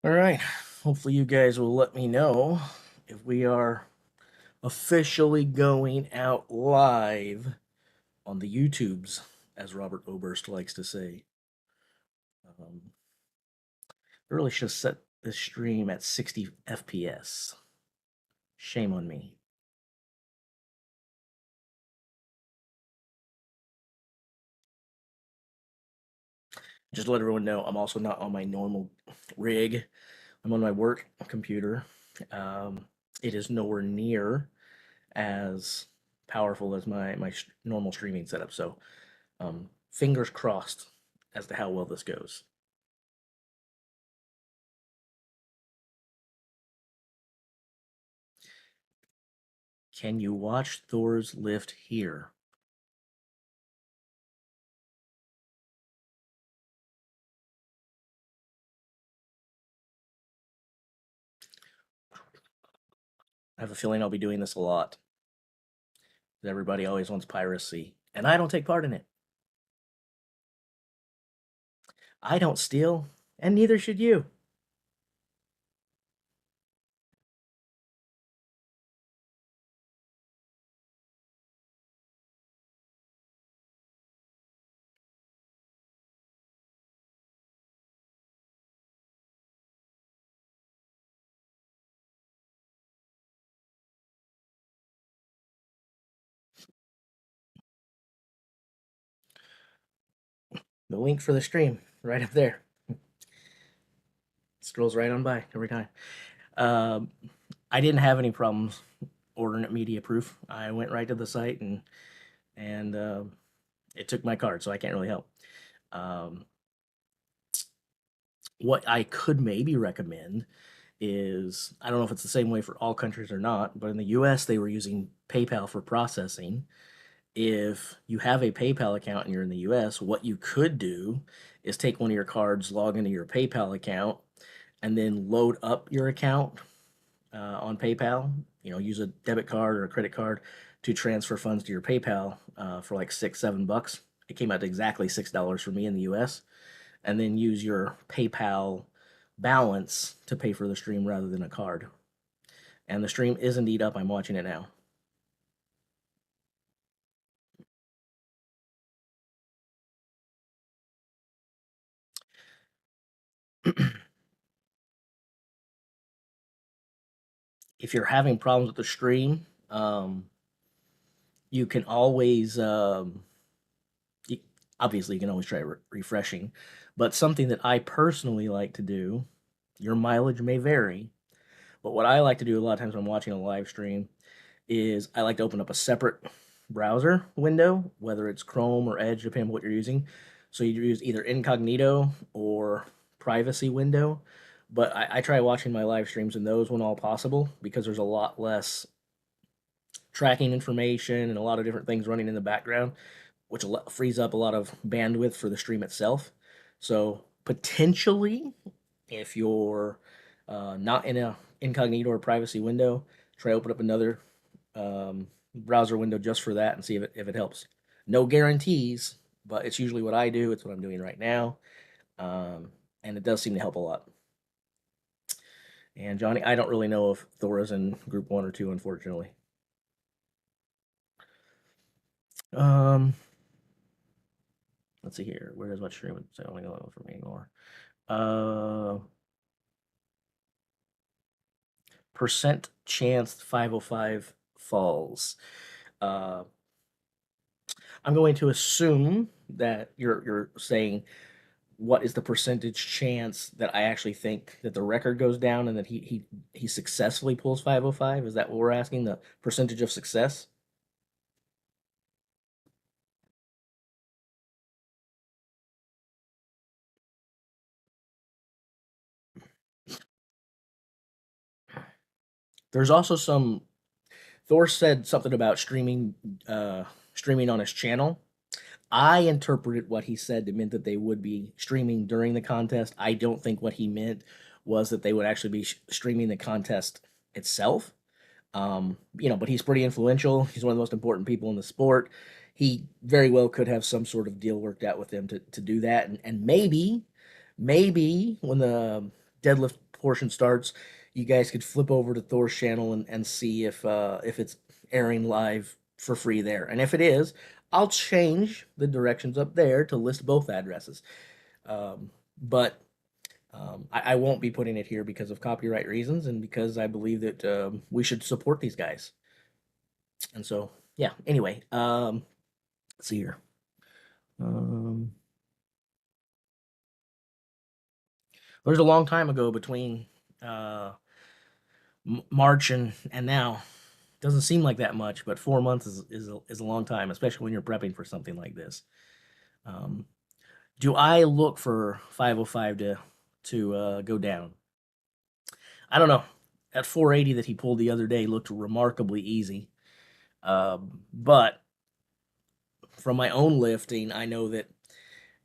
All right. Hopefully, you guys will let me know if we are officially going out live on the YouTubes, as Robert Oberst likes to say. Um, I really should have set this stream at 60 FPS. Shame on me. Just to let everyone know, I'm also not on my normal rig. I'm on my work computer. Um, it is nowhere near as powerful as my normal streaming setup. So, fingers crossed as to how well this goes. Can you watch Thor's lift here? I have a feeling I'll be doing this a lot. Everybody always wants piracy, and I don't take part in it. I don't steal, and neither should you. The link for the stream right up there. Scrolls right on by every time. Um, I didn't have any problems ordering it media proof. I went right to the site and it took my card, so I can't really help. Um, what I could maybe recommend is I don't know if it's the same way for all countries or not, but in the US they were using PayPal for processing. If you have a PayPal account and you're in the US, what you could do is take one of your cards, log into your PayPal account, and then load up your account on PayPal. You know, use a debit card or a credit card to transfer funds to your PayPal for like $6, $7. It came out to exactly $6 for me in the US, and then use your PayPal balance to pay for the stream rather than a card. And the stream is indeed up. I'm watching it now. If you're having problems with the stream, you can always, you, obviously, you can always try refreshing. But something that I personally like to do, your mileage may vary, but what I like to do a lot of times when I'm watching a live stream is I like to open up a separate browser window, whether it's Chrome or Edge, depending on what you're using. So you use either incognito or privacy window. But I try watching my live streams in those when all possible because there's a lot less tracking information and a lot of different things running in the background, which frees up a lot of bandwidth for the stream itself. So potentially, if you're not in a incognito or privacy window, try open up another browser window just for that and see if it helps. No guarantees, but it's usually what I do. It's what I'm doing right now, and it does seem to help a lot. And Johnny, I don't really know if Thor is in group 1 or 2, unfortunately. Um, let's see here. Where does my stream? It's only going for me anymore. Uh, percent chance 505 falls. Uh, I'm going to assume that you're saying what is the percentage chance that I actually think that the record goes down and that he successfully pulls 505? Is that what we're asking? The percentage of success? There's also some Thor said something about streaming on his channel. I interpreted what he said to mean that they would be streaming during the contest. I don't think what he meant was that they would actually be streaming the contest itself. But he's pretty influential. He's one of the most important people in the sport. He very well could have some sort of deal worked out with them to do that. And maybe when the deadlift portion starts, you guys could flip over to Thor's channel and see if it's airing live for free there. And if it is, I'll change the directions up there to list both addresses. But I won't be putting it here because of copyright reasons and because I believe that we should support these guys. And so, yeah. Anyway, let's see here. Um, there's a long time ago between uh, March and now. Doesn't seem like that much, but 4 months is a long time, especially when you're prepping for something like this. Um, do I look for 505 to go down? I don't know. That 480 that he pulled the other day looked remarkably easy. But from my own lifting, I know that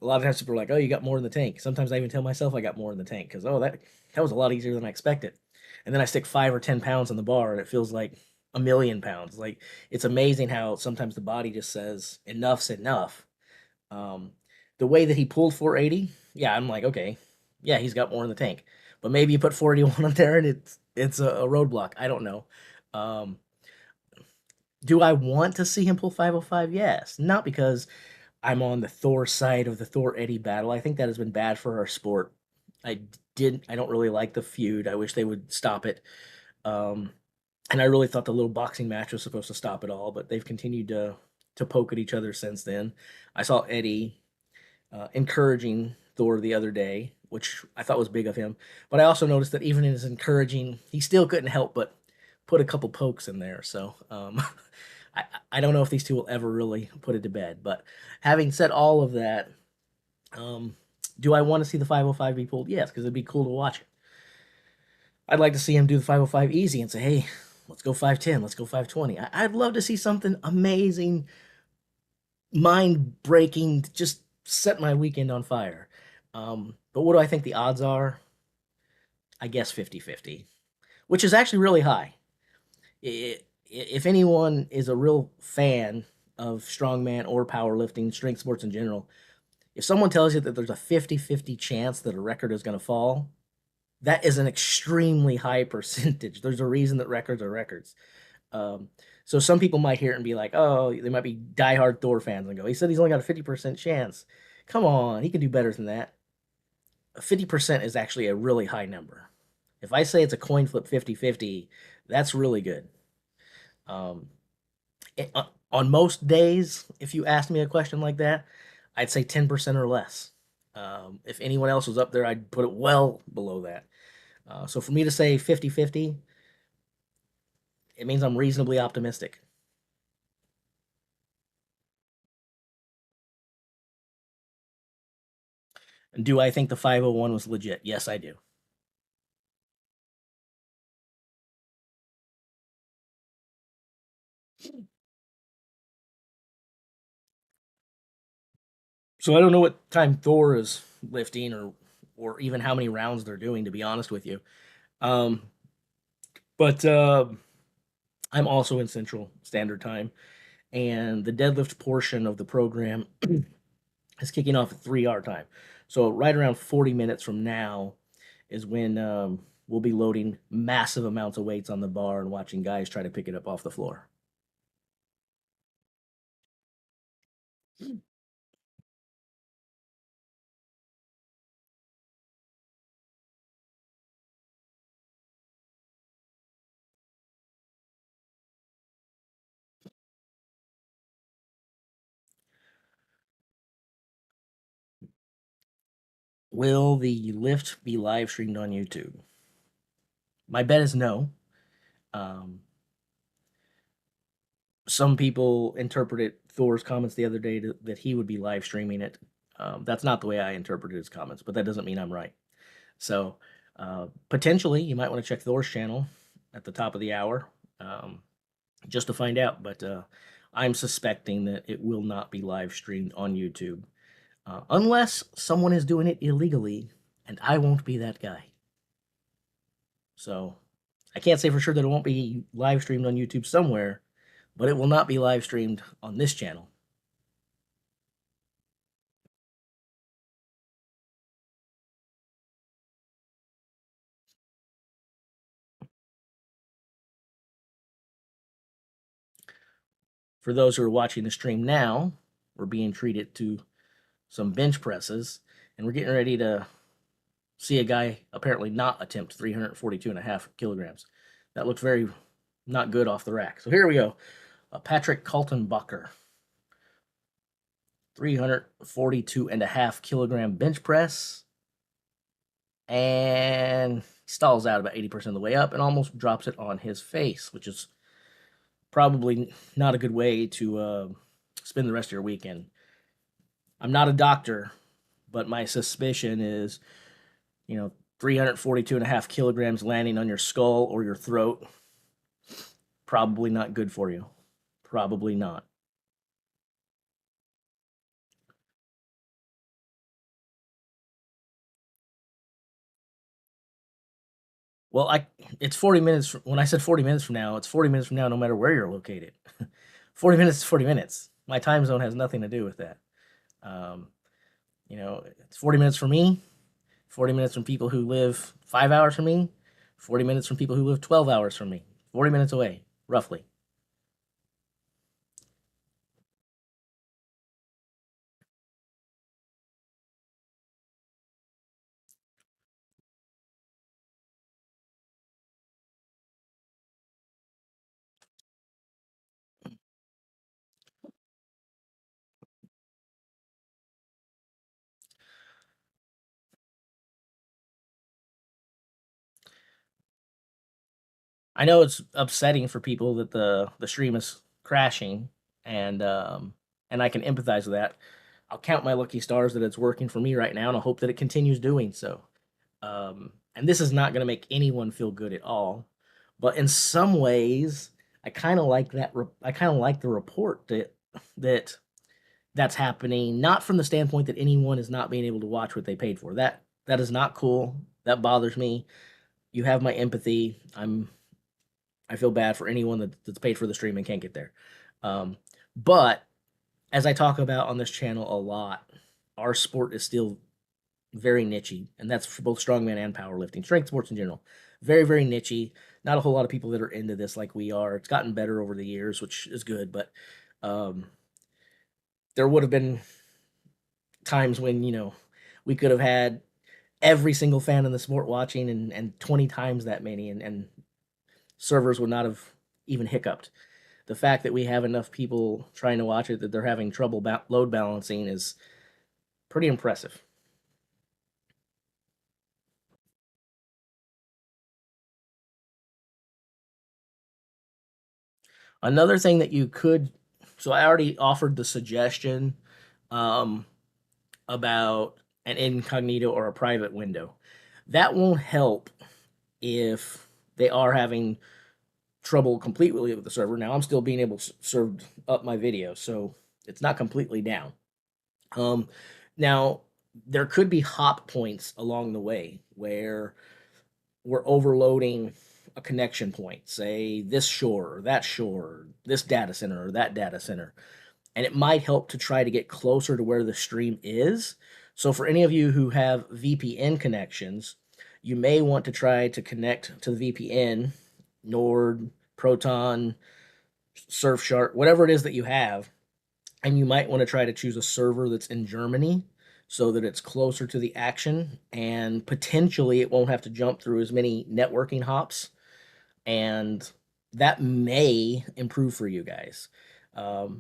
a lot of times people are like, "Oh, you got more in the tank." Sometimes I even tell myself I got more in the tank because that was a lot easier than I expected. And then I stick 5 or 10 pounds on the bar, and it feels like a million pounds. Like it's amazing how sometimes the body just says enough's enough. Um, the way that he pulled 480, yeah, I'm like, okay, yeah, he's got more in the tank. But maybe you put 481 on there and it's a roadblock. I don't know. Um, do I want to see him pull 505? Yes, not because I'm on the Thor side of the Thor Eddie battle. I think that has been bad for our sport. I I don't really like the feud. I wish they would stop it. Um, and I really thought the little boxing match was supposed to stop it all, but they've continued to poke at each other since then. I saw Eddie encouraging Thor the other day, which I thought was big of him. But I also noticed that even in his encouraging, he still couldn't help but put a couple pokes in there. So I, I don't know if these two will ever really put it to bed. But having said all of that, um, do I want to see the 505 be pulled? Yes, because it'd be cool to watch it. I'd like to see him do the 505 easy and say, hey, let's go 510, let's go 520. I'd love to see something amazing, mind breaking, just set my weekend on fire. But what do I think the odds are? I guess 50-50, which is actually really high. If anyone is a real fan of strongman or powerlifting, strength sports in general, if someone tells you that there's a 50-50 chance that a record is going to fall, that is an extremely high percentage. There's a reason that records are records. Um, so some people might hear it and be like, oh, they might be diehard Thor fans and go, he said he's only got a 50% chance. Come on, he can do better than that. 50% is actually a really high number. If I say it's a coin flip 50-50, that's really good. Um, on most days, if you asked me a question like that, I'd say 10% or less. If anyone else was up there, I'd put it well below that. So for me to say 50-50, it means I'm reasonably optimistic. And do I think the 501 was legit? Yes, I do. So I don't know what time Thor is lifting or even how many rounds they're doing, to be honest with you. Um, but I'm also in Central Standard Time, and the deadlift portion of the program is kicking off at 3 hour time. So right around 40 minutes from now is when we'll be loading massive amounts of weights on the bar and watching guys try to pick it up off the floor. Will the lift be live streamed on YouTube? My bet is no. Um, some people interpreted Thor's comments the other day that he would be live streaming it. That's not the way I interpreted his comments, but that doesn't mean I'm right. So potentially, you might want to check Thor's channel at the top of the hour just to find out. But I'm suspecting that it will not be live streamed on YouTube unless someone is doing it illegally, and I won't be that guy. So I can't say for sure that it won't be live streamed on YouTube somewhere, but it will not be live streamed on this channel. For those who are watching the stream now, we're being treated to some bench presses, and we're getting ready to see a guy apparently not attempt 342.5 kilograms. That looks very not good off the rack. So here we go. Patrick Kaltenbacher, 342.5 kilogram bench press, and stalls out about 80% of the way up and almost drops it on his face, which is probably not a good way to spend the rest of your weekend. I'm not a doctor, but my suspicion is, 342.5 kilograms landing on your skull or your throat, probably not good for you. Probably not. Well, it's 40 minutes. When I said 40 minutes from now, it's 40 minutes from now, no matter where you're located. 40 minutes is 40 minutes. My time zone has nothing to do with that. Um, it's 40 minutes for me, 40 minutes from people who live 5 hours from me, 40 minutes from people who live 12 hours from me, 40 minutes away, roughly. I know it's upsetting for people that the stream is crashing, and I can empathize with that. I'll count my lucky stars that it's working for me right now, and I hope that it continues doing so. And this is not going to make anyone feel good at all, but in some ways, I kind of like that. I kind of like the report that that's happening, not from the standpoint that anyone is not being able to watch what they paid for. That is not cool. That bothers me. You have my empathy. I feel bad for anyone that's paid for the stream and can't get there. But as I talk about on this channel a lot, our sport is still very nichey, and that's for both strongman and powerlifting, strength sports in general. Very, very nichey. Not a whole lot of people that are into this like we are. It's gotten better over the years, which is good, but there would have been times when, we could have had every single fan in the sport watching and 20 times that many, and servers would not have even hiccuped. The fact that we have enough people trying to watch it that they're having trouble load balancing is pretty impressive. Another thing that you could, so I already offered the suggestion um, about an incognito or a private window. That won't help if they are having trouble completely with the server. Now I'm still being able to serve up my video, so it's not completely down. Now there could be hop points along the way where we're overloading a connection point, say this shore or that shore, this data center or that data center, and it might help to try to get closer to where the stream is. So for any of you who have VPN connections, you may want to try to connect to the VPN, Nord, Proton, Surfshark, whatever it is that you have, and you might want to try to choose a server that's in Germany so that it's closer to the action, and potentially it won't have to jump through as many networking hops, and that may improve for you guys.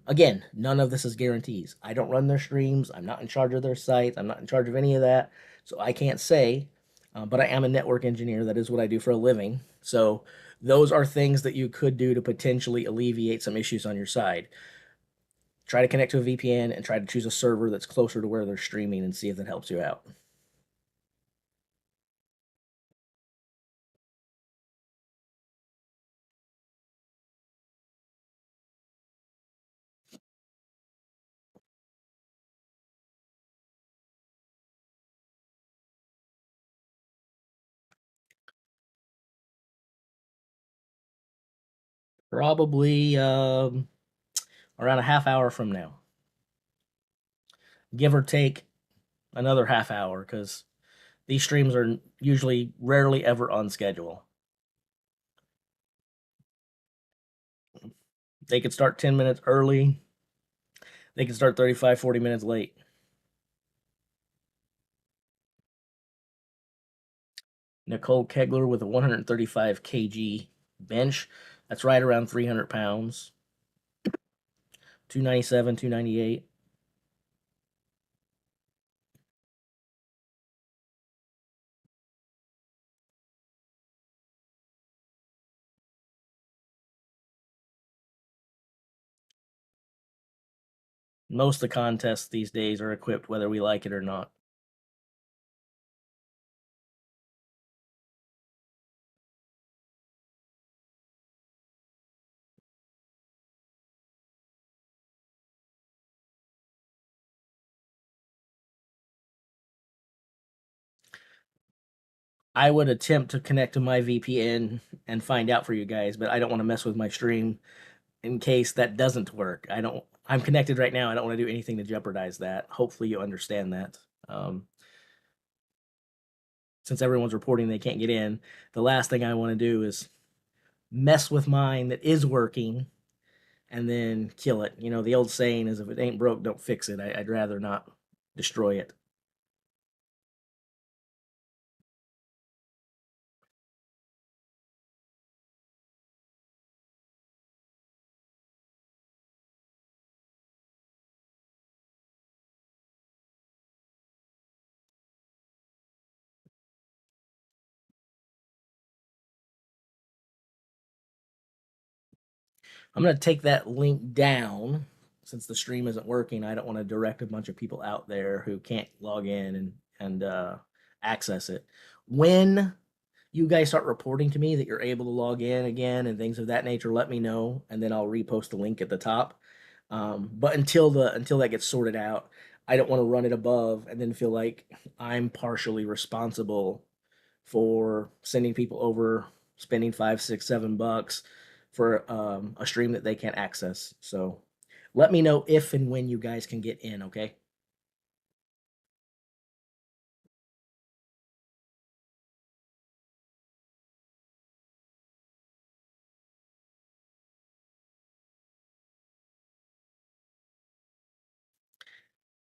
Again, none of this is guarantees. I don't run their streams. I'm not in charge of their site. I'm not in charge of any of that. So I can't say, but I am a network engineer. That is what I do for a living. So those are things that you could do to potentially alleviate some issues on your side. Try to connect to a VPN and try to choose a server that's closer to where they're streaming and see if that helps you out. Probably around a half hour from now, give or take another half hour, because these streams are usually rarely ever on schedule. They could start 10 minutes early. They could start 35, 40 minutes late. Nicole Kegler with a 135 kg bench. That's right around 300 pounds. 297, 298. Most of the contests these days are equipped whether we like it or not. I would attempt to connect to my VPN and find out for you guys, but I don't want to mess with my stream in case that doesn't work. I'm connected right now. I don't want to do anything to jeopardize that. Hopefully you understand that. Since everyone's reporting they can't get in, the last thing I want to do is mess with mine that is working and then kill it. You know, the old saying is if it ain't broke, don't fix it. I'd rather not destroy it. I'm going to take that link down since the stream isn't working. I don't want to direct a bunch of people out there who can't log in and access it. When you guys start reporting to me that you're able to log in again and things of that nature, let me know, and then I'll repost the link at the top. But until that gets sorted out, I don't want to run it above and then feel like I'm partially responsible for sending people over, spending 5, 6, $7 for a stream that they can't access. So let me know if and when you guys can get in, okay?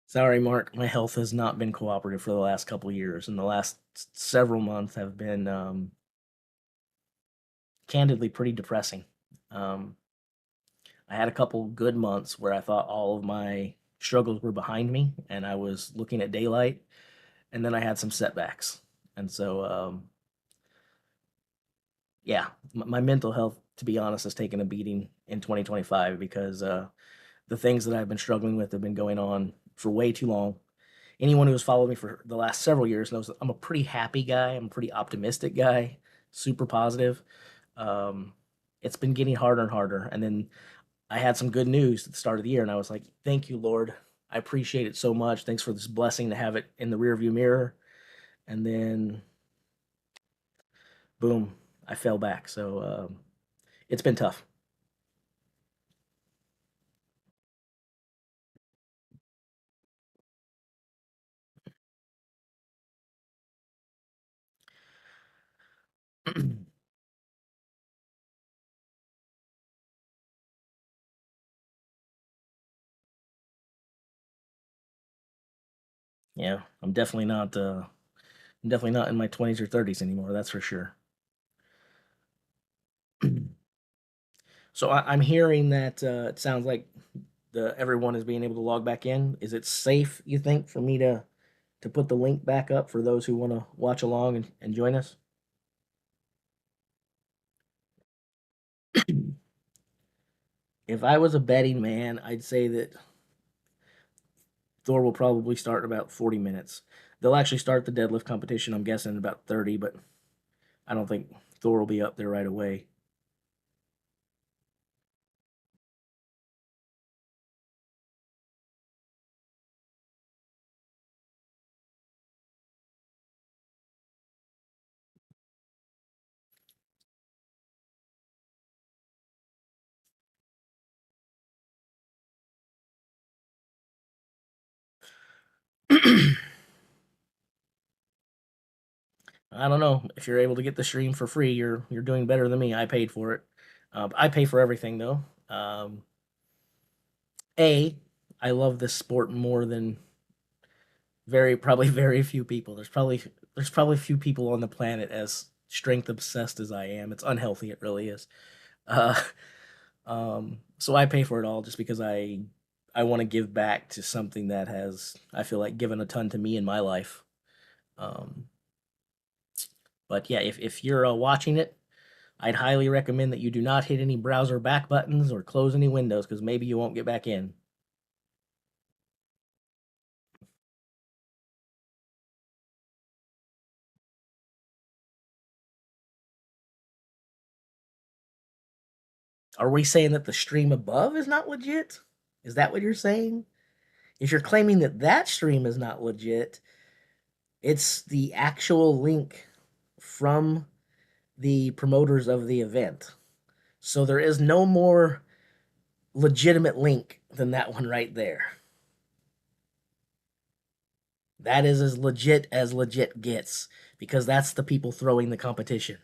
Sorry, Mark. My health has not been cooperative for the last couple of years, and the last several months have been candidly pretty depressing. Um, I had a couple good months where I thought all of my struggles were behind me and I was looking at daylight, and then I had some setbacks. And so, yeah, my mental health, to be honest, has taken a beating in 2025 because the things that I've been struggling with have been going on for way too long. Anyone who has followed me for the last several years knows that I'm a pretty happy guy. I'm a pretty optimistic guy, super positive. Um, it's been getting harder and harder. And then I had some good news at the start of the year, and I was like, "Thank you, Lord. I appreciate it so much. Thanks for this blessing to have it in the rearview mirror." And then, boom, I fell back. So it's been tough. Yeah, I'm definitely not in my 20s or 30s anymore. That's for sure. So I'm hearing that it sounds like the everyone is being able to log back in. Is it safe, you think, for me to put the link back up for those who want to watch along and join us? If I was a betting man, I'd say that Thor will probably start in about 40 minutes. They'll actually start the deadlift competition, I'm guessing, in about 30, but I don't think Thor will be up there right away. I don't know if you're able to get the stream for free. You're doing better than me. I paid for it. I pay for everything though. Um, a, I love this sport more than probably very few people. There's probably few people on the planet as strength obsessed as I am. It's unhealthy. It really is. Uh, so I pay for it all just because I want to give back to something that has, I feel like, given a ton to me in my life. Um, but yeah, if you're watching it, I'd highly recommend that you do not hit any browser back buttons or close any windows because maybe you won't get back in. Are we saying that the stream above is not legit? Is that what you're saying? If you're claiming that that stream is not legit, it's the actual link from the promoters of the event. So there is no more legitimate link than that one right there. That is as legit gets because that's the people throwing the competition.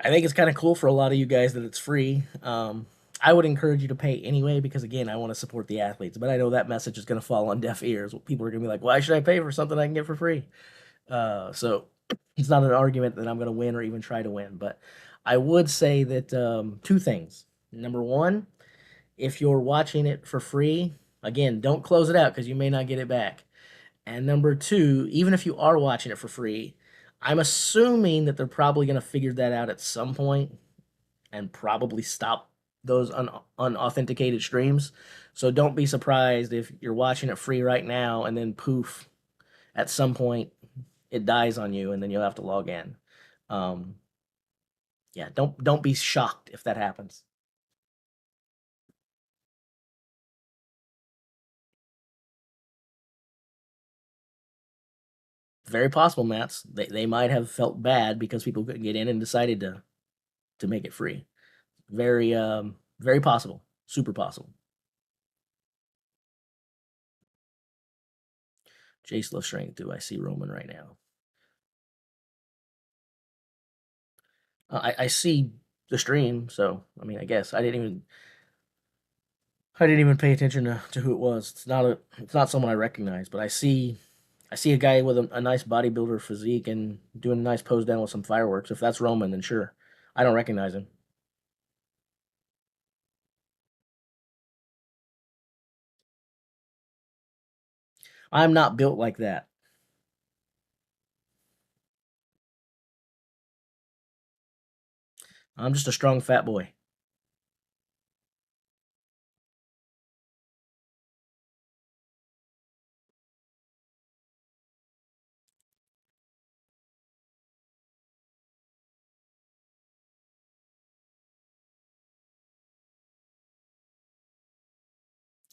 I think it's kind of cool for a lot of you guys that it's free. I would encourage you to pay anyway because again, I want to support the athletes. But I know that message is going to fall on deaf ears. People are going to be like, "Why should I pay for something I can get for free?" So it's not an argument that I'm going to win or even try to win. But I would say that two things. Number one, if you're watching it for free, again, don't close it out because you may not get it back. And number two, even if you are watching it for free, I'm assuming that they're probably going to figure that out at some point and probably stop those unauthenticated streams. So don't be surprised if you're watching it free right now and then poof, at some point it dies on you and then you'll have to log in. Um, yeah, don't be shocked if that happens. Very possible, Mats. They might have felt bad because people couldn't get in and decided to make it free. Very possible. Super possible. Jace low strength. Do I see Roman right now? I see the stream, so I mean, I guess I didn't even pay attention to who it was. It's not someone I recognize, but I see a guy with a nice bodybuilder physique and doing a nice pose down with some fireworks. If that's Roman, then sure. I don't recognize him. I'm not built like that. I'm just a strong fat boy.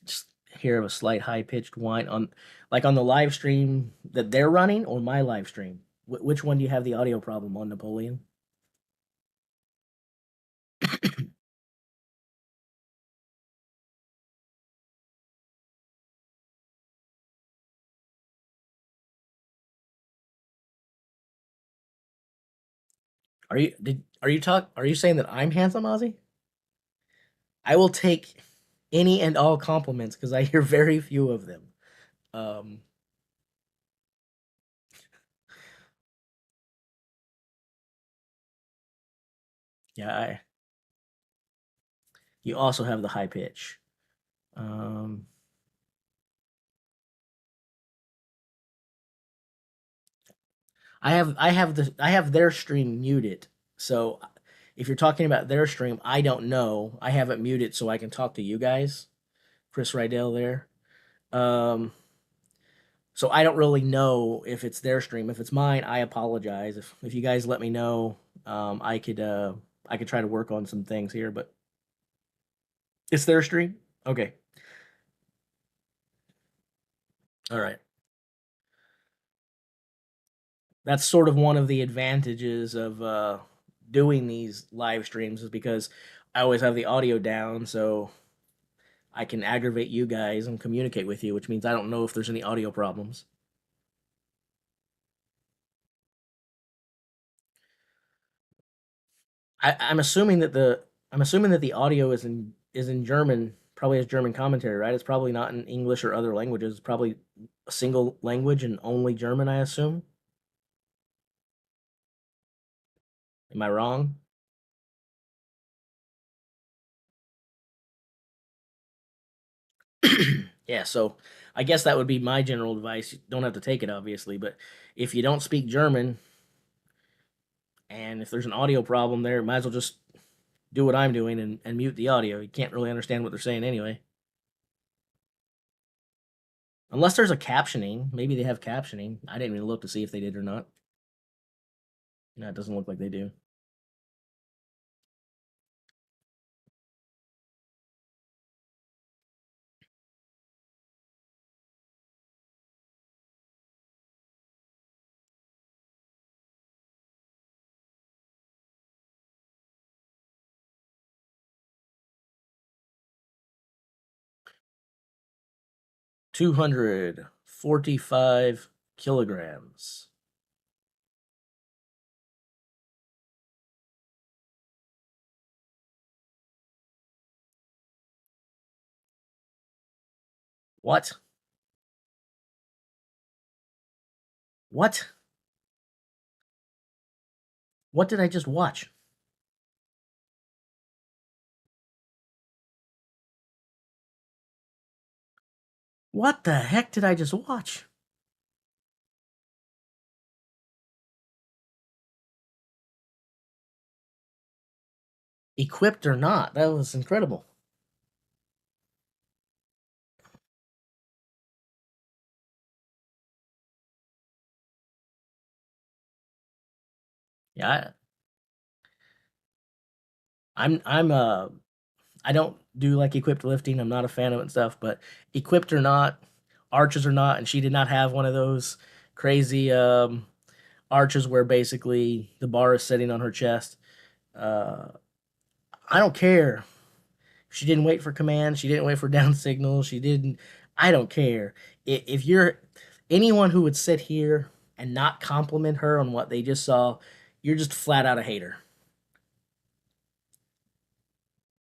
Just hear a slight high pitched whine on, like on the live stream that they're running or my live stream. Which one do you have the audio problem on, Napoleon? Are you saying that I'm handsome, Ozzy? I will take any and all compliments because I hear very few of them. Um, yeah, you also have the high pitch. Um, I have their stream muted. So if you're talking about their stream, I don't know. I have it muted so I can talk to you guys. Chris Rydell there. So I don't really know if it's their stream. If it's mine, I apologize. If you guys let me know, I could try to work on some things here. But it's their stream. Okay. All right. That's sort of one of the advantages of doing these live streams is because I always have the audio down, so I can aggravate you guys and communicate with you, which means I don't know if there's any audio problems. I'm assuming that the audio is in German, probably has German commentary, right? It's probably not in English or other languages. It's probably a single language and only German, I assume. Am I wrong? Yeah, so I guess that would be my general advice. You don't have to take it, obviously, but if you don't speak German and if there's an audio problem there, might as well just do what I'm doing and mute the audio. You can't really understand what they're saying anyway. Unless there's a captioning. Maybe they have captioning. I didn't even look to see if they did or not. No, it doesn't look like they do. $245 kilograms. What? What? What did I just watch? What the heck did I just watch? Equipped or not, that was incredible. Yeah, I'm I don't do like equipped lifting. I'm not a fan of it and stuff, but equipped or not, arches or not, and she did not have one of those crazy arches where basically the bar is sitting on her chest. Uh, I don't care. She didn't wait for commands. She didn't wait for down signals. She didn't. I don't care. If you're anyone who would sit here and not compliment her on what they just saw, you're just flat out a hater.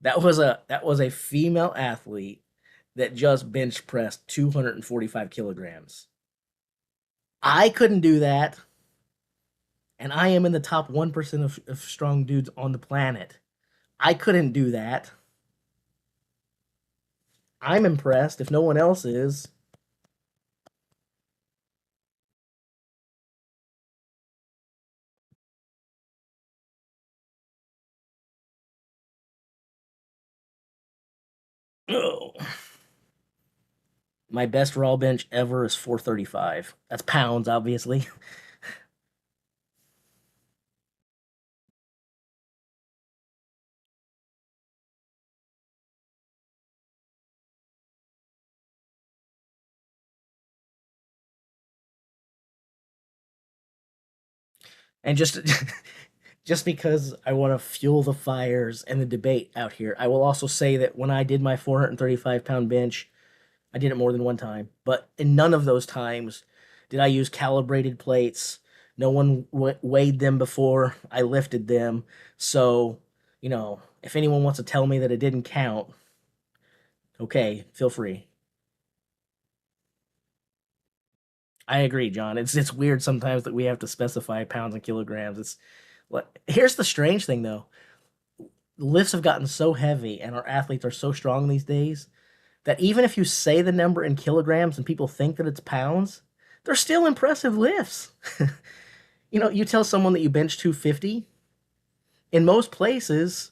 That was a female athlete that just bench pressed 245 kilograms. I couldn't do that, and I am in the top 1% of strong dudes on the planet. I couldn't do that. I'm impressed if no one else is. Oh. My best raw bench ever is 435. That's pounds, obviously. And just just because I want to fuel the fires and the debate out here, I will also say that when I did my 435-pound bench, I did it more than one time, but in none of those times did I use calibrated plates. No one weighed them before I lifted them. So, if anyone wants to tell me that it didn't count, okay, feel free. I agree, John. It's weird sometimes that we have to specify pounds and kilograms. It's here's the strange thing though. Lifts have gotten so heavy and our athletes are so strong these days that even if you say the number in kilograms and people think that it's pounds, they're still impressive lifts. You tell someone that you bench 250, in most places,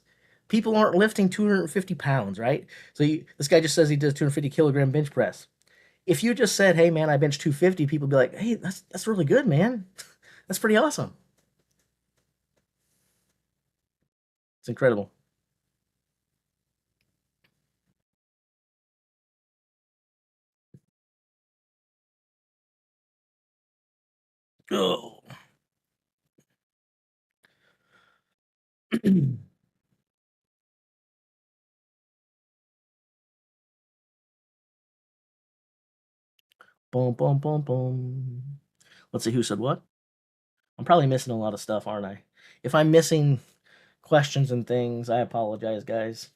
people aren't lifting 250 pounds, right? So this guy just says he does 250 kilogram bench press. if you just said, "Hey man, I bench 250," people would be like, "Hey, that's really good, man. That's pretty awesome." It's incredible. Oh. Boom, boom, boom, boom. Let's see who said what. I'm probably missing a lot of stuff, aren't I? If I'm missing questions and things, I apologize, guys.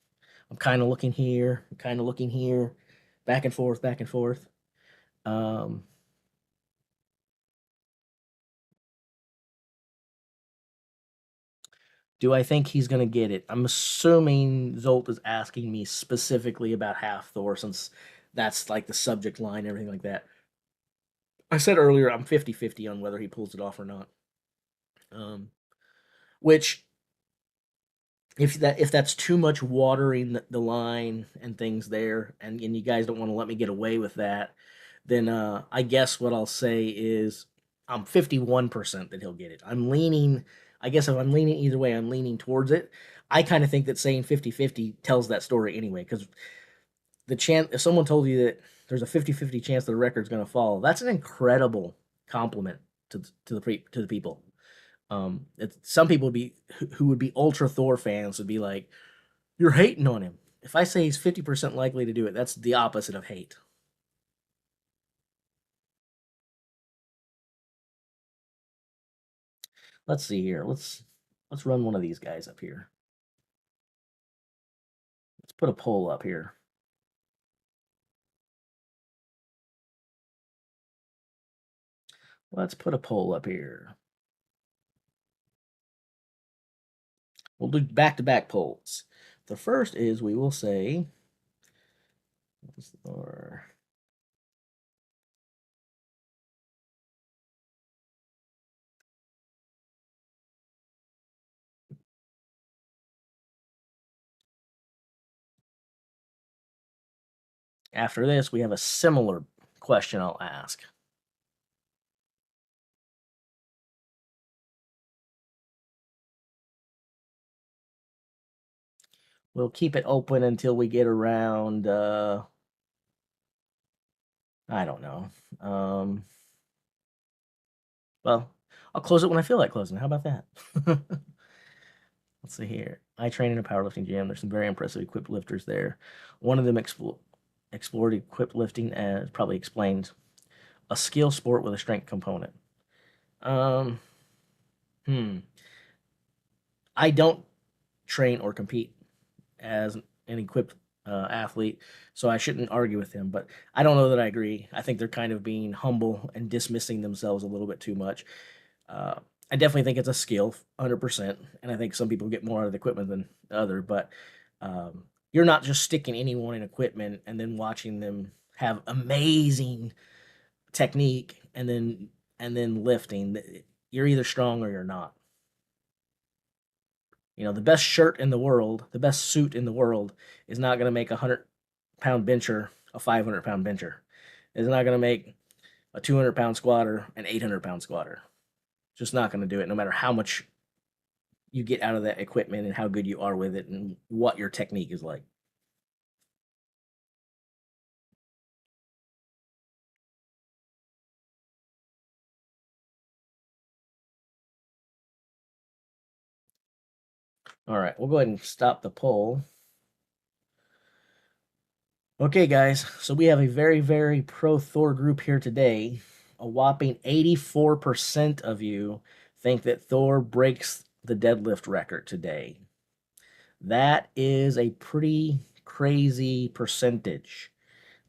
I'm kind of looking here, kind of looking here, back and forth, back and forth. Um, do I think he's going to get it? I'm assuming Zolt is asking me specifically about half Thor, since that's like the subject line, everything like that. I said earlier I'm 50-50 on whether he pulls it off or not. Um, which if that's too much watering the line and things there, and you guys don't want to let me get away with that, then I guess what I'll say is I'm 51% that he'll get it. I'm leaning. I guess if I'm leaning either way, I'm leaning towards it. I kind of think that saying 50-50 tells that story anyway, because the chance, if someone told you that there's a 50-50 chance that the record's going to fall, that's an incredible compliment to the people. Some people would be who would be ultra Thor fans would be like, "You're hating on him." If I say he's 50% likely to do it, that's the opposite of hate. Let's see here. Let's run one of these guys up here. Let's put a poll up here. Let's put a poll up here. We'll do back-to-back polls. The first is we will say, or after this, we have a similar question I'll ask. We'll keep it open until we get around, I don't know. Well, I'll close it when I feel like closing. How about that? Let's see here. I train in a powerlifting gym. There's some very impressive equipped lifters there. One of them explored equipped lifting as probably explains a skill sport with a strength component. Um, hmm. I don't train or compete as an equipped athlete, so I shouldn't argue with him. But I don't know that I agree. I think they're kind of being humble and dismissing themselves a little bit too much. Uh, I definitely think it's a skill, 100%, and I think some people get more out of the equipment than the other. But you're not just sticking anyone in equipment and then watching them have amazing technique and then lifting. You're either strong or you're not. The best shirt in the world, the best suit in the world, is not going to make a 100-pound bencher a 500-pound bencher. It's not going to make a 200-pound squatter an 800-pound squatter. Just not going to do it, no matter how much you get out of that equipment and how good you are with it and what your technique is like. All right, we'll go ahead and stop the poll. Okay, guys, so we have a very, very pro Thor group here today. A whopping 84% of you think that Thor breaks the deadlift record today. That is a pretty crazy percentage.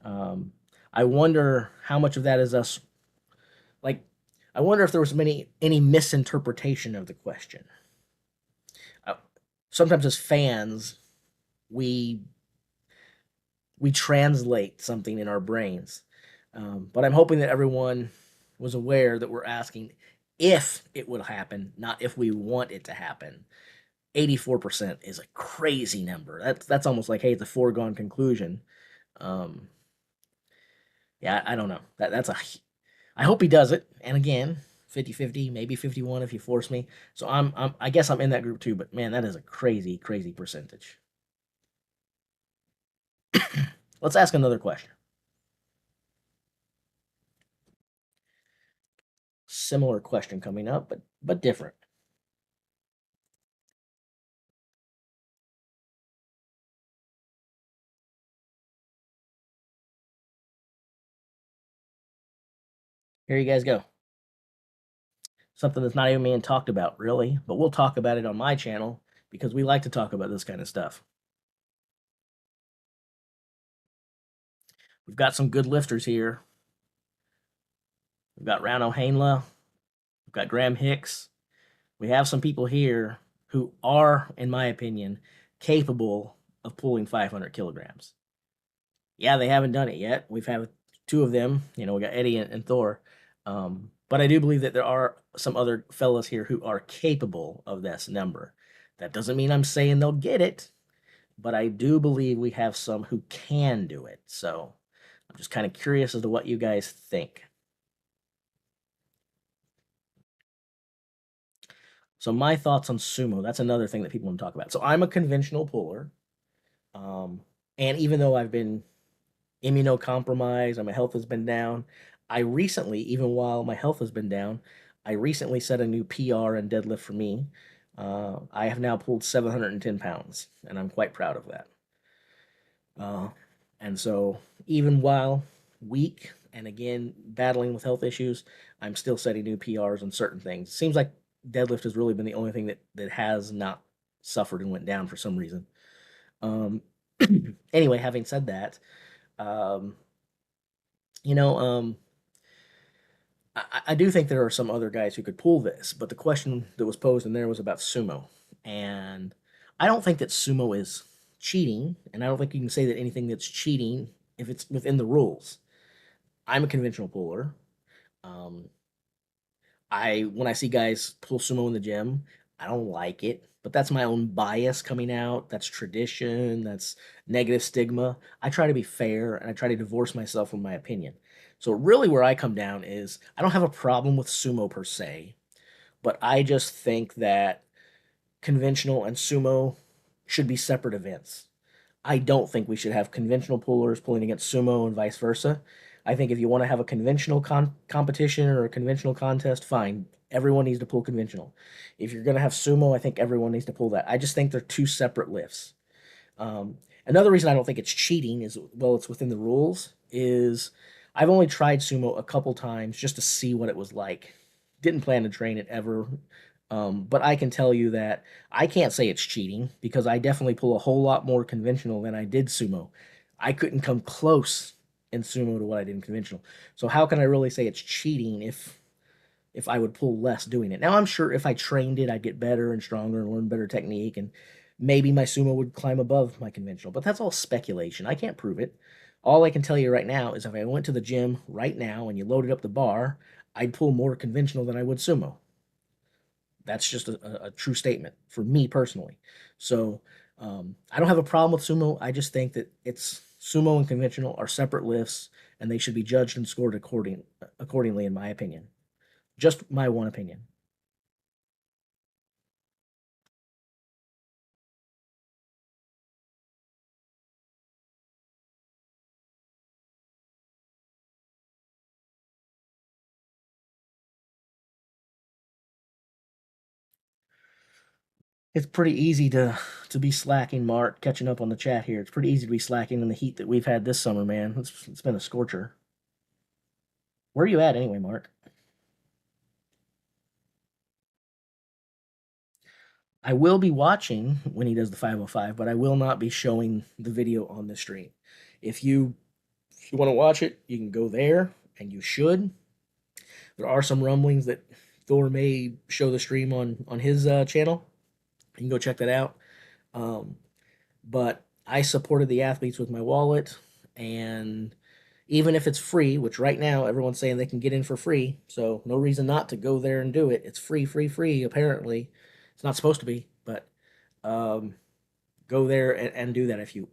Um, I wonder how much of that is us. Like, I wonder if there was any misinterpretation of the question. Uh, Sometimes as fans, we we translate something in our brains. But I'm hoping that everyone was aware that we're asking if it would happen, not if we want it to happen. 84% is a crazy number. That's almost like, hey, it's a foregone conclusion. Um, Yeah, I don't know. That's a. I hope he does it. And again, 50-50, maybe 51 if you force me. So I guess I'm in that group too. But man, that is a crazy, crazy percentage. Let's ask another question. Similar question coming up, but different. Here you guys go. Something that's not even being talked about, really, but we'll talk about it on my channel because we like to talk about this kind of stuff. We've got some good lifters here. We've got Rano Hainla. We've got Graham Hicks. We have some people here who are, in my opinion, capable of pulling 500 kilograms. Yeah, they haven't done it yet. We've had two of them. You know, we got Eddie and Thor. But I do believe that there are some other fellas here who are capable of this number. That doesn't mean I'm saying they'll get it, but I do believe we have some who can do it. So I'm just kind of curious as to what you guys think. So my thoughts on sumo, that's another thing that people want to talk about. So I'm a conventional puller. Um, and even though I've been immunocompromised and my health has been down, I recently, even while my health has been down, I recently set a new PR in deadlift for me. I have now pulled 710 pounds, and I'm quite proud of that. Uh, and so, even while weak and again battling with health issues, I'm still setting new PRs on certain things. Seems like deadlift has really been the only thing that has not suffered and went down for some reason. Um, anyway, having said that, um, you know, I do think there are some other guys who could pull this, but the question that was posed in there was about sumo. And I don't think that sumo is cheating, and I don't think you can say that anything that's cheating if it's within the rules. I'm a conventional puller. Um, I when I see guys pull sumo in the gym, I don't like it, but that's my own bias coming out. That's tradition, that's negative stigma. I try to be fair and I try to divorce myself from my opinion. So really where I come down is I don't have a problem with sumo per se, but I just think that conventional and sumo should be separate events. I don't think we should have conventional pullers pulling against sumo and vice versa. I think if you want to have a conventional competition or a conventional contest, fine. Everyone needs to pull conventional. If you're going to have sumo, I think everyone needs to pull that. I just think they're two separate lifts. Um, Another reason I don't think it's cheating is, well, it's within the rules, is I've only tried sumo a couple times just to see what it was like. Didn't plan to train it ever. But I can tell you that I can't say it's cheating because I definitely pull a whole lot more conventional than I did sumo. I couldn't come close in sumo to what I did in conventional. So how can I really say it's cheating if I would pull less doing it? Now I'm sure if I trained it, I'd get better and stronger and learn better technique, and maybe my sumo would climb above my conventional. But that's all speculation. I can't prove it. All I can tell you right now is if I went to the gym right now and you loaded up the bar, I'd pull more conventional than I would sumo. That's just a true statement for me personally. So I don't have a problem with sumo. I just think that it's sumo and conventional are separate lifts, and they should be judged and scored accordingly, in my opinion. Just my one opinion. It's pretty easy to be slacking, Mark. Catching up on the chat here. It's pretty easy to be slacking in the heat that we've had this summer, man. It's been a scorcher. Where are you at anyway, Mark? I will be watching when he does the 505, but I will not be showing the video on the stream. If you If you want to watch it, you can go there, and you should. There are some rumblings that Thor may show the stream on his channel. You can go check that out. Um, but I supported the athletes with my wallet, and even if it's free, which right now everyone's saying they can get in for free, so no reason not to go there and do it. It's free, free, free. Apparently, it's not supposed to be, but um, go there and do that if you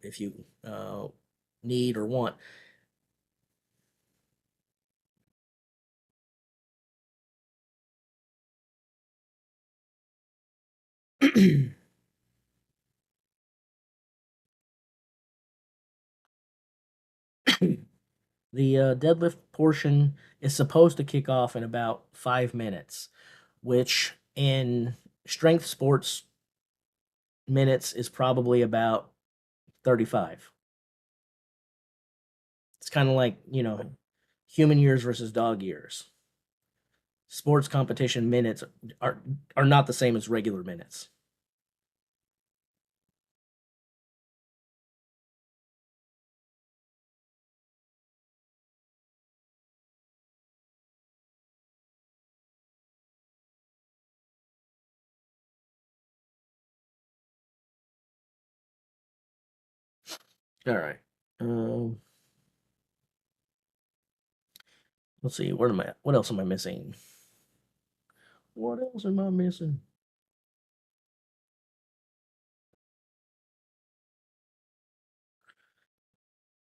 need or want. The deadlift portion is supposed to kick off in about 5 minutes, which in strength sports minutes is probably about 35. It's kind of like, human years versus dog years. Sports competition minutes are not the same as regular minutes. All right. Um, let's see. Where am I? What else am I missing? What else am I missing?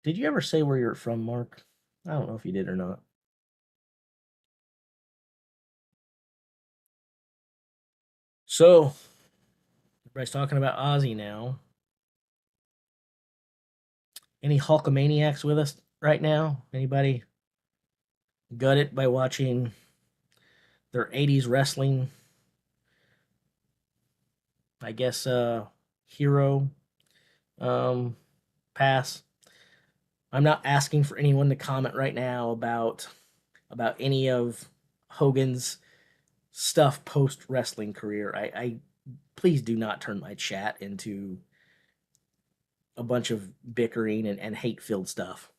Did you ever say where you're from, Mark? I don't know if you did or not. So, everybody's talking about Ozzy now. Any Hulkamaniacs with us right now? Anybody gut it by watching their 80s wrestling, I guess, hero um, pass? I'm not asking for anyone to comment right now about any of Hogan's stuff post wrestling career. I please do not turn my chat into a bunch of bickering and hate filled stuff.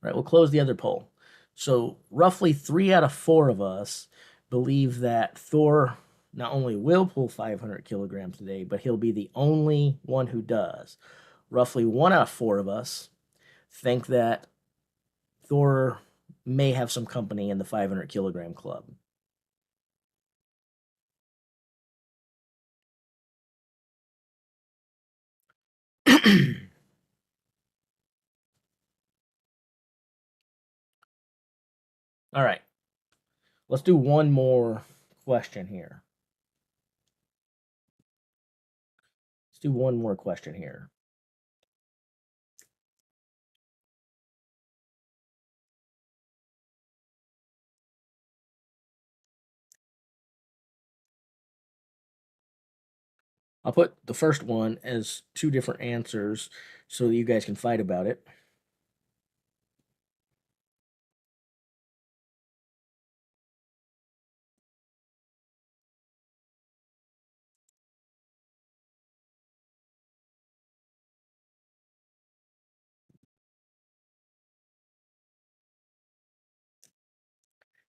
All right, we'll close the other poll. So roughly 3 out of 4 of us believe that Thor not only will pull 500 kilograms today, but he'll be the only one who does. Roughly 1 out of 4 of us think that Thor may have some company in the 500 kilogram club. All right. Let's do one more question here. Let's do one more question here. I'll put the first one as 2 different answers so that you guys can fight about it.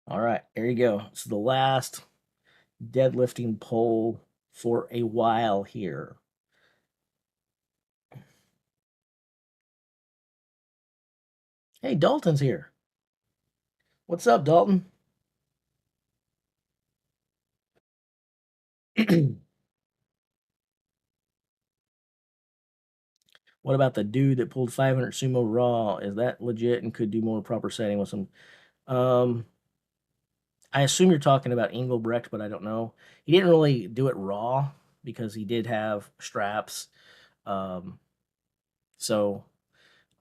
All right, there you go. It's the last deadlifting poll for a while here. Hey, Dalton's here. What's up, Dalton? What about the dude that pulled 500 sumo raw? Is that legit and could do more proper setting with some? Um, I assume you're talking about Englbrecht, but I don't know. He didn't really do it raw because he did have straps. Um, so,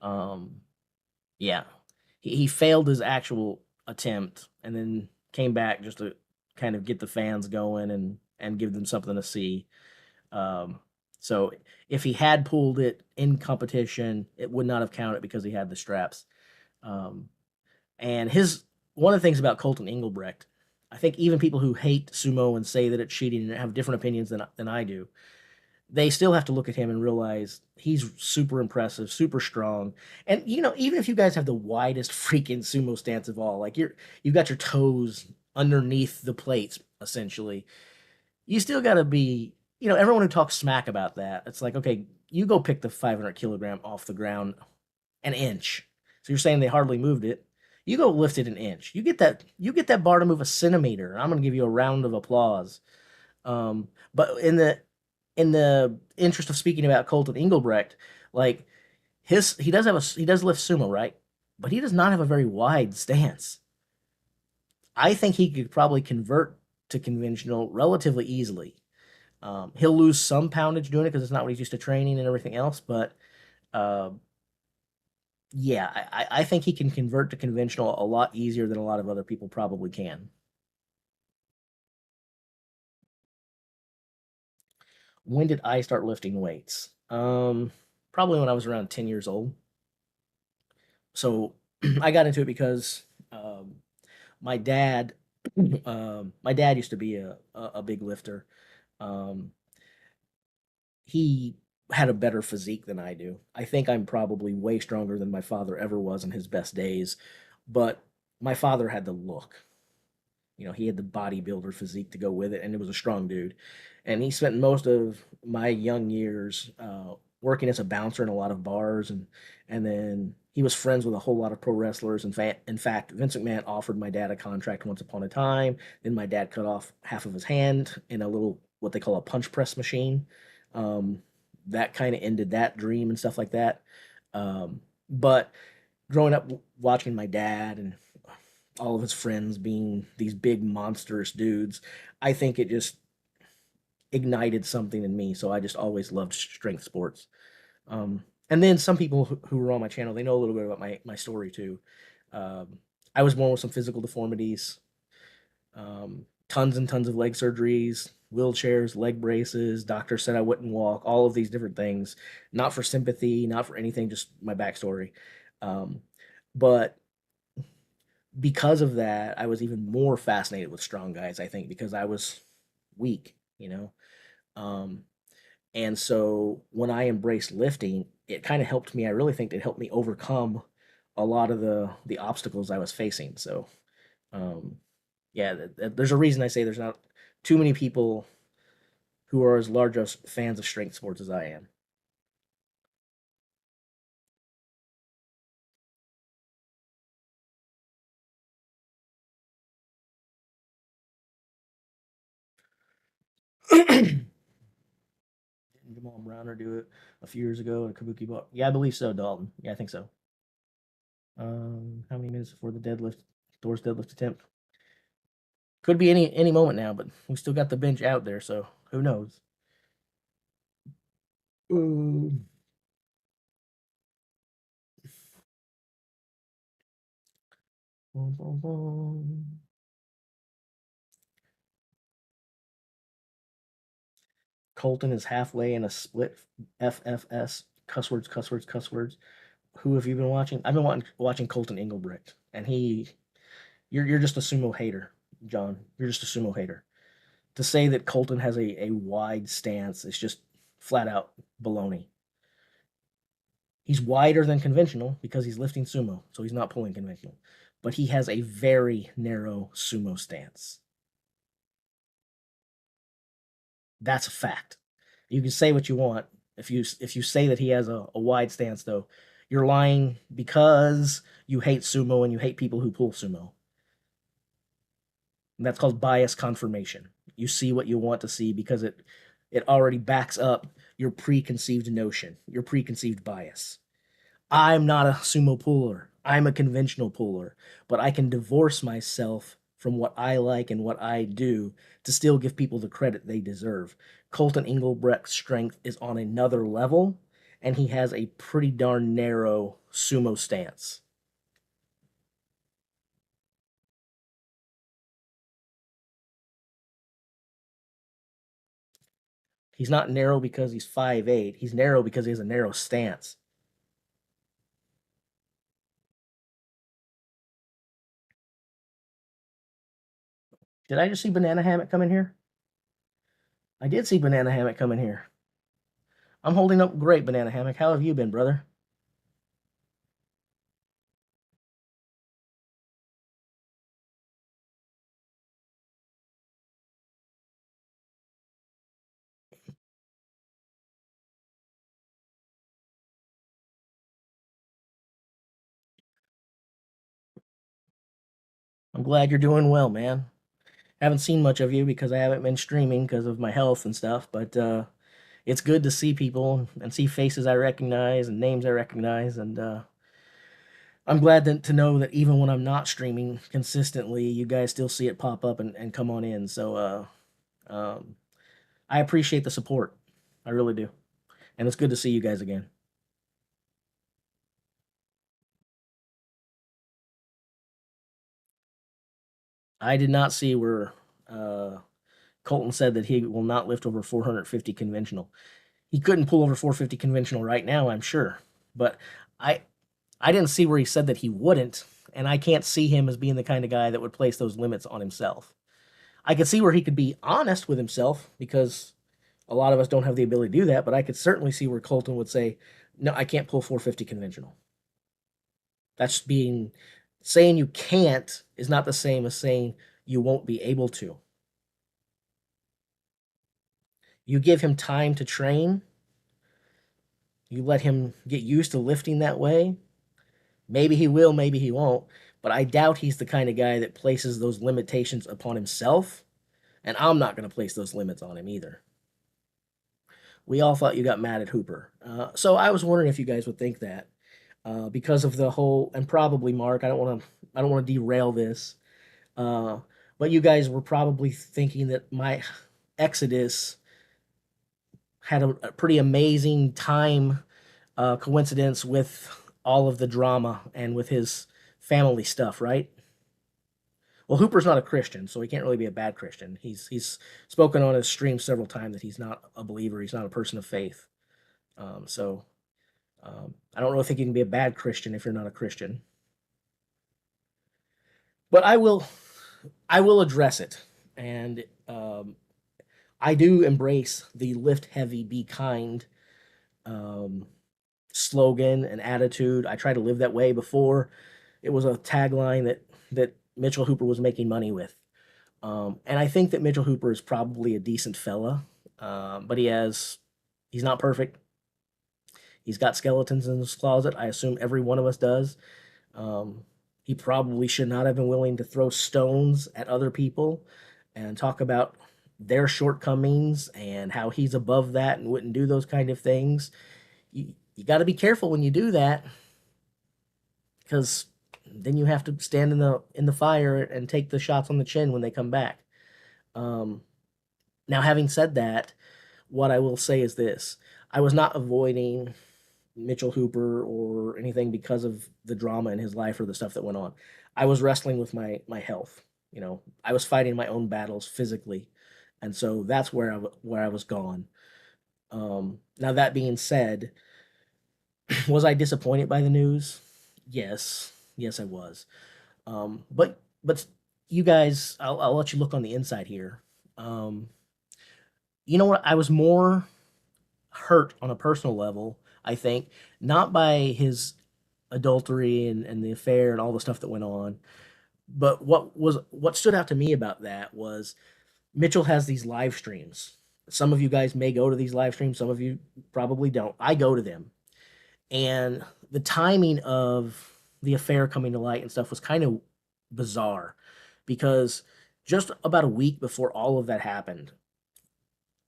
um, yeah, he failed his actual attempt and then came back just to kind of get the fans going and give them something to see. Um, so if he had pulled it in competition, it would not have counted because he had the straps. Um, and his one of the things about Colton Englbrecht, I think even people who hate sumo and say that it's cheating and have different opinions than I do, they still have to look at him and realize he's super impressive, super strong. And even if you guys have the widest freaking sumo stance of all, like you've got your toes underneath the plates essentially, you still got to be, everyone who talks smack about that, it's like, okay, you go pick the 500 kilogram off the ground an inch. So you're saying they hardly moved it. You go lift it an inch. You get that bar to move a centimeter. I'm gonna give you a round of applause. But in the interest of speaking about Colton Englbrecht, like he does lift sumo, right? But he does not have a very wide stance. I think he could probably convert to conventional relatively easily. He'll lose some poundage doing it because it's not what he's used to training and everything else. But uh, yeah, I think he can convert to conventional a lot easier than a lot of other people probably can. When did I start lifting weights? Probably when I was around 10 years old. So I got into it because um, my dad, my dad used to be a big lifter. Um, he had a better physique than I do. I think I'm probably way stronger than my father ever was in his best days, but my father had the look. You know, he had the bodybuilder physique to go with it, and it was a strong dude. And he spent most of my young years working as a bouncer in a lot of bars, and then he was friends with a whole lot of pro wrestlers. In fact, Vince McMahon offered my dad a contract once upon a time. Then my dad cut off half of his hand in a little what they call a punch press machine. Um, that kind of ended that dream and stuff like that. But growing up watching my dad and all of his friends being these big monstrous dudes, I think it just ignited something in me. So I just always loved strength sports. And then some people who were on my channel, they know a little bit about my story too. Um, I was born with some physical deformities, tons and tons of leg surgeries, wheelchairs, leg braces. Doctor said I wouldn't walk. All of these different things, not for sympathy, not for anything, just my backstory. Um, but because of that, I was even more fascinated with strong guys, I think, because I was weak, you know. Um, and so when I embraced lifting, it kind of helped me. I really think it helped me overcome a lot of the obstacles I was facing. So um, yeah, there's a reason I say there's not too many people who are as large as fans of strength sports as I am. Didn't Jamal Browner do it a few years ago at Kabuki Bar? Yeah, I believe so, Dalton. Yeah, I think so. How many minutes before the deadlift? Thor's deadlift attempt could be any moment now, but we still got the bench out there, so who knows? Mm. Boom, boom, boom. Colton is halfway in a split FFS. Cuss words, cuss words, cuss words. Who have you been watching? I've been watching Colton Englbrecht, and you're just a sumo hater, John. You're just a sumo hater. To say that Colton has a wide stance is just flat out baloney. He's wider than conventional because he's lifting sumo, so he's not pulling conventional. But he has a very narrow sumo stance. That's a fact. You can say what you want. If you say that he has a wide stance, though, you're lying because you hate sumo and you hate people who pull sumo. And that's called bias confirmation. You see what you want to see because it already backs up your preconceived notion, your preconceived bias. I'm not a sumo puller. I'm a conventional puller, but I can divorce myself from what I like and what I do to still give people the credit they deserve. Colton Englebrecht's strength is on another level, and he has a pretty darn narrow sumo stance. He's not narrow because he's 5'8". He's narrow because he has a narrow stance. Did I just see Banana Hammock come in here? I did see Banana Hammock come in here. I'm holding up great, Banana Hammock. How have you been, brother? I'm glad you're doing well, man. Haven't seen much of you because I haven't been streaming because of my health and stuff, but it's good to see people and see faces I recognize and names I recognize, and I'm glad to know that even when I'm not streaming consistently, you guys still see it pop up and come on in. So um, I appreciate the support. I really do. And it's good to see you guys again. I did not see where uh, Colton said that he will not lift over 450 conventional. He couldn't pull over 450 conventional right now, I'm sure. But I I didn't see where he said that he wouldn't, and I can't see him as being the kind of guy that would place those limits on himself. I could see where he could be honest with himself because a lot of us don't have the ability to do that, but I could certainly see where Colton would say, "No, I can't pull 450 conventional." That's being saying you can't is not the same as saying you won't be able to. You give him time to train, you let him get used to lifting that way. Maybe he will, maybe he won't, but I doubt he's the kind of guy that places those limitations upon himself, and I'm not going to place those limits on him either. We all thought you got mad at Hooper. So I was wondering if you guys would think that because of the whole, and probably Mark. I don't want to derail this, uh, but you guys were probably thinking that my exodus had a pretty amazing time coincidence with all of the drama and with his family stuff, right? Well, Hooper's not a Christian, so he can't really be a bad Christian. He's spoken on his stream several times that he's not a believer. He's not a person of faith. So I don't really think you can be a bad Christian if you're not a Christian. But I will address it, and I do embrace the lift heavy, be kind um, slogan and attitude. I try to live that way. Before it was a tagline that Mitchell Hooper was making money with. And I think that Mitchell Hooper is probably a decent fella, but he's not perfect. He's got skeletons in his closet. I assume every one of us does. Um, he probably should not have been willing to throw stones at other people and talk about their shortcomings and how he's above that and wouldn't do those kind of things. You got to be careful when you do that because then you have to stand in the fire and take the shots on the chin when they come back. Um, Now, having said that, what I will say is this: I was not avoiding Mitchell Hooper or anything because of the drama in his life or the stuff that went on. I was wrestling with my health. You know, I was fighting my own battles physically, and so that's where I was gone. Now that being said, was I disappointed by the news? Yes, yes, I was. But you guys, I'll let you look on the inside here. Um, you know what? I was more hurt on a personal level, I think, not by his adultery and the affair and all the stuff that went on, but what stood out to me about that was Mitchell has these live streams. Some of you guys may go to these live streams, some of you probably don't. I go to them. And the timing of the affair coming to light and stuff was kind of bizarre because just about a week before all of that happened,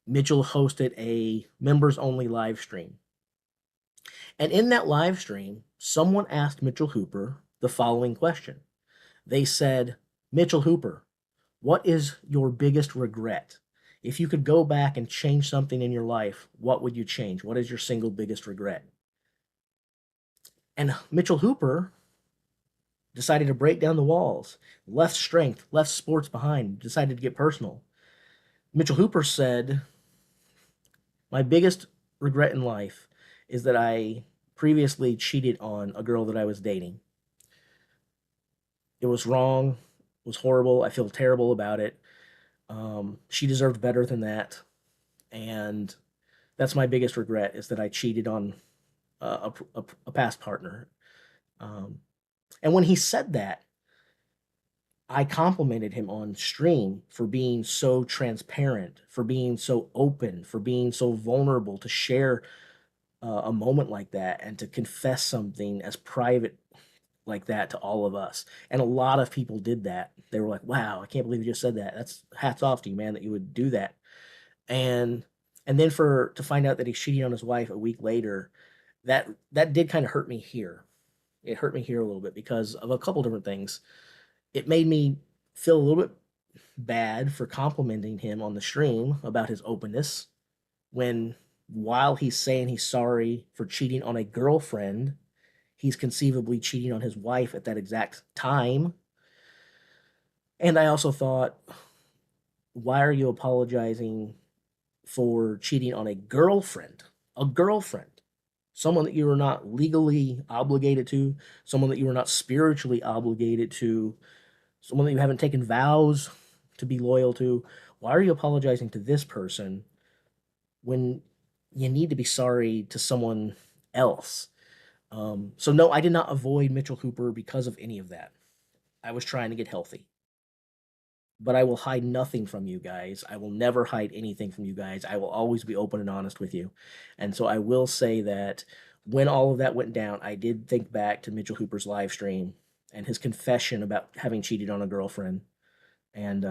Mitchell hosted a members only live stream. And in that live stream, someone asked Mitchell Hooper the following question. They said, Mitchell Hooper, what is your biggest regret? If you could go back and change something in your life, what would you change? What is your single biggest regret? And Mitchell Hooper decided to break down the walls, left strength, left sports behind, decided to get personal. Mitchell Hooper said, my biggest regret in life is that I previously cheated on a girl that I was dating. It was wrong, it was horrible. I feel terrible about it. She deserved better than that. And that's my biggest regret is that I cheated on a past partner. Um, and when he said that, I complimented him on stream for being so transparent, for being so open, for being so vulnerable to share a moment like that and to confess something as private like that to all of us. And a lot of people did that. They were like, "Wow, I can't believe you just said that. That's hats off to you, man, that you would do that." And and then for to find out that he's cheating on his wife a week later, that did kind of hurt me here. it hurt me here a little bit because of a couple different things. It made me feel a little bit bad for complimenting him on the stream about his openness when, while he's saying he's sorry for cheating on a girlfriend, he's conceivably cheating on his wife at that exact time. And I also thought, why are you apologizing for cheating on a girlfriend? A girlfriend. Someone that you are not legally obligated to, someone that you are not spiritually obligated to, someone that you haven't taken vows to be loyal to. Why are you apologizing to this person when you need to be sorry to someone else? So no, I did not avoid Mitchell Cooper because of any of that. I was trying to get healthy. But I will hide nothing from you guys. I will never hide anything from you guys. I will always be open and honest with you. And so I will say that when all of that went down, I did think back to Mitchell Hooper's live stream and his confession about having cheated on a girlfriend. And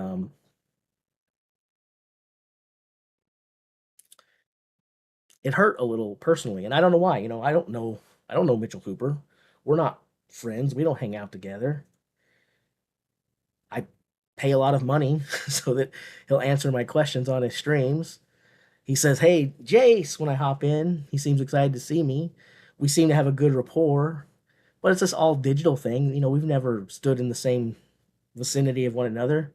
it hurt a little personally. And I don't know why. I don't know Mitchell Hooper. We're not friends. We don't hang out together. I pay a lot of money so that he'll answer my questions on his streams. He says, "Hey, Jace," when I hop in. He seems excited to see me. We seem to have a good rapport, but it's this all digital thing. We've never stood in the same vicinity of one another.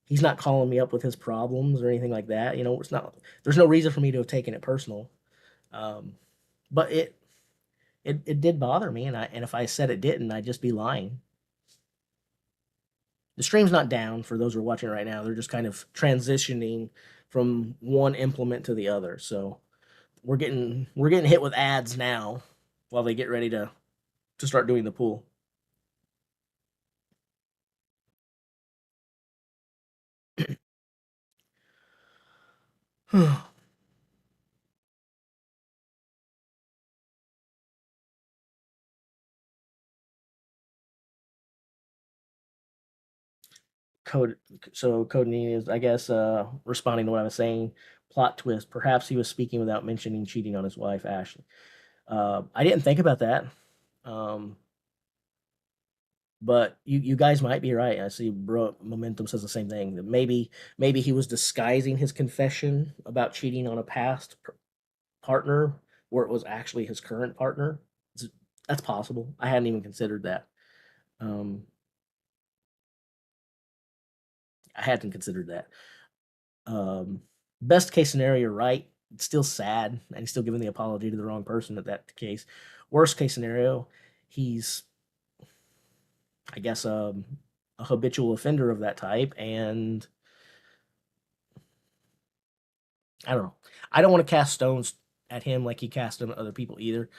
He's not calling me up with his problems or anything like that. It's not. There's no reason for me to have taken it personal. Um, but it did bother me, and if I said it didn't, I'd just be lying. The stream's not down for those who are watching right now. They're just kind of transitioning from one implement to the other. So we're getting hit with ads now while they get ready to start doing the pool. Code so Codenine is, I guess, responding to what I was saying. Plot twist: perhaps he was speaking without mentioning cheating on his wife Ashley. I didn't think about that, um, but you guys might be right. I see Bro Momentum says the same thing. That maybe he was disguising his confession about cheating on a past partner, where it was actually his current partner. That's possible. I hadn't even considered that. Um, I hadn't considered that. Best case scenario, right? It's still sad, and he's still giving the apology to the wrong person at that case. Worst case scenario, he's, I guess, a habitual offender of that type, and I don't know. I don't want to cast stones at him like he cast them at other people either.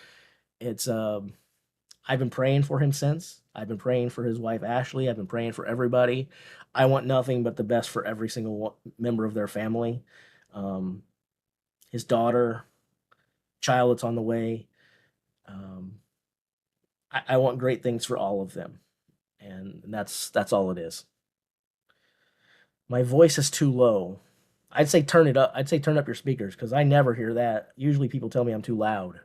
It's I've been praying for him since. I've been praying for his wife Ashley. I've been praying for everybody. I want nothing but the best for every single member of their family. Um, his daughter, child that's on the way. Um, I want great things for all of them, and that's all it is. My voice is too low. I'd say turn it up. I'd say turn up your speakers because I never hear that. Usually people tell me I'm too loud.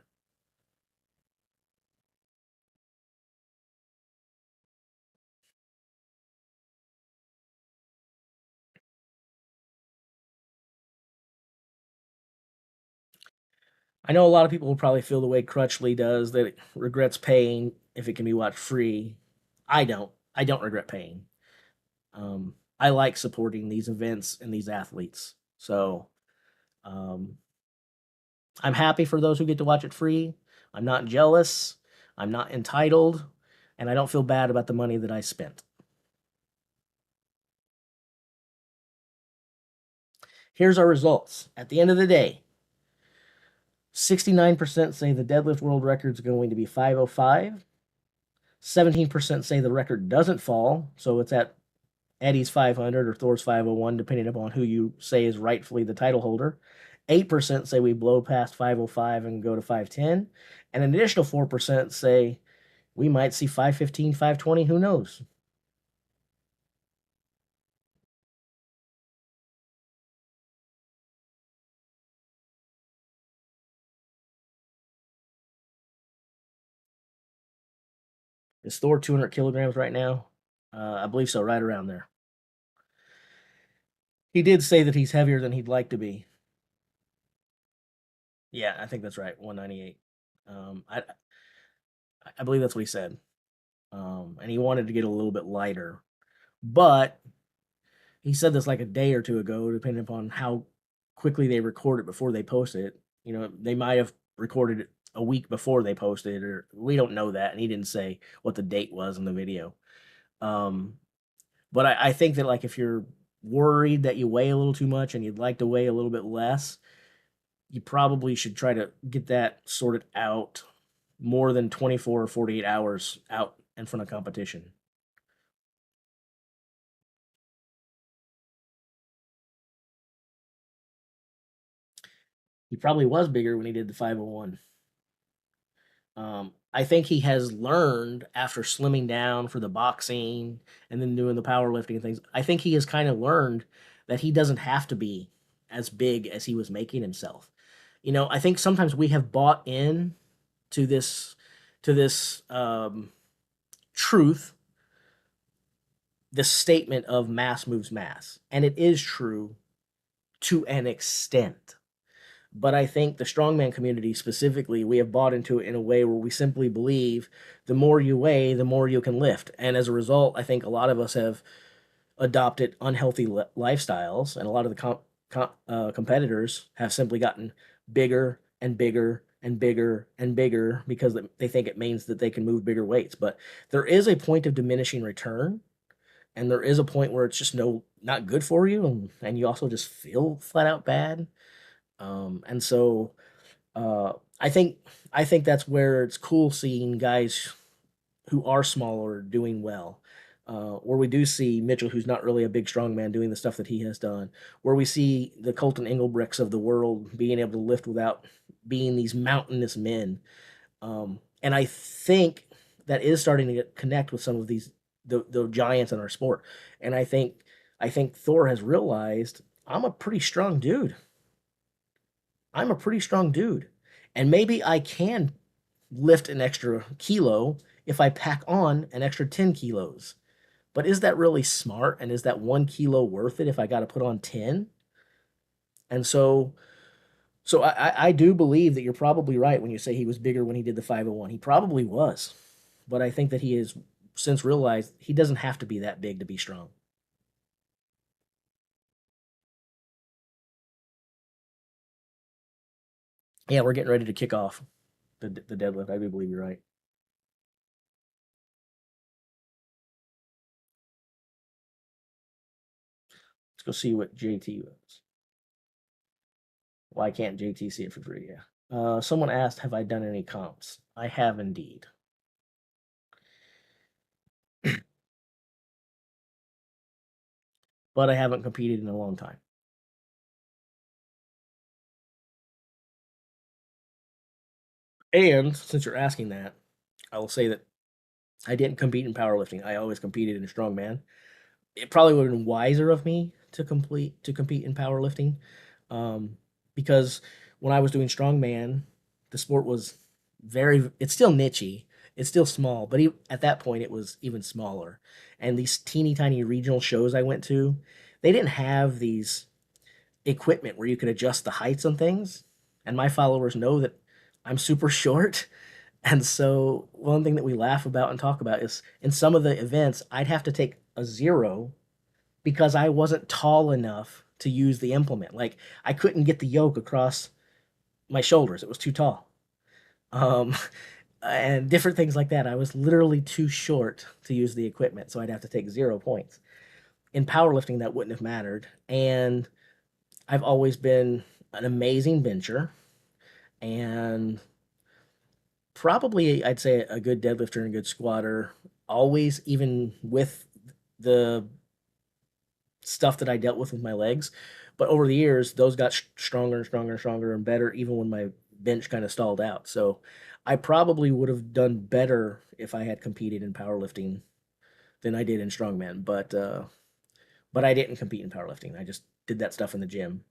I know a lot of people will probably feel the way Crutchley does, that it regrets paying if it can be watched free. I don't. I don't regret paying. I like supporting these events and these athletes. So um, I'm happy for those who get to watch it free. I'm not jealous. I'm not entitled. And I don't feel bad about the money that I spent. Here's our results. At the end of the day, 69% say the deadlift world record is going to be 505. 17% say the record doesn't fall, so it's at Eddie's 500 or Thor's 501, depending upon who you say is rightfully the title holder. 8% say we blow past 505 and go to 510. And an additional 4% say we might see 515, 520. Who knows? Is Thor 200 kilograms right now? I believe so, right around there. He did say that he's heavier than he'd like to be. Yeah, I think that's right, 198. I believe that's what he said. And he wanted to get a little bit lighter, but he said this like a day or two ago, depending upon how quickly they record it before they post it. You know, they might have recorded it a week before they posted it, or we don't know that. And he didn't say what the date was in the video. Um, but I think that like if you're worried that you weigh a little too much and you'd like to weigh a little bit less, you probably should try to get that sorted out more than 24 or 48 hours out in front of competition. He probably was bigger when he did the 501. I think he has learned after slimming down for the boxing and then doing the powerlifting and things. I think he has kind of learned that he doesn't have to be as big as he was making himself. You know, I think sometimes we have bought in to this truth, this statement of mass moves mass, and it is true to an extent. But I think the strongman community specifically, we have bought into it in a way where we simply believe the more you weigh, the more you can lift. And as a result, I think a lot of us have adopted unhealthy lifestyles, and a lot of the competitors have simply gotten bigger and bigger and bigger and bigger because they think it means that they can move bigger weights. But there is a point of diminishing return, and there is a point where it's just not good for you, and you also just feel flat out bad. And so I think that's where it's cool seeing guys who are smaller doing well. Where we do see Mitchell, who's not really a big strong man, doing the stuff that he has done. Where we see the Colton Englbrechts of the world being able to lift without being these mountainous men. And I think that is starting to connect with some of the giants in our sport. And I think Thor has realized I'm a pretty strong dude. I'm a pretty strong dude. And maybe I can lift an extra kilo if I pack on an extra 10 kilos. But is that really smart? And is that 1 kilo worth it if I got to put on 10? And so I do believe that you're probably right when you say he was bigger when he did the 501. He probably was. But I think that he has since realized he doesn't have to be that big to be strong. Yeah, we're getting ready to kick off the deadlift. I do believe you're right. Let's go see what JT was. Why can't JT see it for free? Yeah. Someone asked, have I done any comps? I have indeed. But I haven't competed in a long time. And since you're asking that, I will say that I didn't compete in powerlifting. I always competed in strongman. It probably would have been wiser of me to compete in powerlifting, um, because when I was doing strongman, the sport was it's still nichey, it's still small, but at that point it was even smaller. And these teeny tiny regional shows I went to, they didn't have these equipment where you could adjust the heights on things. And my followers know that I'm super short. And so one thing that we laugh about and talk about is in some of the events, I'd have to take a zero because I wasn't tall enough to use the implement. Like I couldn't get the yoke across my shoulders. It was too tall. Um, and different things like that. I was literally too short to use the equipment, so I'd have to take 0 points. In powerlifting, that wouldn't have mattered. And I've always been an amazing bencher and probably I'd say a good deadlifter and a good squatter. Always, even with the stuff that I dealt with my legs. But over the years, those got stronger and stronger and stronger and better, even when my bench kind of stalled out. So I probably would have done better if I had competed in powerlifting than I did in strongman. But I didn't compete in powerlifting. I just did that stuff in the gym.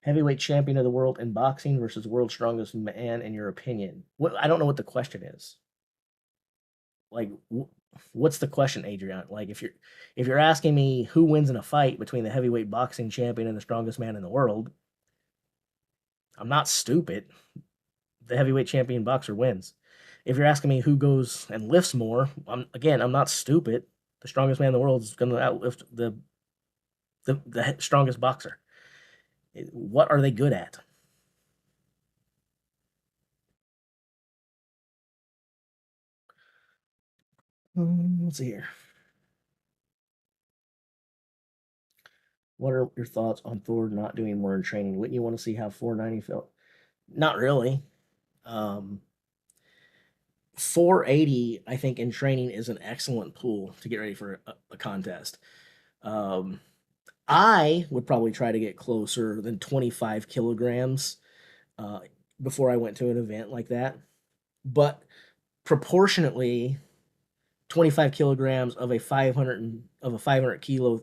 Heavyweight champion of the world in boxing versus world's strongest man, in your opinion. What, I don't know what the question is. Like, what's the question, Adrian? Like, if you're asking me who wins in a fight between the heavyweight boxing champion and the strongest man in the world, I'm not stupid. The heavyweight champion boxer wins. If you're asking me who goes and lifts more, I'm not stupid. The strongest man in the world is going to outlift the strongest boxer. What are they good at? Let's see here. What are your thoughts on Thor not doing more in training? Wouldn't you want to see how 490 felt? Not really. Um, 480, I think, in training is an excellent pool to get ready for a contest. Um, I would probably try to get closer than 25 kilograms uh, before I went to an event like that. But proportionately, 25 kilograms of a 500 kilo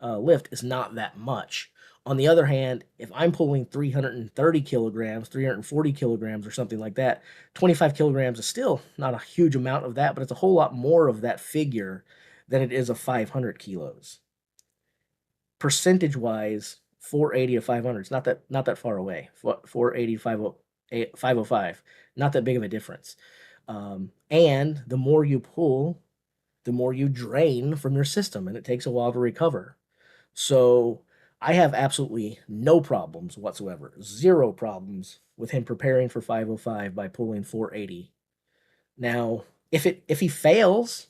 lift is not that much. On the other hand, if I'm pulling 330 kilograms, 340 kilograms, or something like that, 25 kilograms is still not a huge amount of that, but it's a whole lot more of that figure than it is of 500 kilos. Percentage wise, 480 to 500 is not that far away. 480 to 505, not that big of a difference. And the more you pull, the more you drain from your system, and it takes a while to recover. So I have absolutely no problems whatsoever, zero problems with him preparing for 505 by pulling 480. Now, if he fails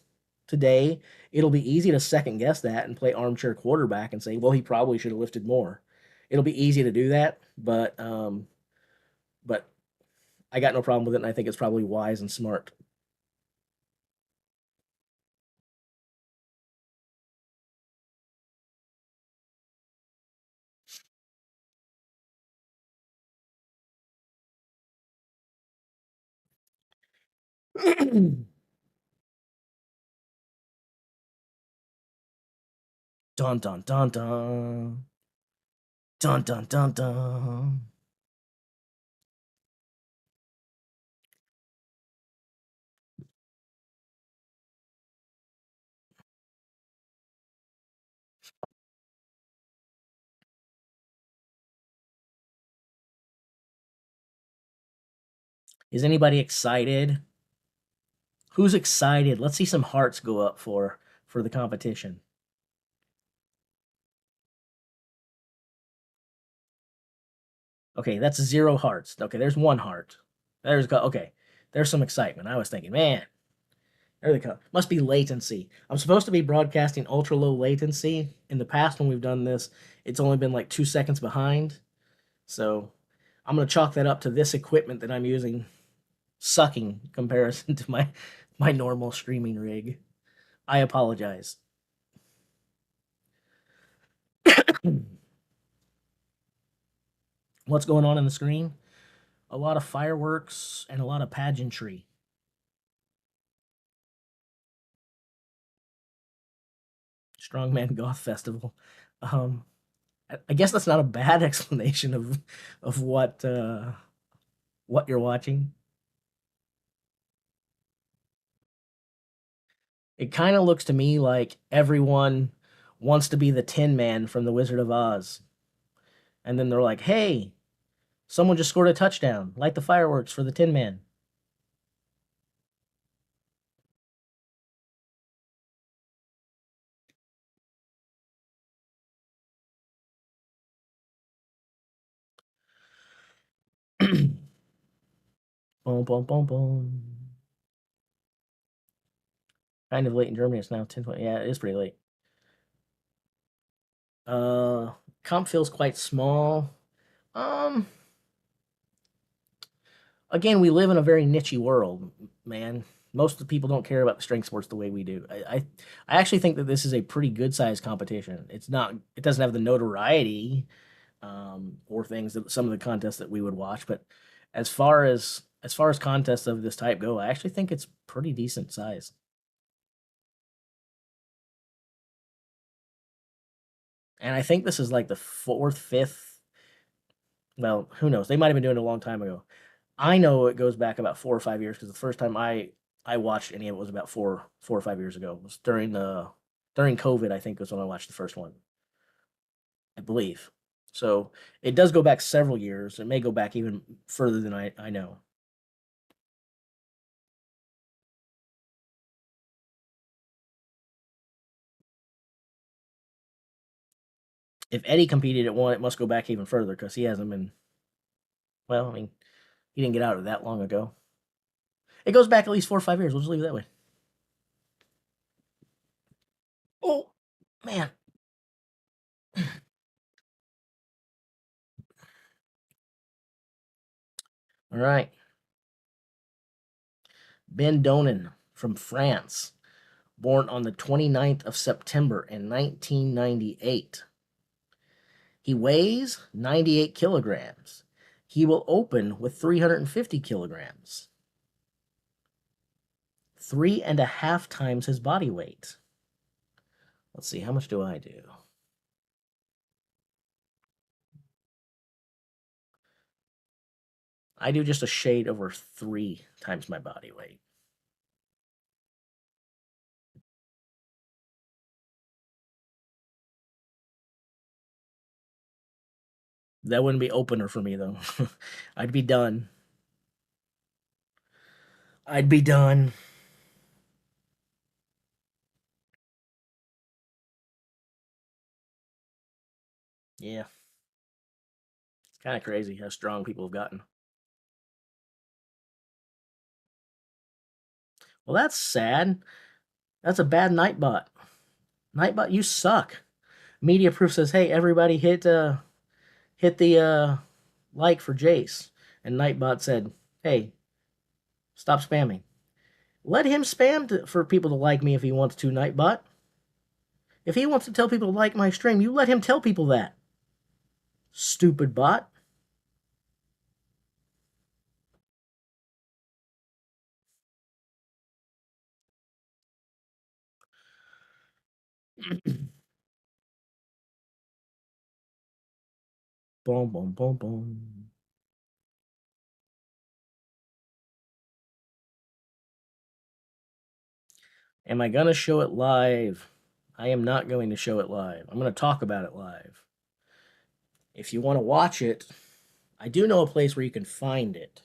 today, it'll be easy to second guess that and play armchair quarterback and say, well, he probably should have lifted more. It'll be easy to do that, but I got no problem with it, and I think it's probably wise and smart. Dun dun dun dun. Dun dun dun dun. Is anybody excited? Who's excited? Let's see some hearts go up for the competition. Okay, that's 0 hearts. Okay, there's 1 heart. Okay. There's some excitement. I was thinking, man, there they come. Must be latency. I'm supposed to be broadcasting ultra low latency. In the past, when we've done this, it's only been like 2 seconds behind. So I'm gonna chalk that up to this equipment that I'm using sucking in comparison to my normal streaming rig. I apologize. What's going on the screen? A lot of fireworks and a lot of pageantry. Strongman Goth Festival. Um, I guess that's not a bad explanation of what you're watching. It kind of looks to me like everyone wants to be the Tin Man from The Wizard of Oz, and then they're like, "Hey, someone just scored a touchdown! Light the fireworks for the Tin Man." Boom, boom, boom, boom. Kind of late in Germany. It's now 10:20. Yeah, it is pretty late. Uh, Comp feels quite small. Um, Again, we live in a very nichey world, man. Most of the people don't care about the strength sports the way we do. I actually think that this is a pretty good sized competition. It doesn't have the notoriety or things that some of the contests that we would watch, but as far as contests of this type go, I actually think it's pretty decent size. And I think this is like the fourth, fifth. Well, who knows? They might have been doing it a long time ago. I know it goes back about 4 or 5 years because the first time I watched any of it was about 4 or 5 years ago. It was during COVID, I think was when I watched the first one, I believe. So it does go back several years. It may go back even further than I know. If Eddie competed at one, it must go back even further because he hasn't been. Well, I mean, he didn't get out of it that long ago. It goes back at least 4 or 5 years. We'll just leave it that way. Oh man! All right, Ben Donan from France, born on the 29th of September in 1998. He weighs 98 kilograms. He will open with 350 kilograms, 3.5 times his body weight. Let's see, how much do I do? I do just a shade over 3 times my body weight. That wouldn't be opener for me though. I'd be done. I'd be done. Yeah, it's kind of crazy how strong people have gotten. Well, that's sad. That's a bad Nightbot. Nightbot, you suck. Media Proof says, "Hey, everybody, hit the like for Jace." And Nightbot said, "Hey, stop spamming. Let him spam for people to like me if he wants to, Nightbot. If he wants to tell people to like my stream, you let him tell people that. Stupid bot." Boom, boom, boom, boom. Am I going to show it live? I am not going to show it live. I'm going to talk about it live. If you want to watch it, I do know a place where you can find it.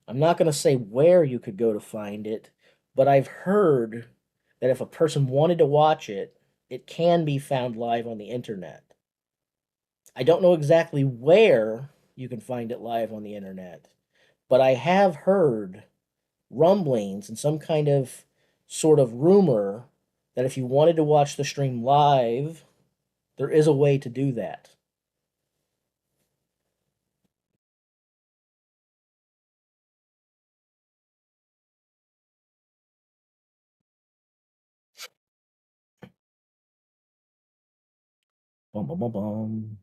I'm not going to say where you could go to find it, but I've heard that if a person wanted to watch it, it can be found live on the internet. I don't know exactly where you can find it live on the internet, but I have heard rumblings and some kind of sort of rumor that if you wanted to watch the stream live, there is a way to do that. Bum, bum, bum, bum.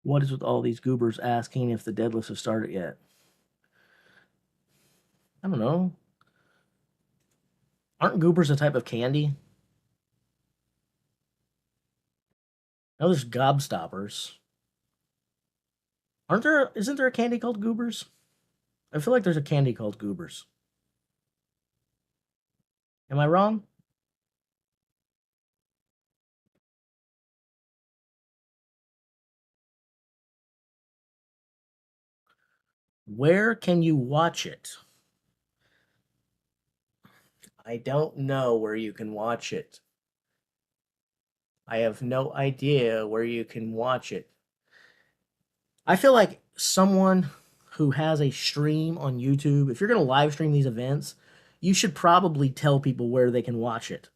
What is with all these goobers asking if the deadlifts have started yet? I don't know. Aren't goobers a type of candy? No, there's gobstoppers. Aren't there? Isn't there a candy called goobers? I feel like there's a candy called goobers. Am I wrong? Where can you watch it? I don't know where you can watch it. I have no idea where you can watch it. I feel like someone who has a stream on YouTube, if you're going to live stream these events, you should probably tell people where they can watch it.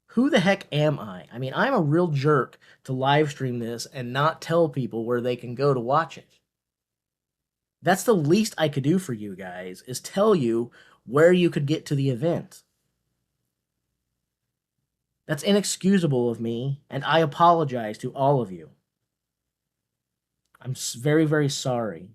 Who the heck am I? I mean, I'm a real jerk to live stream this and not tell people where they can go to watch it. That's the least I could do for you guys, is tell you where you could get to the event. That's inexcusable of me, and I apologize to all of you. I'm very, very sorry.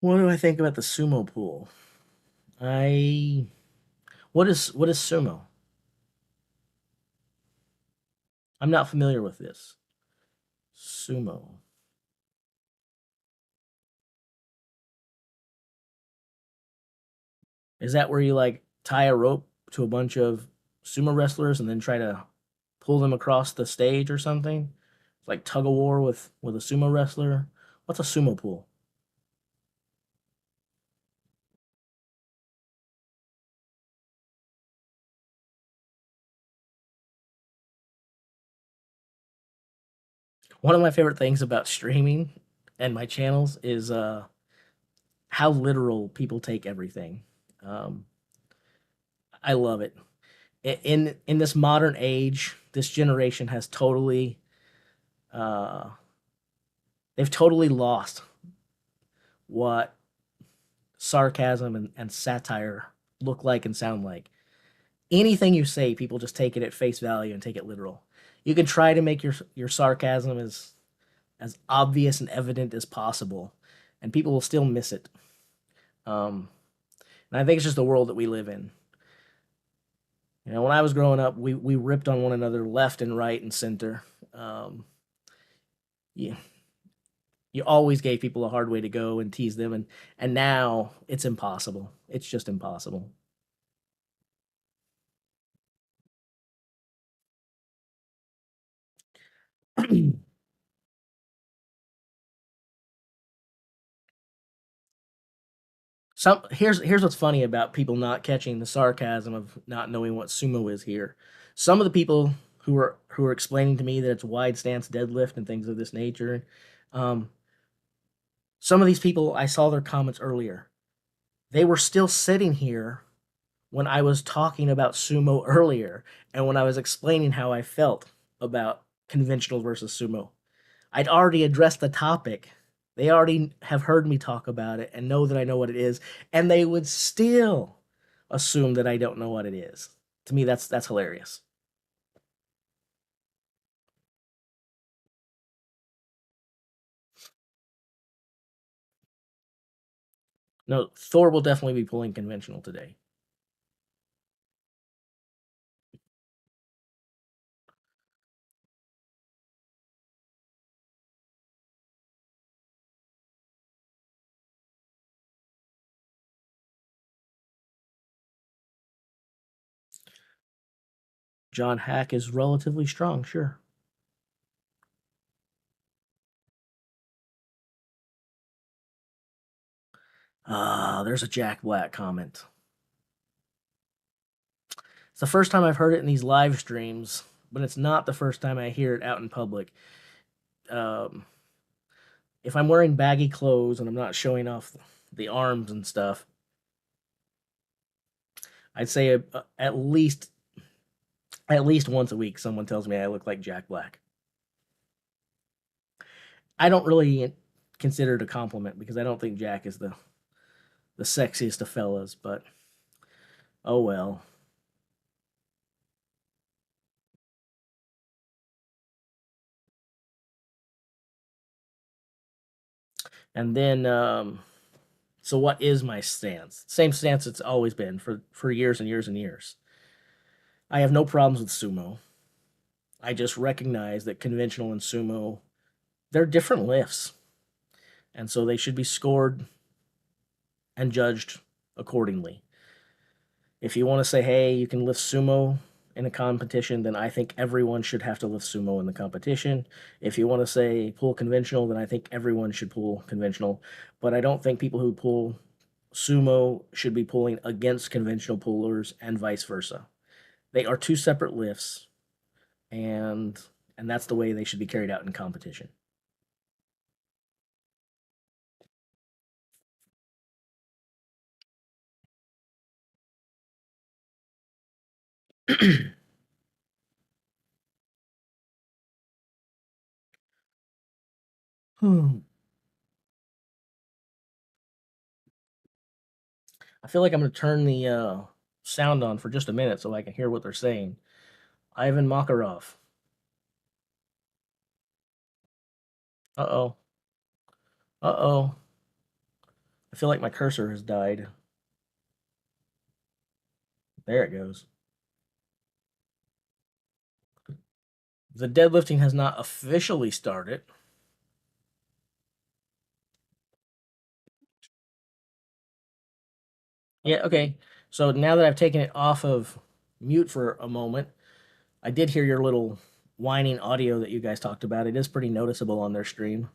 What do I think about the sumo pool? I what is sumo? I'm not familiar with this. Sumo. Is that where you like tie a rope to a bunch of sumo wrestlers and then try to pull them across the stage or something? Like tug of war with a sumo wrestler. What's a sumo pool? One of my favorite things about streaming and my channels is how literal people take everything. Um, I love it. In this modern age, this generation has totally uh, they've totally lost what sarcasm and satire look like and sound like. Anything you say, people just take it at face value and take it literal. You can try to make your sarcasm as obvious and evident as possible, and people will still miss it. Um, and I think it's just the world that we live in. You know, when I was growing up, we ripped on one another left and right and center. You, you always gave people a hard way to go and tease them, and now it's impossible. It's just impossible. Here's what's funny about people not catching the sarcasm of not knowing what sumo is here. Some of the people who are explaining to me that it's wide stance deadlift and things of this nature, um, some of these people I saw their comments earlier. They were still sitting here when I was talking about sumo earlier and when I was explaining how I felt about conventional versus sumo. I'd already addressed the topic. They already have heard me talk about it and know that I know what it is, and they would still assume that I don't know what it is. To me, that's hilarious. No, Thor will definitely be pulling conventional today. John Hack is relatively strong, sure. There's a Jack Black comment. It's the first time I've heard it in these live streams, but it's not the first time I hear it out in public. Um, if I'm wearing baggy clothes and I'm not showing off the arms and stuff, I'd say at least once a week someone tells me I look like Jack Black. I don't really consider it a compliment because I don't think Jack is the sexiest of fellas, but oh well. And then so what is my stance? Same stance it's always been for years and years and years. I have no problems with sumo. I just recognize that conventional and sumo they're different lifts, and so they should be scored and judged accordingly. If you want to say, hey, you can lift sumo in a competition, then I think everyone should have to lift sumo in the competition. If you want to say pull conventional, then I think everyone should pull conventional. But I don't think people who pull sumo should be pulling against conventional pullers and vice versa. They are two separate lifts, and and that's the way they should be carried out in competition. I feel like I'm going to turn the sound on for just a minute so I can hear what they're saying. Ivan Makarov. Uh oh. Uh oh. I feel like my cursor has died. There it goes. The deadlifting has not officially started. Yeah, okay. So now that I've taken it off of mute for a moment, I did hear your little whining audio that you guys talked about. It is pretty noticeable on their stream.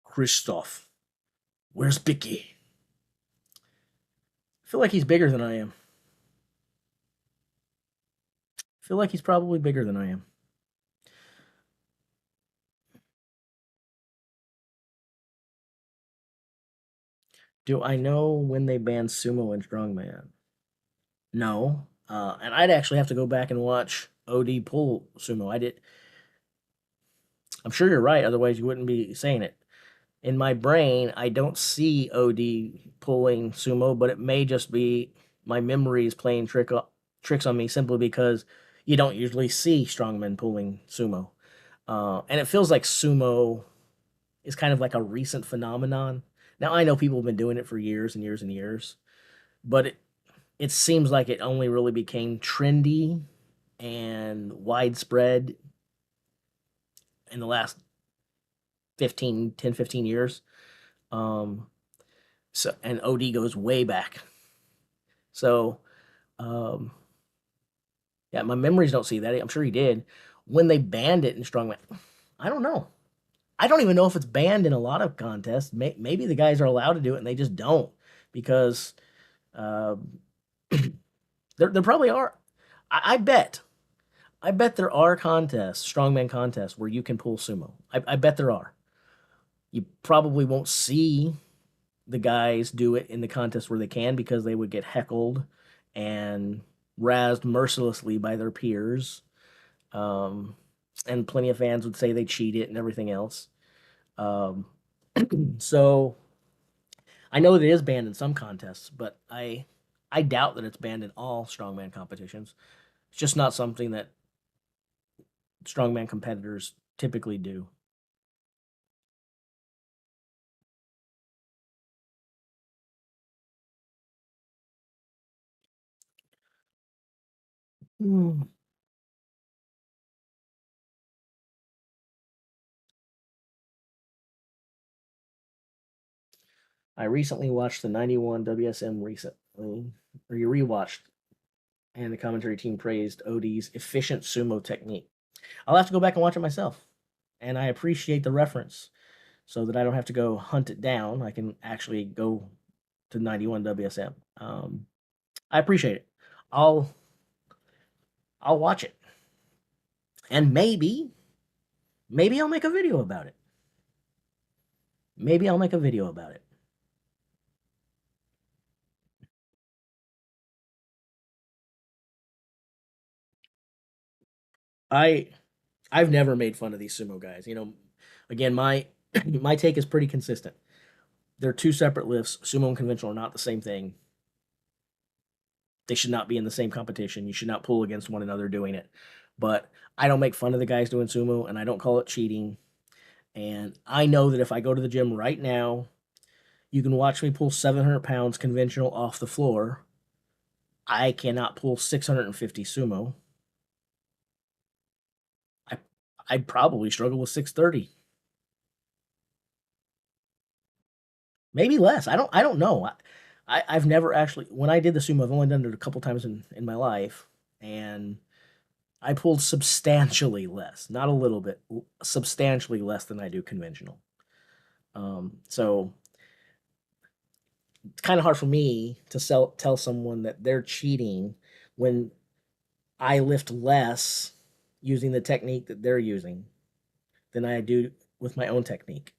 Christoph, where's Bicky? I feel like he's bigger than I am. I feel like he's probably bigger than I am. Do I know when they banned sumo and strongman? No. And I'd actually have to go back and watch OD pull sumo. I did. I'm sure you're right. Otherwise, you wouldn't be saying it. In my brain, I don't see OD pulling sumo, but it may just be my memories playing tricks on me simply because you don't usually see strongmen pulling sumo. And it feels like sumo is kind of like a recent phenomenon. Now, I know people have been doing it for years and years and years, but it seems like it only really became trendy and widespread in the last 15 years. Um, so, and OD goes way back. So, um, yeah, my memories don't see that. I'm sure he did. When they banned it in Strongman, I don't know. I don't even know if it's banned in a lot of contests. Maybe the guys are allowed to do it and they just don't because uh, there probably are. I bet. I bet there are contests, strongman contests, where you can pull sumo. I bet there are. You probably won't see the guys do it in the contest where they can because they would get heckled and razzed mercilessly by their peers. Um, and plenty of fans would say they cheated and everything else. Um, so I know that it is banned in some contests, but I doubt that it's banned in all strongman competitions. It's just not something that strongman competitors typically do. Hmm. I recently watched the 91 WSM recently, or you rewatched, and the commentary team praised OD's efficient sumo technique. I'll have to go back and watch it myself. And I appreciate the reference so that I don't have to go hunt it down. I can actually go to 91 WSM. I appreciate it. I'll I'll watch it. And maybe I'll make a video about it. Maybe I'll make a video about it. I I've never made fun of these sumo guys. Again, my my take is pretty consistent. They're two separate lifts. Sumo and conventional are not the same thing. They should not be in the same competition. You should not pull against one another doing it. But I don't make fun of the guys doing sumo, and I don't call it cheating. And I know that if I go to the gym right now, you can watch me pull 700 pounds conventional off the floor. I cannot pull 650 sumo. I I'd probably struggle with 630. Maybe less. I don't know. I've never actually when I did the sumo, I've only done it a couple times in my life, and I pulled substantially less, not a little bit, substantially less than I do conventional. So it's kind of hard for me to tell someone that they're cheating when I lift less using the technique that they're using than I do with my own technique.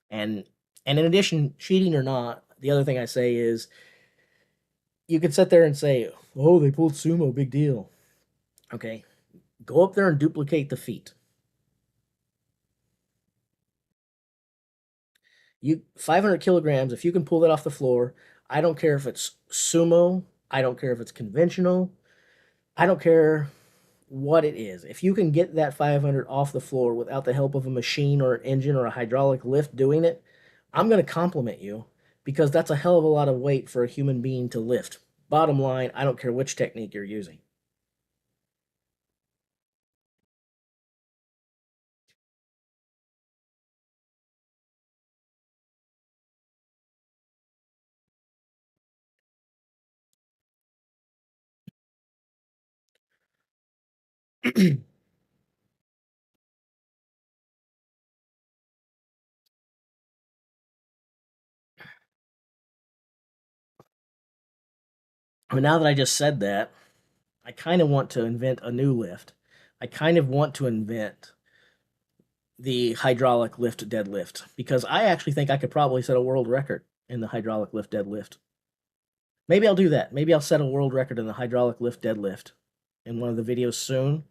And and in addition, cheating or not, the other thing I say is You could sit there and say, "Oh, they pulled sumo, big deal." Okay, go up there and duplicate the feat. You 500 kilograms. If you can pull that off the floor, I don't care if it's sumo. I don't care if it's conventional. I don't care what it is. If you can get that 500 off the floor without the help of a machine or an engine or a hydraulic lift doing it, I'm going to compliment you because that's a hell of a lot of weight for a human being to lift. Bottom line, I don't care which technique you're using. But now that I just said that, I kind of want to invent a new lift. I kind of want to invent the hydraulic lift deadlift because I actually think I could probably set a world record in the hydraulic lift deadlift. Maybe I'll do that. Maybe I'll set a world record in the hydraulic lift deadlift in one of the videos soon.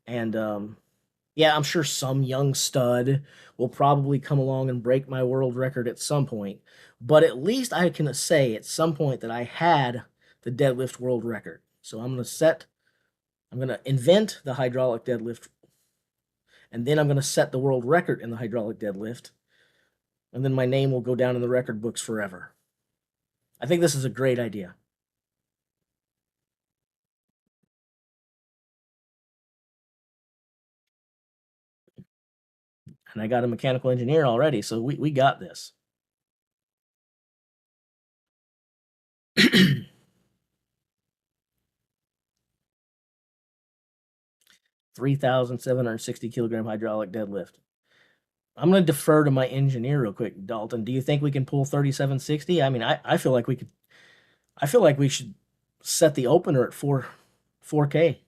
And yeah, I'm sure some young stud will probably come along and break my world record at some point. But at least I can say at some point that I had the deadlift world record. So I'm going to invent the hydraulic deadlift, and then I'm going to set the world record in the hydraulic deadlift. And then my name will go down in the record books forever. I think this is a great idea. And I got a mechanical engineer already, so we got this. 3,760 kilogram hydraulic deadlift. I'm going to defer to my engineer real quick, Dalton. Do you think we can pull 3760? I mean, I feel like we could. I feel like we should set the opener at 4K.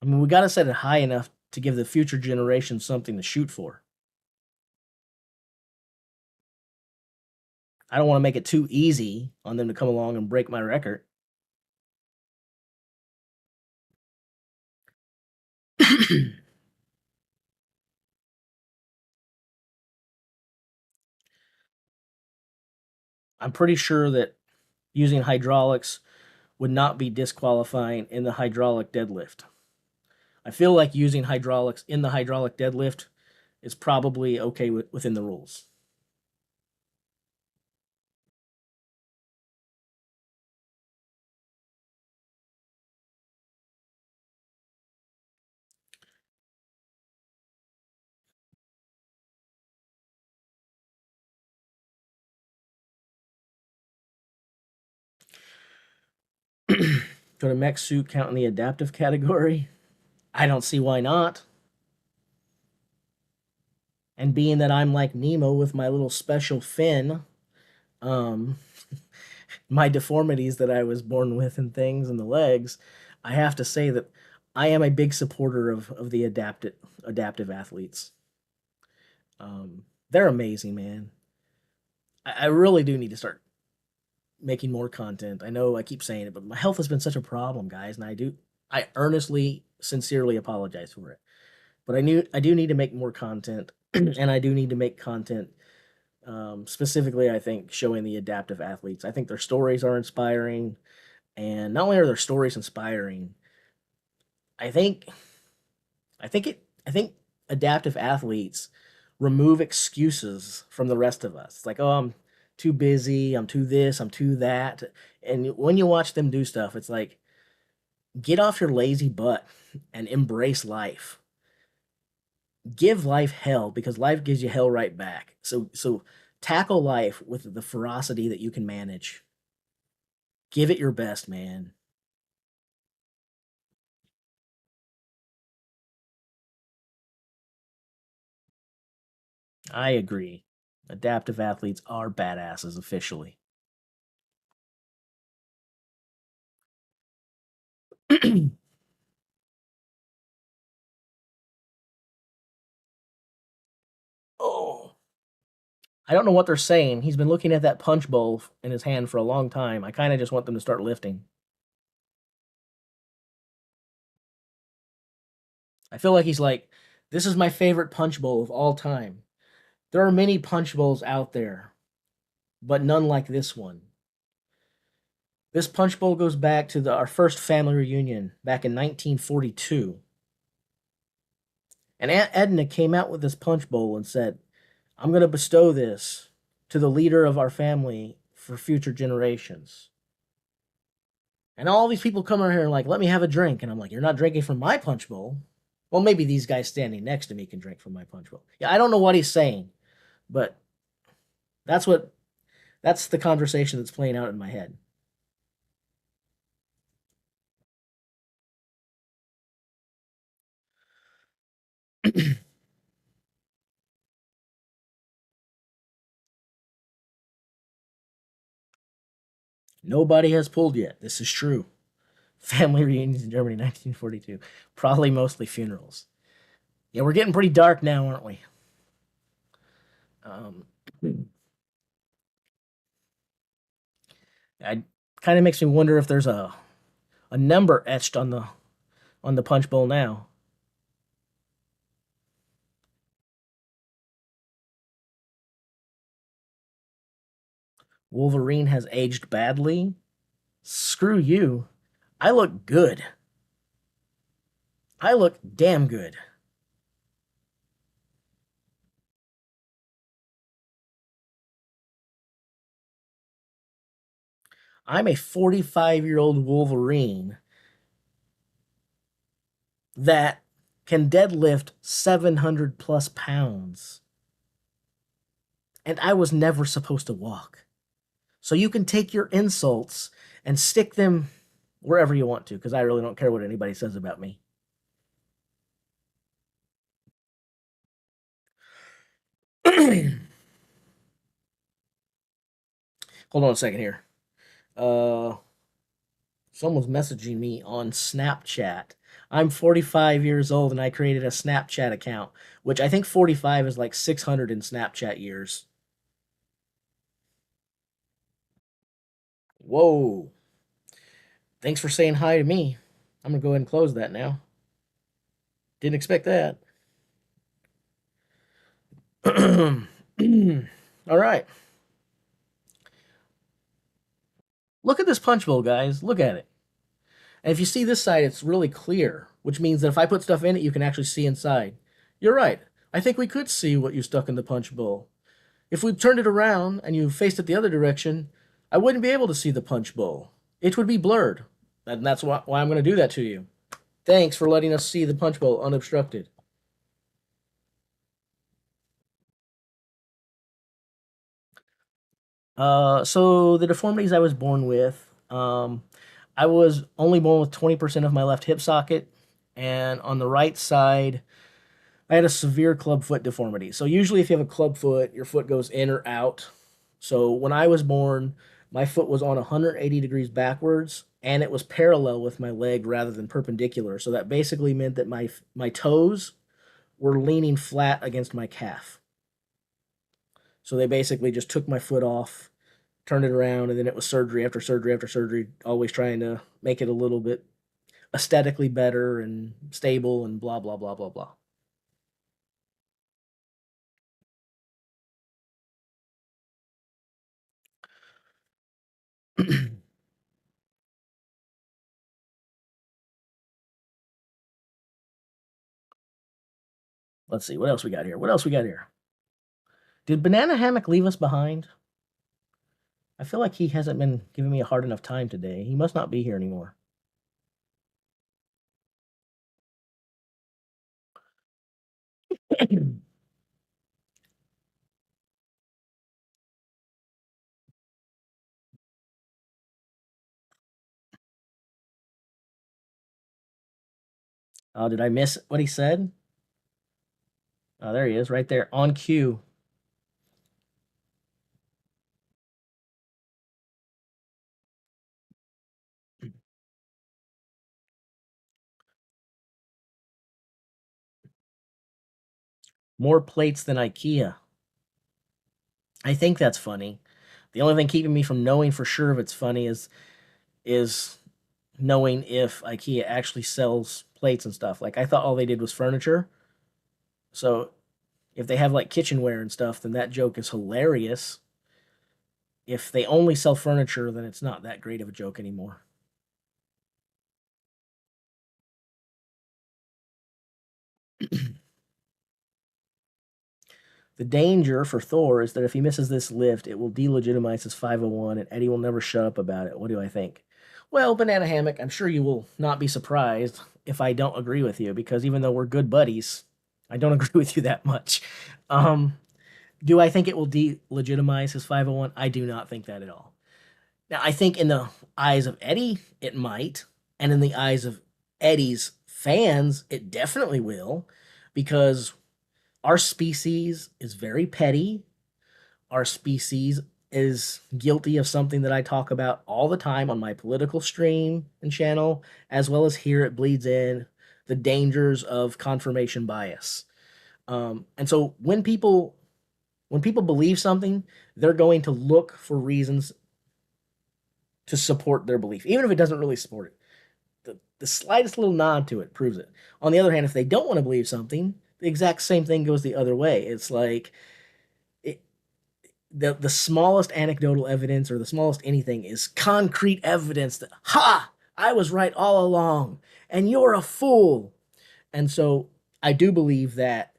I mean, we got to set it high enough to give the future generation something to shoot for. I don't want to make it too easy on them to come along and break my record. I'm pretty sure that using hydraulics would not be disqualifying in the hydraulic deadlift. I feel like using hydraulics in the hydraulic deadlift is probably okay within the rules. Could a mech suit count in the adaptive category? I don't see why not. And being that I'm like Nemo with my little special fin, um, my deformities that I was born with and things in the legs, I have to say that I am a big supporter of the adaptive athletes. They're amazing, man. I really do need to start making more content. I know I keep saying it, but my health has been such a problem, guys, and I earnestly, sincerely apologize for it. But I do need to make more content, and I do need to make content specifically. I think showing the adaptive athletes. I think their stories are inspiring, and not only are their stories inspiring, I think I think adaptive athletes remove excuses from the rest of us. It's like, oh, I'm too busy, I'm too this, I'm too that. And when you watch them do stuff, it's like, get off your lazy butt and embrace life. Give life hell because life gives you hell right back. So tackle life with the ferocity that you can manage. Give it your best, man. I agree. Adaptive athletes are badasses officially. Oh. I don't know what they're saying. He's been looking at that punch bowl in his hand for a long time. I kind of just want them to start lifting. I feel like he's like, this is my favorite punch bowl of all time. There are many punch bowls out there, but none like this one. This punch bowl goes back to our first family reunion back in 1942. And Aunt Edna came out with this punch bowl and said, I'm going to bestow this to the leader of our family for future generations. And all these people come over here and like, let me have a drink. And I'm like, you're not drinking from my punch bowl. Well, maybe these guys standing next to me can drink from my punch bowl. Yeah, I don't know what he's saying, but that's what that's the conversation that's playing out in my head. Nobody has pulled yet. This is true. Family reunions in Germany, 1942. Probably mostly funerals. Yeah, we're getting pretty dark now, aren't we? Um, it kind of makes me wonder if there's a number etched on the punch bowl now. Wolverine has aged badly. Screw you. I look good. I look damn good. I'm a 45-year-old Wolverine that can deadlift 700 plus pounds. And I was never supposed to walk. So you can take your insults and stick them wherever you want to, because I really don't care what anybody says about me. Hold on a second here. Uh, Someone's messaging me on Snapchat. I'm 45 years old and I created a Snapchat account, which I think 45 is like 600 in Snapchat years. Whoa. Thanks for saying hi to me. I'm going to go ahead and close that now. Didn't expect that. All right. Look at this punch bowl, guys. Look at it. And if you see this side, it's really clear, which means that if I put stuff in it, you can actually see inside. You're right. I think we could see what you stuck in the punch bowl. If we turned it around and you faced it the other direction, I wouldn't be able to see the punch bowl. It would be blurred. And that's why I'm going to do that to you. Thanks for letting us see the punch bowl unobstructed. So the deformities I was born with, I was only born with 20% of my left hip socket, and on the right side, I had a severe club foot deformity. So usually, if you have a club foot, your foot goes in or out. So when I was born, my foot was on 180 degrees backwards, and it was parallel with my leg rather than perpendicular. So that basically meant that my toes were leaning flat against my calf. So they basically just took my foot off, turned it around, and then it was surgery after surgery after surgery, always trying to make it a little bit aesthetically better and stable and blah blah blah blah blah. Let's see what else we got here. What else we got here? Did Banana Hammock leave us behind? I feel like he hasn't been giving me a hard enough time today. He must not be here anymore. Oh, did I miss what he said? Oh, there he is, right there on cue. More plates than IKEA. I think that's funny. The only thing keeping me from knowing for sure if it's funny is knowing if IKEA actually sells plates and stuff. Like I thought all they did was furniture. So if they have like kitchenware and stuff, then that joke is hilarious. If they only sell furniture, then it's not that great of a joke anymore. The danger for Thor is that if he misses this lift, it will delegitimize his 501 and Eddie will never shut up about it. What do I think? Well, Banana Hammock, I'm sure you will not be surprised if I don't agree with you because even though we're good buddies, I don't agree with you that much. Um, do I think it will delegitimize his 501? I do not think that at all. Now, I think in the eyes of Eddie, it might, and in the eyes of Eddie's fans, it definitely will, because our species is very petty. Our species is guilty of something that I talk about all the time on my political stream and channel, as well as here it bleeds in the dangers of confirmation bias. And so when people believe something, they're going to look for reasons to support their belief, even if it doesn't really support it. The slightest little nod to it proves it. On the other hand, if they don't want to believe something, the exact same thing goes the other way. It's like it, the smallest anecdotal evidence or the smallest anything is concrete evidence that I was right all along and you're a fool. And so I do believe that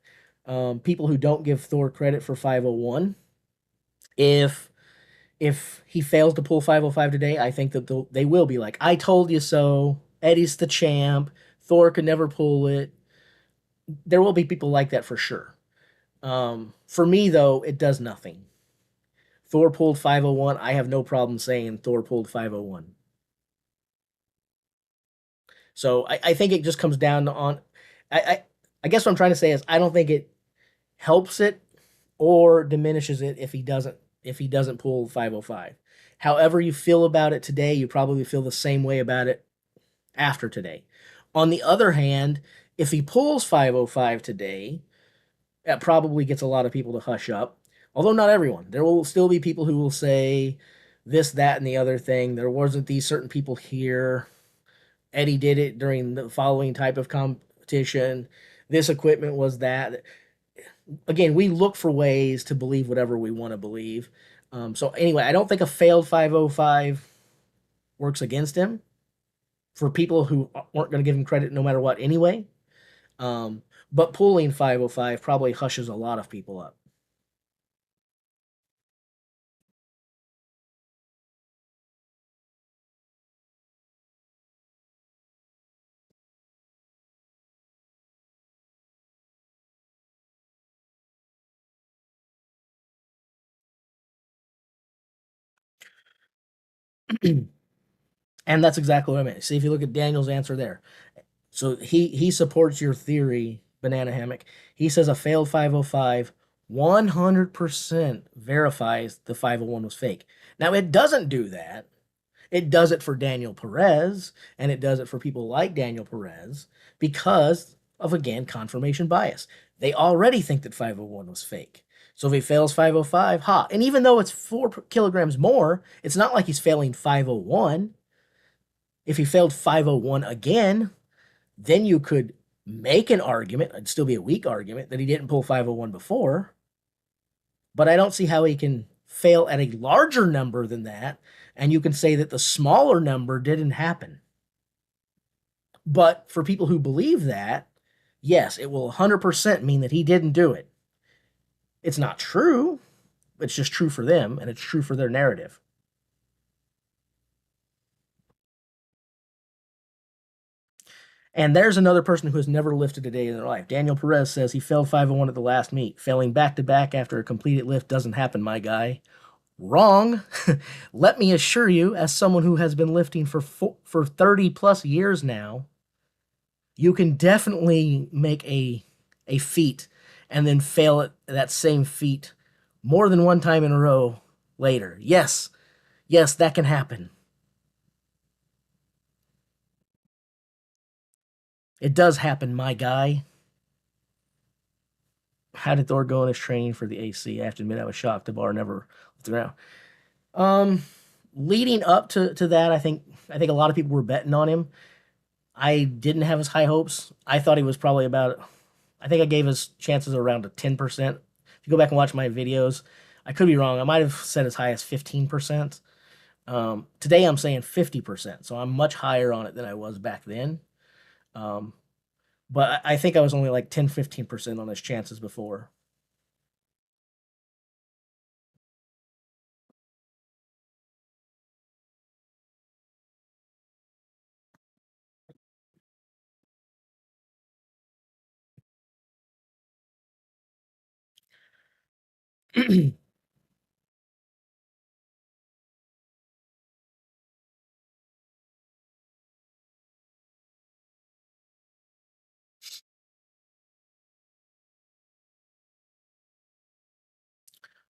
people who don't give Thor credit for 501, if he fails to pull 505 today, I think that they will be like, I told you so. Eddie's the champ. Thor could never pull it. There will be people like that for sure. For me, though, it does nothing. Thor pulled 501. I have no problem saying Thor pulled 501. So I think it just comes down to I, I guess what I'm trying to say is I don't think it helps it or diminishes it if he doesn't pull 505. However you feel about it today, you probably feel the same way about it after today. On the other hand, if he pulls 505 today, that probably gets a lot of people to hush up. Although not everyone. There will still be people who will say this, that, and the other thing. There wasn't these certain people here. Eddie did it during the following type of competition. This equipment was that. Again, we look for ways to believe whatever we want to believe. So anyway, I don't think a failed 505 works against him for people who weren't going to give him credit no matter what anyway. Um, but pulling 505 probably hushes a lot of people up. And that's exactly what I meant. See, if you look at Daniel's answer there, so he supports your theory, Banana Hammock. He says a failed 505 100% verifies the 501 was fake. Now it doesn't do that. It does it for Daniel Perez, and it does it for people like Daniel Perez because of, again, confirmation bias. They already think that 501 was fake. So if he fails 505, and even though it's 4 kilograms more, it's not like he's failing 501. If he failed 501 again, then you could make an argument, it'd still be a weak argument, that he didn't pull 501 before. But I don't see how he can fail at a larger number than that, and you can say that the smaller number didn't happen. But for people who believe that, yes, it will 100% mean that he didn't do it. It's not true. It's just true for them, and it's true for their narrative. And there's another person who has never lifted a day in their life. Daniel Perez says he failed 501 at the last meet. Failing back to back after a completed lift doesn't happen, my guy. Wrong. Let me assure you, as someone who has been lifting for 30 plus years now, you can definitely make a feat and then fail at that same feat more than one time in a row later. Yes, yes, that can happen. It does happen, my guy. How did Thor go in his training for the AC? I have to admit, I was shocked. The bar never left the ground. Leading up to that, I think a lot of people were betting on him. I didn't have as high hopes. I thought he was probably about. I think I gave his chances around a 10%. If you go back and watch my videos, I could be wrong. I might have said as high as 15%. Today I'm saying 50%, so I'm much higher on it than I was back then. Um, but I think I was only like 10, 15% on his chances before.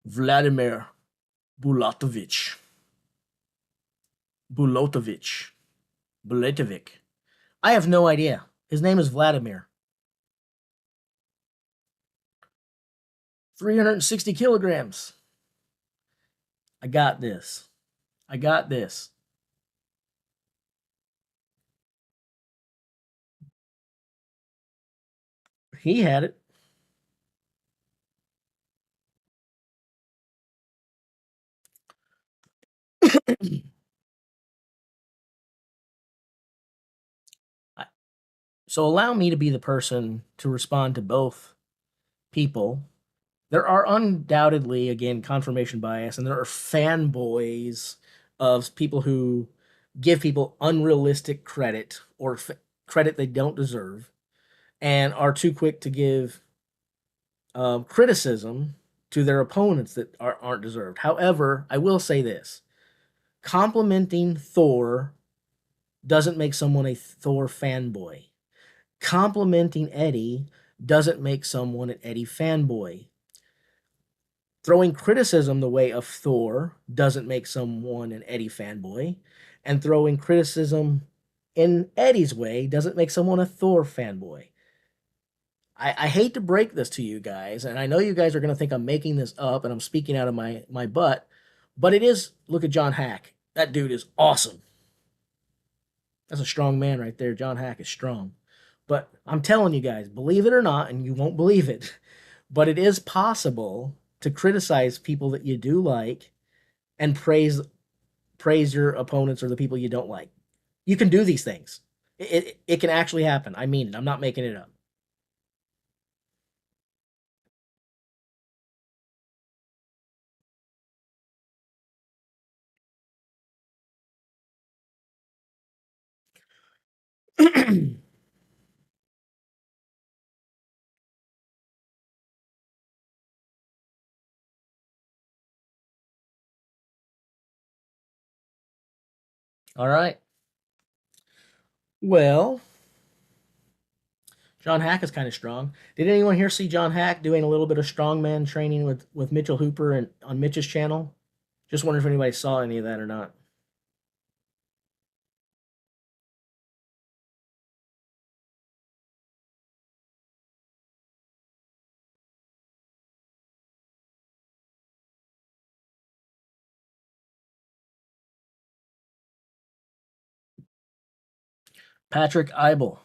Vladimir Bulatovich. Bulotovich. Buletovic. I have no idea. His name is Vladimir. 360 kilograms. I got this. I got this. He had it. So allow me to be the person to respond to both people. There are undoubtedly, again, confirmation bias, and there are fanboys of people who give people unrealistic credit or credit they don't deserve and are too quick to give criticism to their opponents that aren't deserved. However, I will say this: complimenting Thor doesn't make someone a Thor fanboy. Complimenting Eddie doesn't make someone an Eddie fanboy. Throwing criticism the way of Thor doesn't make someone an Eddie fanboy. And throwing criticism in Eddie's way doesn't make someone a Thor fanboy. I hate to break this to you guys, and I know you guys are going to think I'm making this up and I'm speaking out of my butt, but it is. Look at John Hack. That dude is awesome. That's a strong man right there. John Hack is strong. But I'm telling you guys, believe it or not, and you won't believe it, but it is possible to criticize people that you do like and praise your opponents or the people you don't like. You can do these things. It can actually happen. I mean it. I'm not making it up. All right. Well, John Hack is kind of strong. Did anyone here see John Hack doing a little bit of strongman training with Mitchell Hooper and on Mitch's channel? Just wondering if anybody saw any of that or not. Patrick Eibel.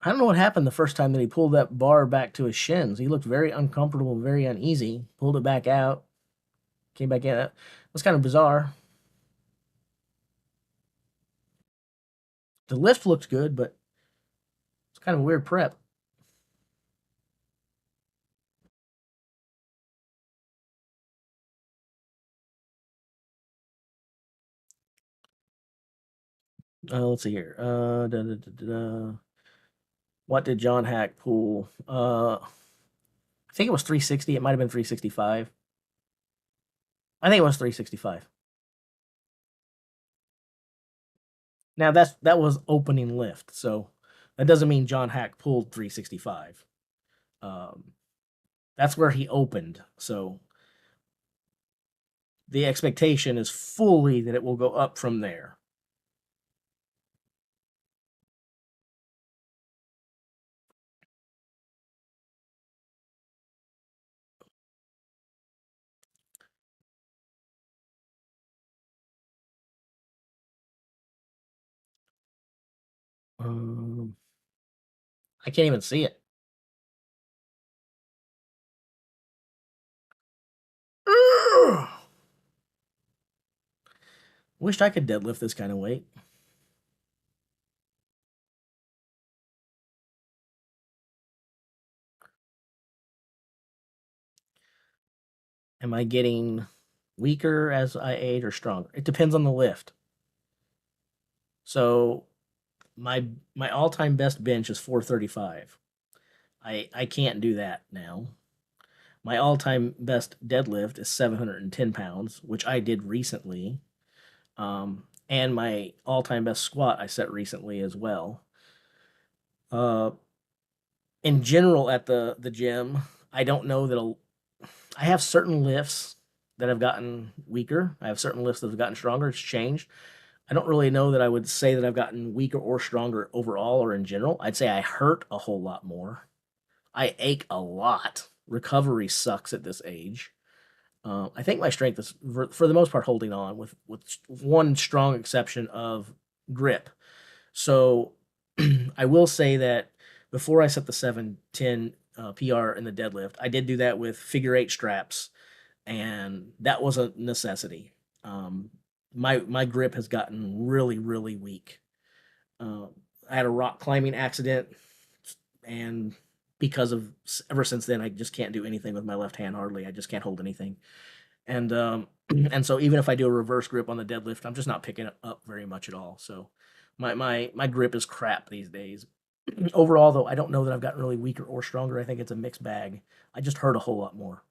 I don't know what happened the first time that he pulled that bar back to his shins. He looked very uncomfortable, very uneasy. Pulled it back out, came back in. It was kind of bizarre. The lift looked good, but it's kind of a weird prep. Let's see here. What did John Hack pull? I think it was 360. It might have been 365. I think it was 365. Now that was opening lift, so that doesn't mean John Hack pulled 365. Um, that's where he opened. So the expectation is fully that it will go up from there. Um, I can't even see it. Wished I could deadlift this kind of weight. Am I getting weaker as I age or stronger? It depends on the lift. So my all time best bench is 435. I can't do that now. My all time best deadlift is 710 pounds, which I did recently. And my all time best squat I set recently as well. Uh, in general, at the gym, I don't know that I have certain lifts that have gotten weaker. I have certain lifts that have gotten stronger. It's changed. I don't really know that I would say that I've gotten weaker or stronger overall or in general. I'd say I hurt a whole lot more. I ache a lot. Recovery sucks at this age. I think my strength is, for the most part, holding on with one strong exception of grip. So I will say that before I set the 710 PR in the deadlift, I did do that with figure eight straps, and that was a necessity. My grip has gotten really weak. Uh, I had a rock climbing accident, and because of ever since then, I just can't do anything with my left hand hardly. I just can't hold anything, and and so even if I do a reverse grip on the deadlift, I'm just not picking it up very much at all. So my grip is crap these days. Overall, though, I don't know that I've gotten really weaker or stronger. I think it's a mixed bag. I just hurt a whole lot more.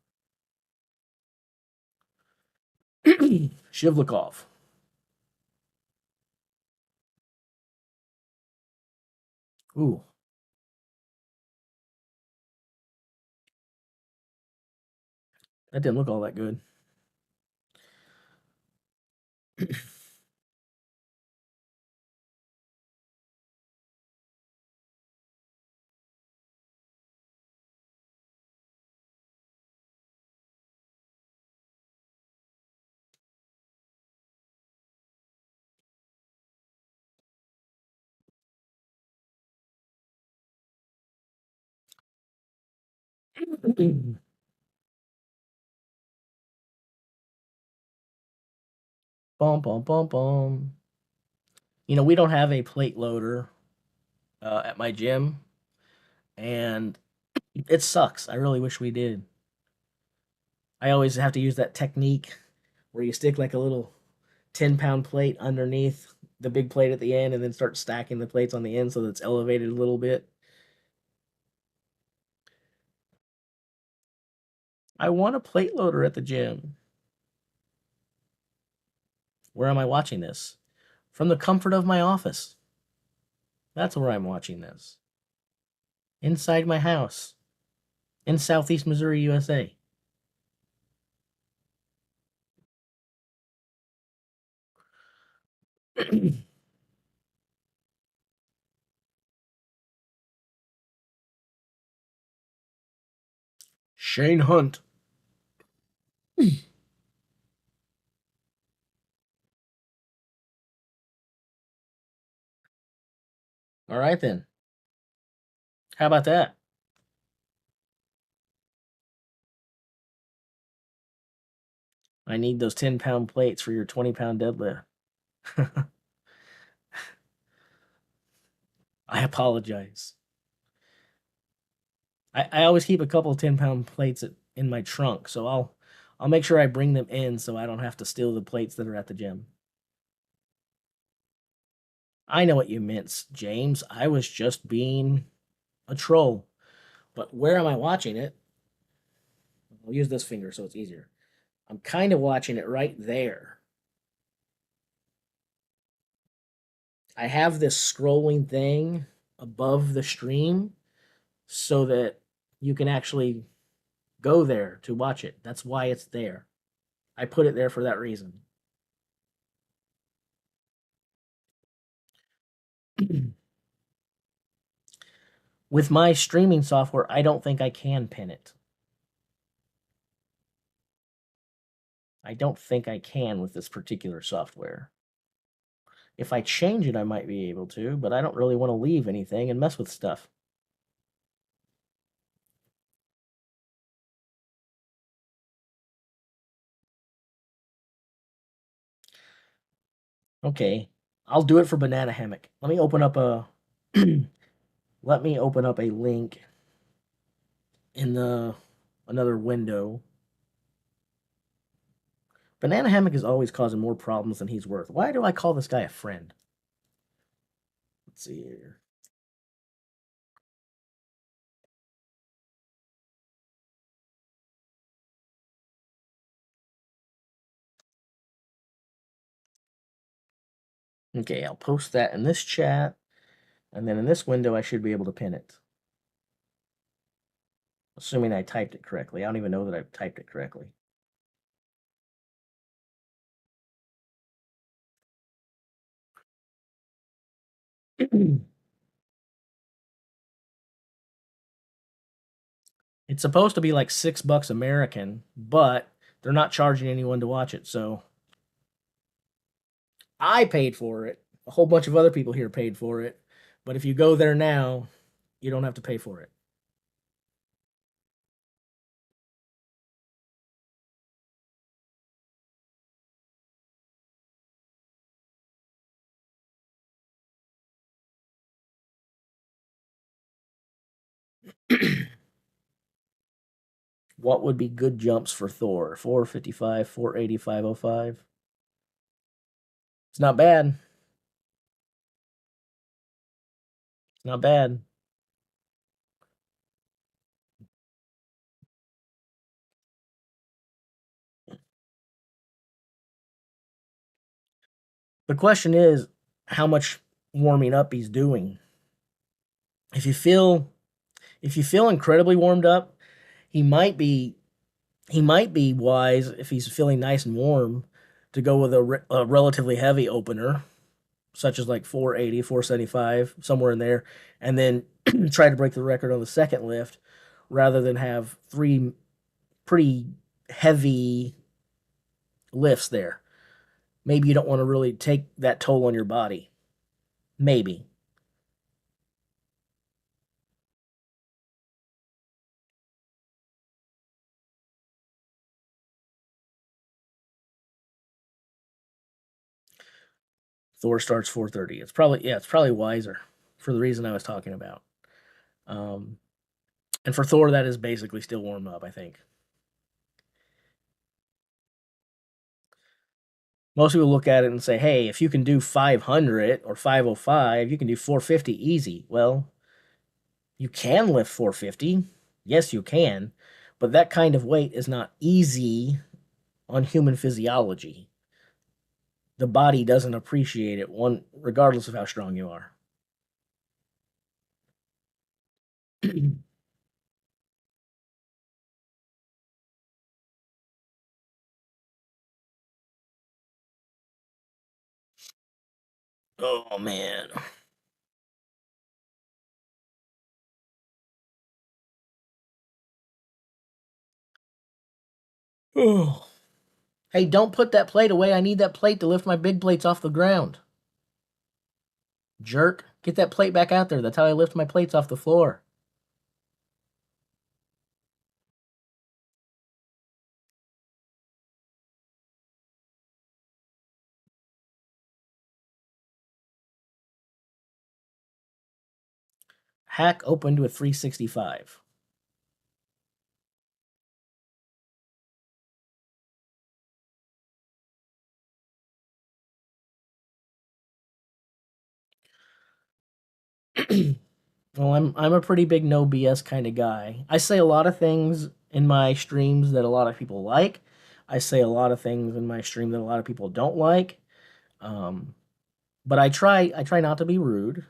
Shivlikov. Ooh, that didn't look all that good. Bum bum bum bum. We don't have a plate loader at my gym, and it sucks. I really wish we did. I always have to use that technique where you stick like a little 10-pound plate underneath the big plate at the end and then start stacking the plates on the end so that it's elevated a little bit. I want a plate loader at the gym. Where am I watching this? From the comfort of my office. That's where I'm watching this. Inside my house in Southeast Missouri, USA. Shane Hunt. All right, then. How about that? I need those 10-pound plates for your 20-pound deadlift. I apologize. I always keep a couple of 10-pound plates in my trunk, so I'll make sure I bring them in so I don't have to steal the plates that are at the gym. I know what you meant, James. I was just being a troll. But where am I watching it? I'll use this finger so it's easier. I'm kind of watching it right there. I have this scrolling thing above the stream so that you can actually go there to watch it. That's why it's there. I put it there for that reason. With my streaming software, I don't think I can pin it. I don't think I can with this particular software. If I change it, I might be able to, but I don't really want to leave anything and mess with stuff. Okay, I'll do it for banana hammock. Let me open up a let me open up a link in the another window. Banana hammock is always causing more problems than he's worth. Why do I call this guy a friend? Let's see here. Okay, I'll post that in this chat, and then in this window I should be able to pin it. Assuming I typed it correctly. I don't even know that I've typed it correctly. It's supposed to be like $6 American, but they're not charging anyone to watch it, so I paid for it. A whole bunch of other people here paid for it. But if you go there now, you don't have to pay for it. What would be good jumps for Thor? 455, 480, 505. It's not bad. It's not bad. The question is how much warming up he's doing. If you feel incredibly warmed up, he might be wise if he's feeling nice and warm to go with a relatively heavy opener, such as like 480, 475, somewhere in there, and then try to break the record on the second lift rather than have three pretty heavy lifts there. Maybe you don't want to really take that toll on your body. Maybe. Thor starts 4:30. It's probably wiser for the reason I was talking about. Um, and for Thor, that is basically still warm up. I think most people look at it and say, "Hey, if you can do 500 or 505, you can do 450 easy." Well, you can lift 450. Yes, you can, but that kind of weight is not easy on human physiology. The body doesn't appreciate it one regardless of how strong you are. Oh man. Oh. Hey, don't put that plate away. I need that plate to lift my big plates off the ground. Jerk. Get that plate back out there. That's how I lift my plates off the floor. Hack opened with 365. Well, I'm a pretty big no BS kind of guy. I say a lot of things in my streams that a lot of people like. I say a lot of things in my stream that a lot of people don't like. Um, but I try not to be rude.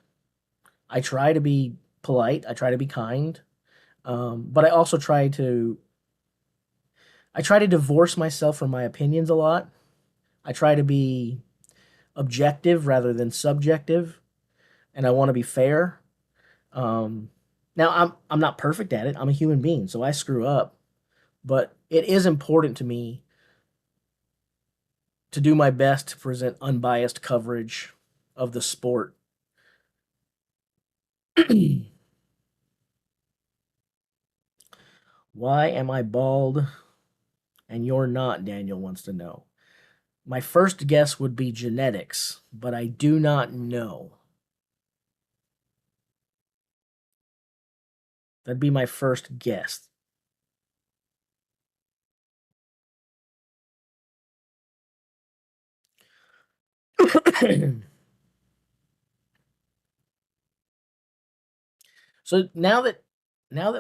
I try to be polite. I try to be kind. But I also try to I try to divorce myself from my opinions a lot. I try to be objective rather than subjective, and I want to be fair. Um, Now I'm not perfect at it. I'm a human being, so I screw up. But it is important to me to do my best to present unbiased coverage of the sport. Why am I bald and you're not? Daniel wants to know. My first guess would be genetics, but I do not know. That'd be my first guess. So now that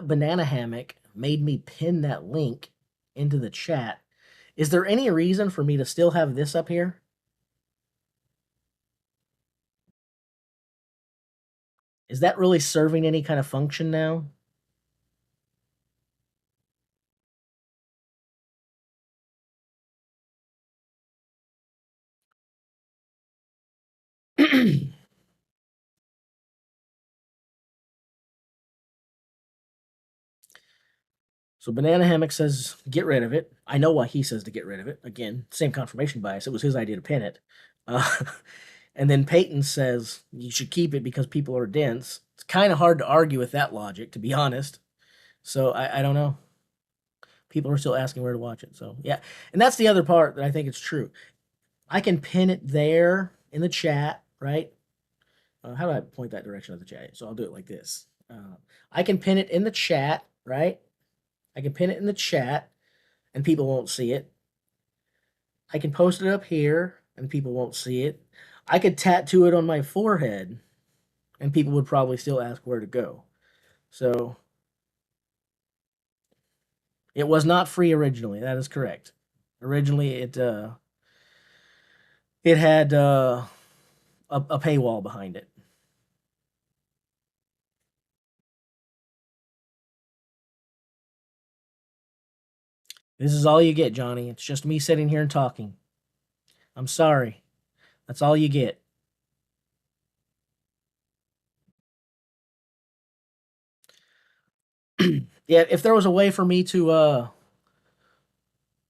Banana Hammock made me pin that link into the chat, is there any reason for me to still have this up here? Is that really serving any kind of function now? So Banana Hammock says get rid of it. I know why he says to get rid of it. Again, same confirmation bias. It was his idea to pin it. Uh, and then Peyton says you should keep it because people are dense. It's kind of hard to argue with that logic, to be honest. So I don't know. People are still asking where to watch it. So yeah, and that's the other part that I think it's true. I can pin it there in the chat, right? How do I point that direction of the chat? So I'll do it like this. I can pin it in the chat, right? I can pin it in the chat, and people won't see it. I can post it up here, and people won't see it. I could tattoo it on my forehead, and people would probably still ask where to go. So it was not free originally. That is correct. Originally, it had a paywall behind it. This is all you get, Johnny. It's just me sitting here and talking. I'm sorry. That's all you get. Yeah, if there was a way for me to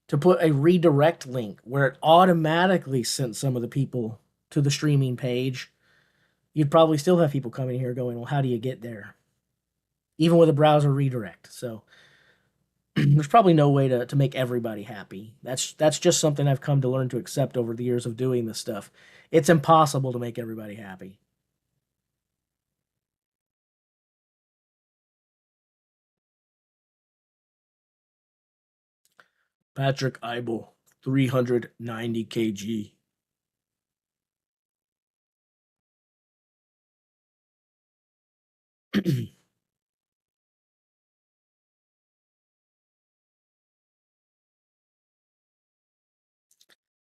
put a redirect link where it automatically sent some of the people to the streaming page, you'd probably still have people coming here going, "Well, how do you get there?" Even with a browser redirect. So there's probably no way to make everybody happy. That's just something I've come to learn to accept over the years of doing this stuff. It's impossible to make everybody happy. Patrick Eibel, 390 kg.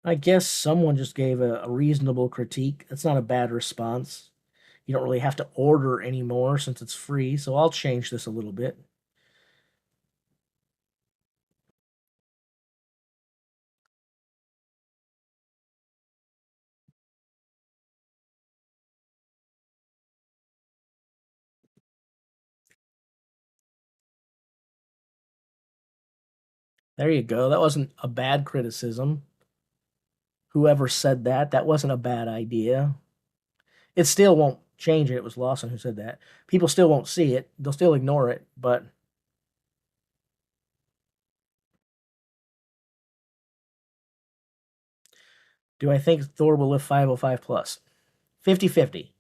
I guess someone just gave a reasonable critique. That's not a bad response. You don't really have to order anymore since it's free, so I'll change this a little bit. There you go. That wasn't a bad criticism. Whoever said that, that wasn't a bad idea. It still won't change it. It was Lawson who said that. People still won't see it. They'll still ignore it, but do I think Thor will lift 505 plus? 50-50.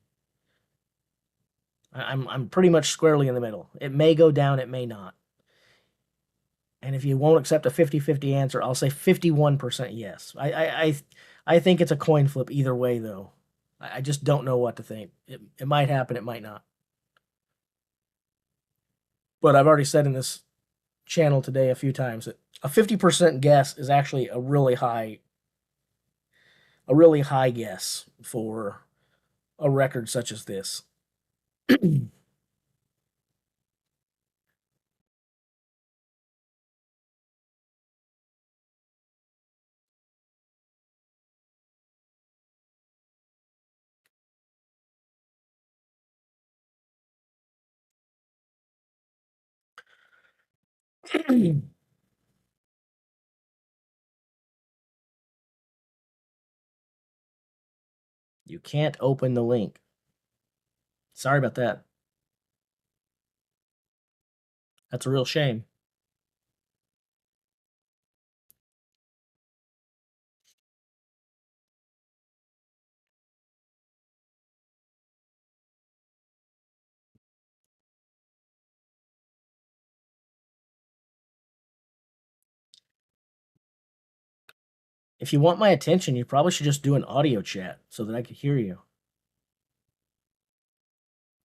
I'm pretty much squarely in the middle. It may go down, it may not. And if you won't accept a 50-50 answer, I'll say 51% yes. I think it's a coin flip either way, though. I just don't know what to think. It might happen, it might not. But I've already said in this channel today a few times that a 50% guess is actually a really high guess for a record such as this. You can't open the link. Sorry about that. That's a real shame. If you want my attention, you probably should just do an audio chat so that I could hear you.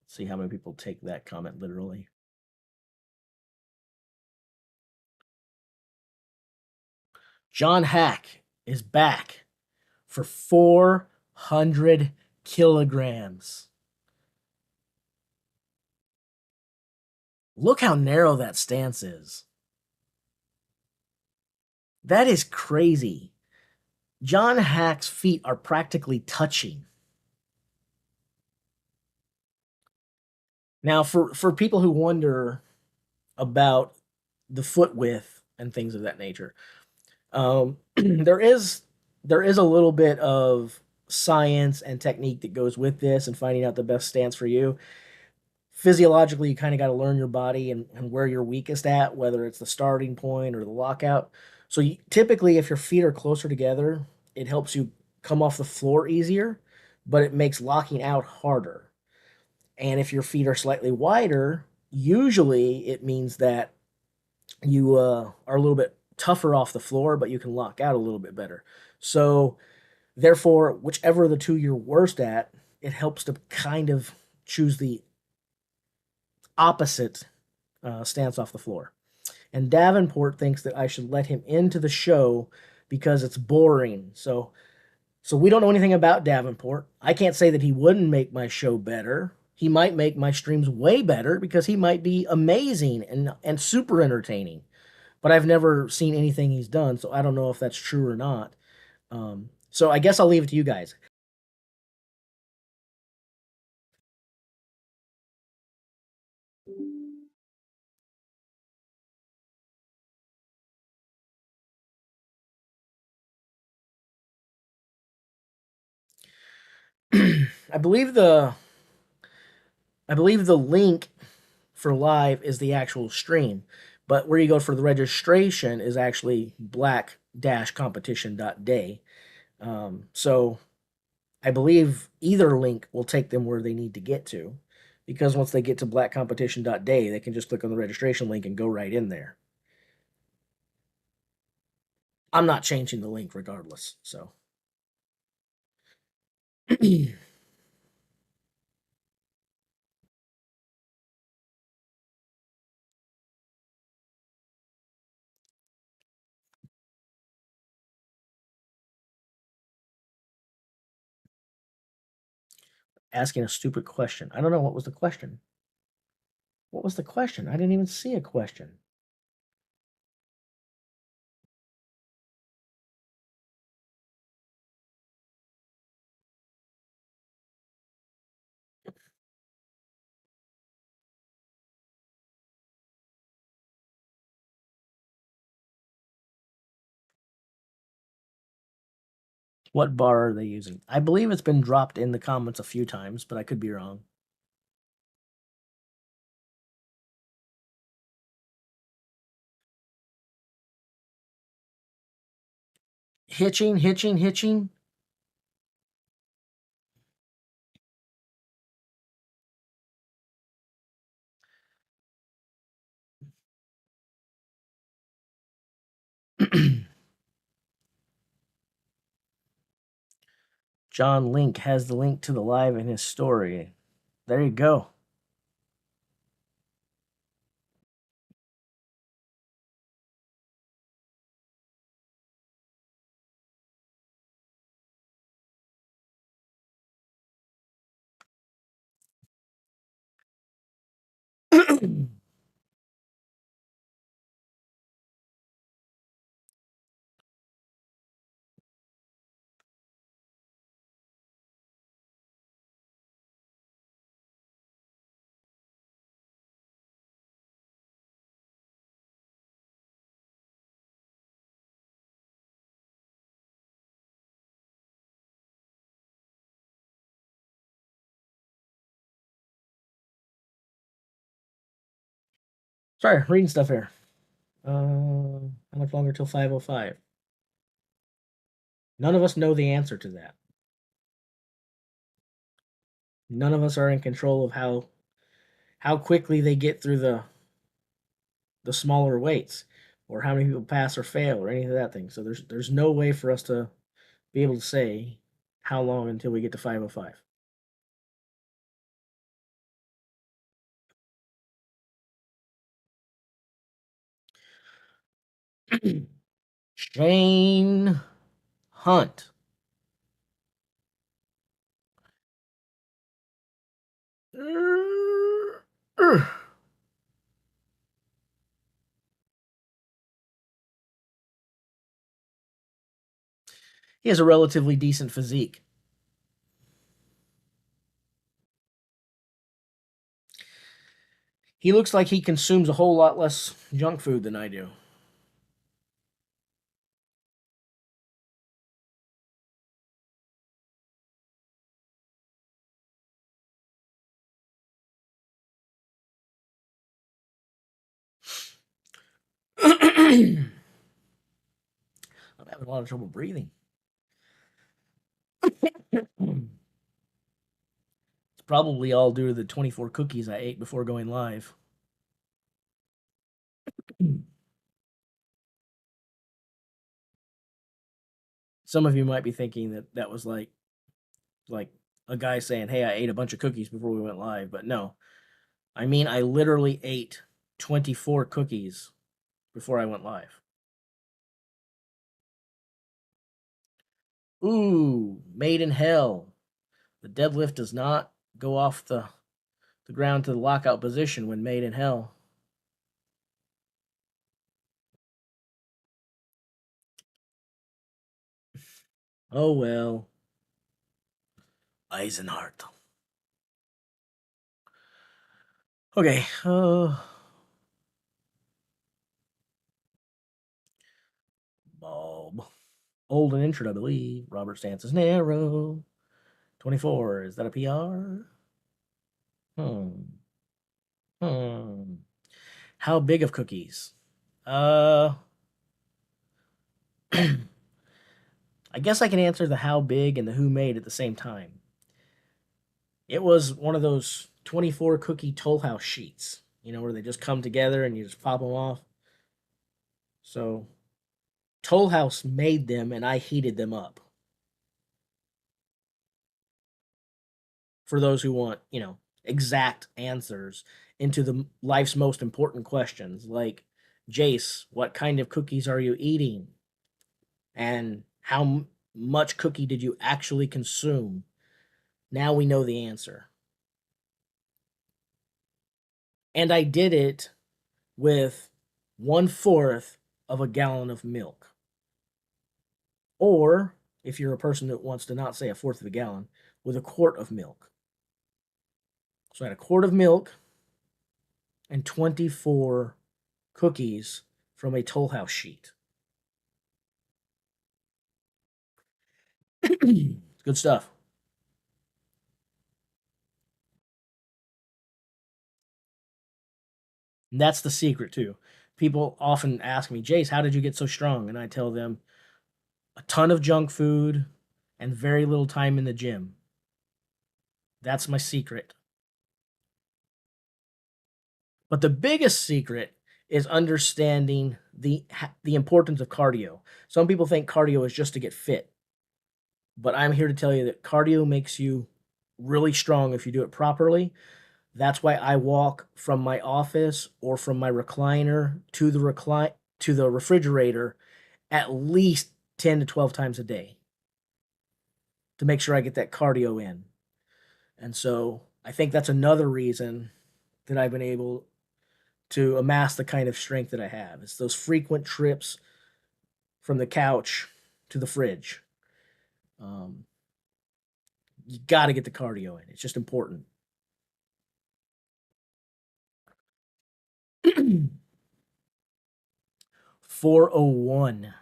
See how many people take that comment literally. John Hack is back for 400 kilograms. Look how narrow that stance is. That is crazy. John Hack's feet are practically touching. Now, for people who wonder about the foot width and things of that nature, there is a little bit of science and technique that goes with this and finding out the best stance for you. Physiologically, you kind of got to learn your body and where you're weakest at, whether it's the starting point or the lockout. So typically, if your feet are closer together, it helps you come off the floor easier, but it makes locking out harder. And if your feet are slightly wider, usually it means that you are a little bit tougher off the floor, but you can lock out a little bit better. So, therefore, whichever of the two you're worst at, it helps to kind of choose the opposite stance off the floor. And Davenport thinks that I should let him into the show because it's boring. So we don't know anything about Davenport. I can't say that he wouldn't make my show better. He might make my streams way better because he might be amazing and super entertaining. But I've never seen anything he's done, so I don't know if that's true or not. So I guess I'll leave it to you guys. I believe the link for live is the actual stream, but where you go for the registration is actually black-competition.day. So I believe either link will take them where they need to get to, because once they get to blackcompetition.day, they can just click on the registration link and go right in there. I'm not changing the link regardless. So asking a stupid question. I don't know what was the question. What was the question? I didn't even see a question. What bar are they using? I believe it's been dropped in the comments a few times, but I could be wrong. Hitching. John Link has the link to the live in his story. There you go. Sorry, reading stuff here. How much longer till 5:05? None of us know the answer to that. None of us are in control of how quickly they get through the smaller weights, or how many people pass or fail, or any of that thing. So there's no way for us to be able to say how long until we get to 5:05. Shane Hunt. He has a relatively decent physique. He looks like he consumes a whole lot less junk food than I do. I'm having a lot of trouble breathing. It's probably all due to the 24 cookies I ate before going live. Some of you might be thinking that that was like a guy saying, "Hey, I ate a bunch of cookies before we went live," but no. I mean, I literally ate 24 cookies before I went live. Ooh, made in hell. The deadlift does not go off the ground to the lockout position when made in hell. Oh well. Eisenhart. Okay. Bob. Old and injured, I believe. Robert stance is narrow. 24. Is that a PR? Hmm. Hmm. How big of cookies? Uh, I guess I can answer the how big and the who made at the same time. It was one of those 24 cookie Toll House sheets, where they just come together and you just pop them off. So Toll House made them and I heated them up. For those who want, exact answers into the life's most important questions, like, Jace, what kind of cookies are you eating? And how much cookie did you actually consume? Now we know the answer. And I did it with 1/4 of a gallon of milk. Or, if you're a person that wants to not say a fourth of a gallon, with a quart of milk. So I had a quart of milk and 24 cookies from a Toll House sheet. Good stuff. And that's the secret, too. People often ask me, Jace, how did you get so strong? And I tell them, a ton of junk food and very little time in the gym. That's my secret. But the biggest secret is understanding the importance of cardio. Some people think cardio is just to get fit, but I'm here to tell you that cardio makes you really strong if you do it properly. That's why I walk from my office or from my recliner to the refrigerator at least 10 to 12 times a day to make sure I get that cardio in. And so I think that's another reason that I've been able to amass the kind of strength that I have. It's those frequent trips from the couch to the fridge. Um, you got to get the cardio in. It's just important. 401,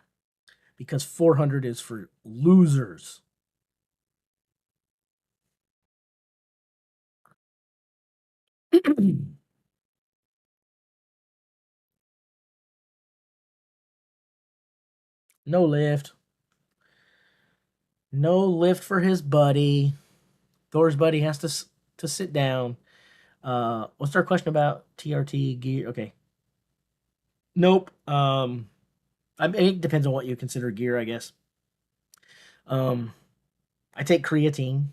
because 400 is for losers. No lift. No lift for his buddy. Thor's buddy has to sit down. What's our question about TRT gear? Okay. Nope. I mean, it depends on what you consider gear, I guess. Um, I take creatine.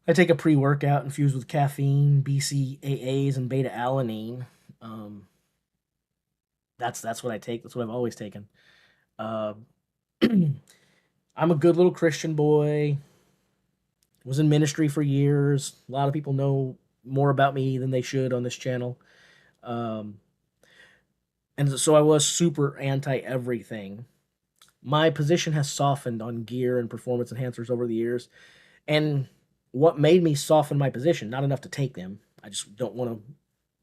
I take a pre-workout infused with caffeine, BCAAs, and beta alanine. Um, that's what I take. That's what I've always taken. Uh, I'm a good little Christian boy. Was in ministry for years. A lot of people know more about me than they should on this channel. Um, and so I was super anti everything. My position has softened on gear and performance enhancers over the years. And what made me soften my position, not enough to take them, I just don't want to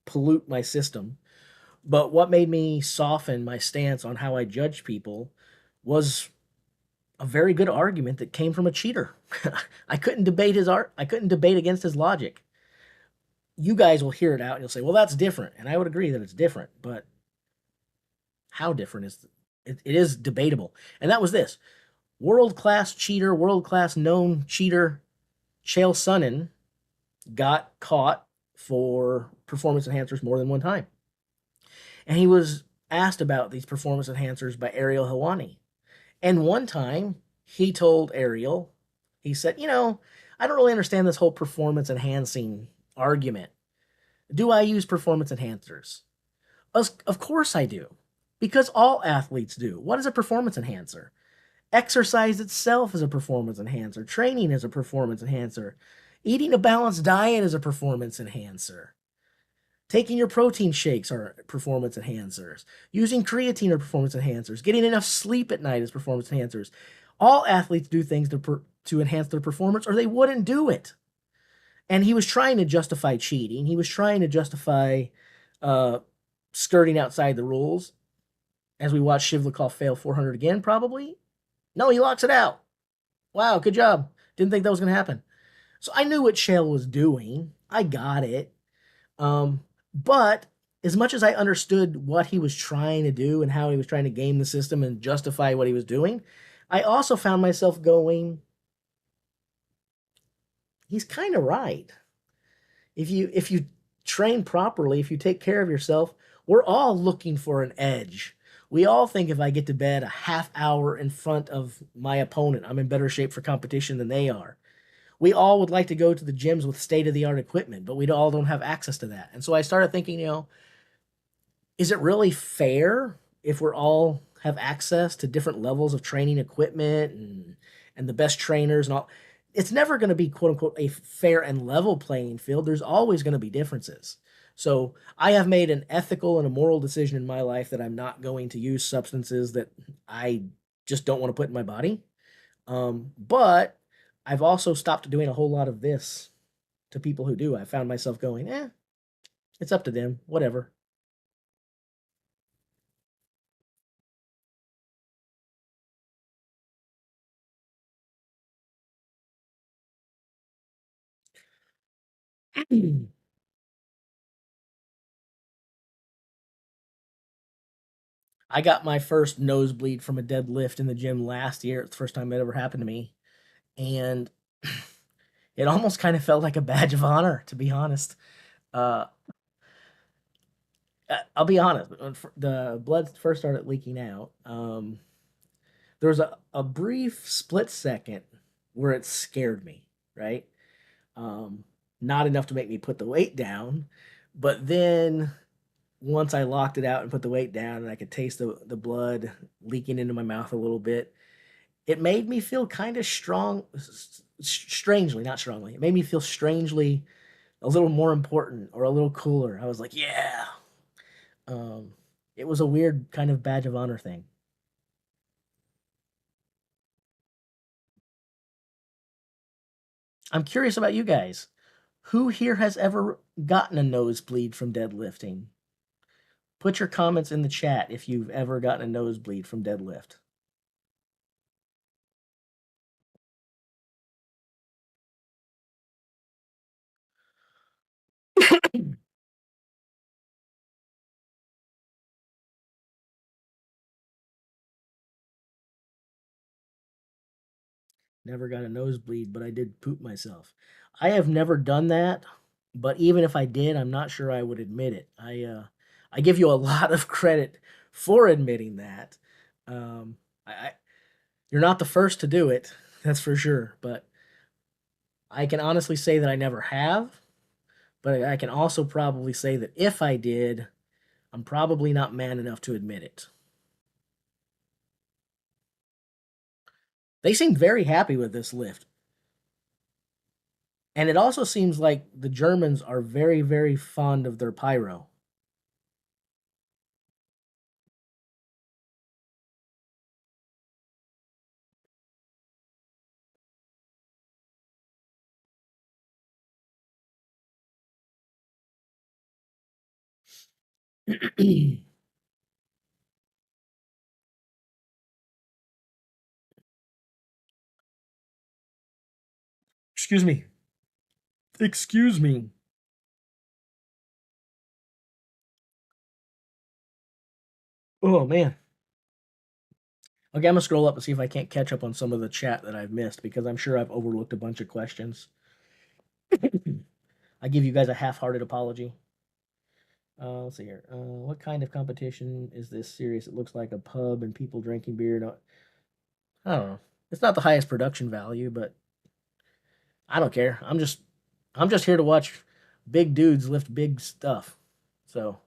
pollute my system. But what made me soften my stance on how I judge people was a very good argument that came from a cheater. I couldn't debate his art. I couldn't debate against his logic. You guys will hear it out and you'll say, "Well, that's different," and I would agree that it's different. But how different is it? It is debatable, and that was this world class cheater, world class known cheater. Chael Sonnen got caught for performance enhancers more than one time, and he was asked about these performance enhancers by Ariel Helwani. And one time he told Ariel, he said, I don't really understand this whole performance enhancing argument. Do I use performance enhancers? Of course I do. Because all athletes do. What is a performance enhancer? Exercise itself is a performance enhancer. Training is a performance enhancer. Eating a balanced diet is a performance enhancer. Taking your protein shakes are performance enhancers. Using creatine are performance enhancers. Getting enough sleep at night is performance enhancers. All athletes do things to enhance their performance, or they wouldn't do it. And he was trying to justify cheating. He was trying to justify uh, skirting outside the rules. As we watch Shivlikov fail 400 again, probably. No, he locks it out. Wow, good job. Didn't think that was going to happen. So I knew what Shale was doing. I got it. But as much as I understood what he was trying to do and how he was trying to game the system and justify what he was doing, I also found myself going, he's kind of right. If you train properly, if you take care of yourself, we're all looking for an edge. We all think if I get to bed a half hour in front of my opponent, I'm in better shape for competition than they are. We all would like to go to the gyms with state of the art equipment, but we all don't have access to that. And so I started thinking, is it really fair if we're all have access to different levels of training equipment and the best trainers and all? It's never going to be quote unquote a fair and level playing field. There's always going to be differences. So I have made an ethical and a moral decision in my life that I'm not going to use substances that I just don't want to put in my body. But I've also stopped doing a whole lot of this to people who do. I found myself going, it's up to them, whatever. I got my first nosebleed from a deadlift in the gym last year. It's the first time it ever happened to me. And it almost kind of felt like a badge of honor, to be honest. Uh, I'll be honest. When the blood first started leaking out, there was a brief split second where it scared me, right? Um, Not enough to make me put the weight down. But then once I locked it out and put the weight down and I could taste the blood leaking into my mouth a little bit, it made me feel kind of strong, strangely, not strongly. It made me feel strangely a little more important or a little cooler. I was like, yeah. Um, it was a weird kind of badge of honor thing. I'm curious about you guys. Who here has ever gotten a nosebleed from deadlifting? Put your comments in the chat if you've ever gotten a nosebleed from deadlift. Never got a nosebleed, but I did poop myself. I have never done that, but even if I did, I'm not sure I would admit it. I give you a lot of credit for admitting that. Um, I you're not the first to do it, that's for sure. But I can honestly say that I never have. But I can also probably say that if I did, I'm probably not man enough to admit it. They seem very happy with this lift. And it also seems like the Germans are very, very fond of their pyro. Excuse me. Excuse me. Oh, man. Okay, I'm going to scroll up and see if I can't catch up on some of the chat that I've missed because I'm sure I've overlooked a bunch of questions. I give you guys a half hearted apology. Let's see here. What kind of competition is this serious? It looks like a pub and people drinking beer. No, I don't know. It's not the highest production value, but I don't care. I'm just here to watch big dudes lift big stuff. So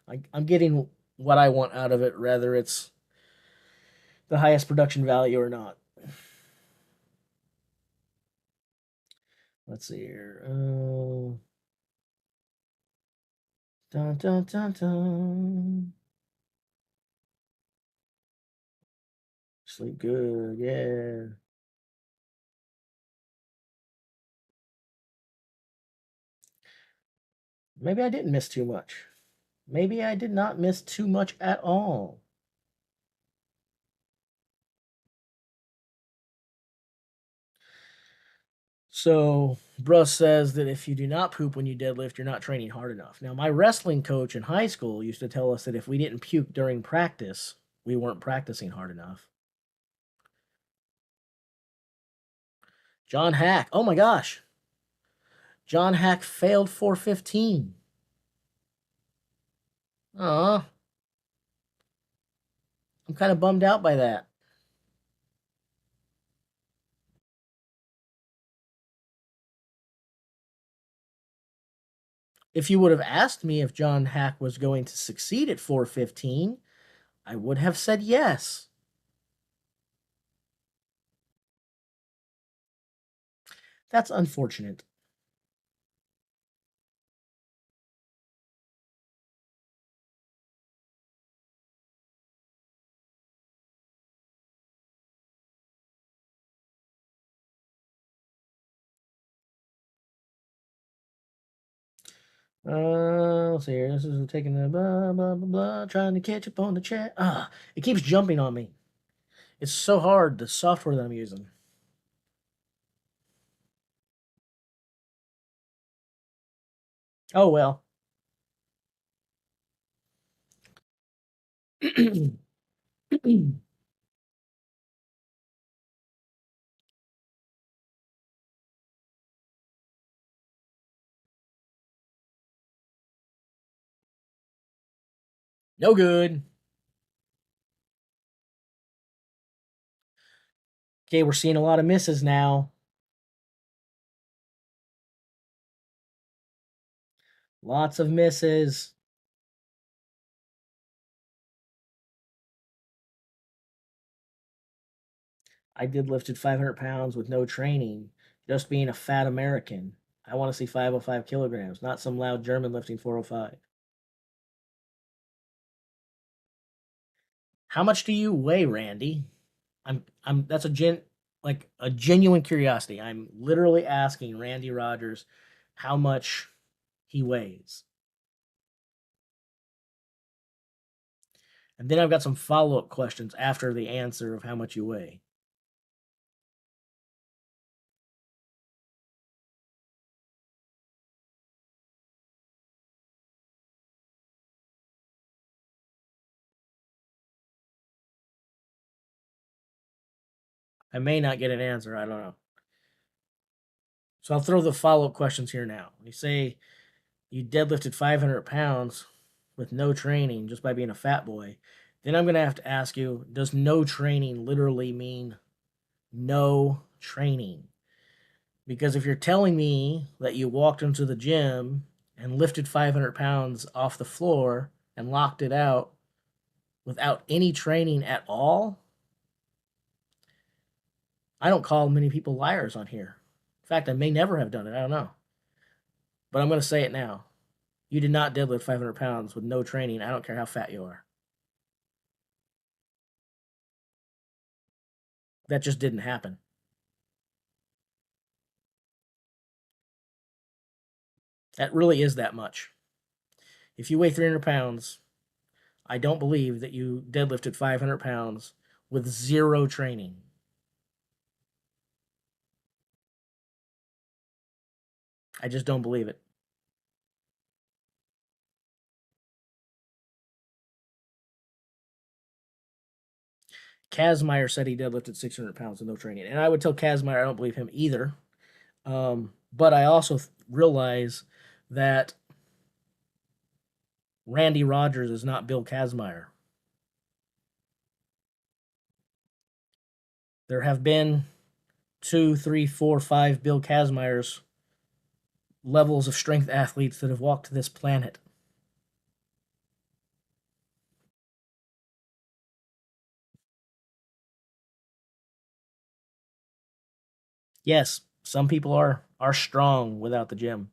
I'm getting what I want out of it, whether it's the highest production value or not. Let's see here. Dun dun dun dun. Sleep good, yeah. Maybe I didn't miss too much. Maybe I did not miss too much at all. So, Bruss says that if you do not poop when you deadlift, you're not training hard enough. Now, my wrestling coach in high school used to tell us that if we didn't puke during practice, we weren't practicing hard enough. John Hack. Oh my gosh. John Hack failed 415. Aw, I'm kind of bummed out by that. If you would have asked me if John Hack was going to succeed at 415, I would have said yes. That's unfortunate. Let's see here. This is taking the blah, blah, blah, blah, trying to catch up on the chat. It keeps jumping on me. It's so hard, the software that I'm using. Oh, well. No good. Okay, we're seeing a lot of misses now. Lots of misses. I did lifted 500 pounds with no training, just being a fat American. I want to see 505 kilograms, not some loud German lifting 405. How much do you weigh, Randy? That's a genuine curiosity. I'm literally asking Randy Rogers how much he weighs. And then I've got some follow-up questions after the answer of how much you weigh. I may not get an answer. I don't know. So I'll throw the follow up questions here now. You say you deadlifted 500 pounds with no training just by being a fat boy. Then I'm going to have to ask you, does no training literally mean no training? Because if you're telling me that you walked into the gym and lifted 500 pounds off the floor and locked it out without any training at all, I don't call many people liars on here. In fact, I may never have done it. I don't know. But I'm going to say it now. You did not deadlift 500 pounds with no training. I don't care how fat you are. That just didn't happen. That really is that much. If you weigh 300 pounds, I don't believe that you deadlifted 500 pounds with zero training. I just don't believe it. Kazmaier said he deadlifted 600 pounds with no training. And I would tell Kazmaier I don't believe him either. But I also realize that Randy Rogers is not Bill Kazmaier. There have been 2, 3, 4, 5 Bill Kazmaiers levels of strength athletes that have walked this planet. Yes, some people are strong without the gym.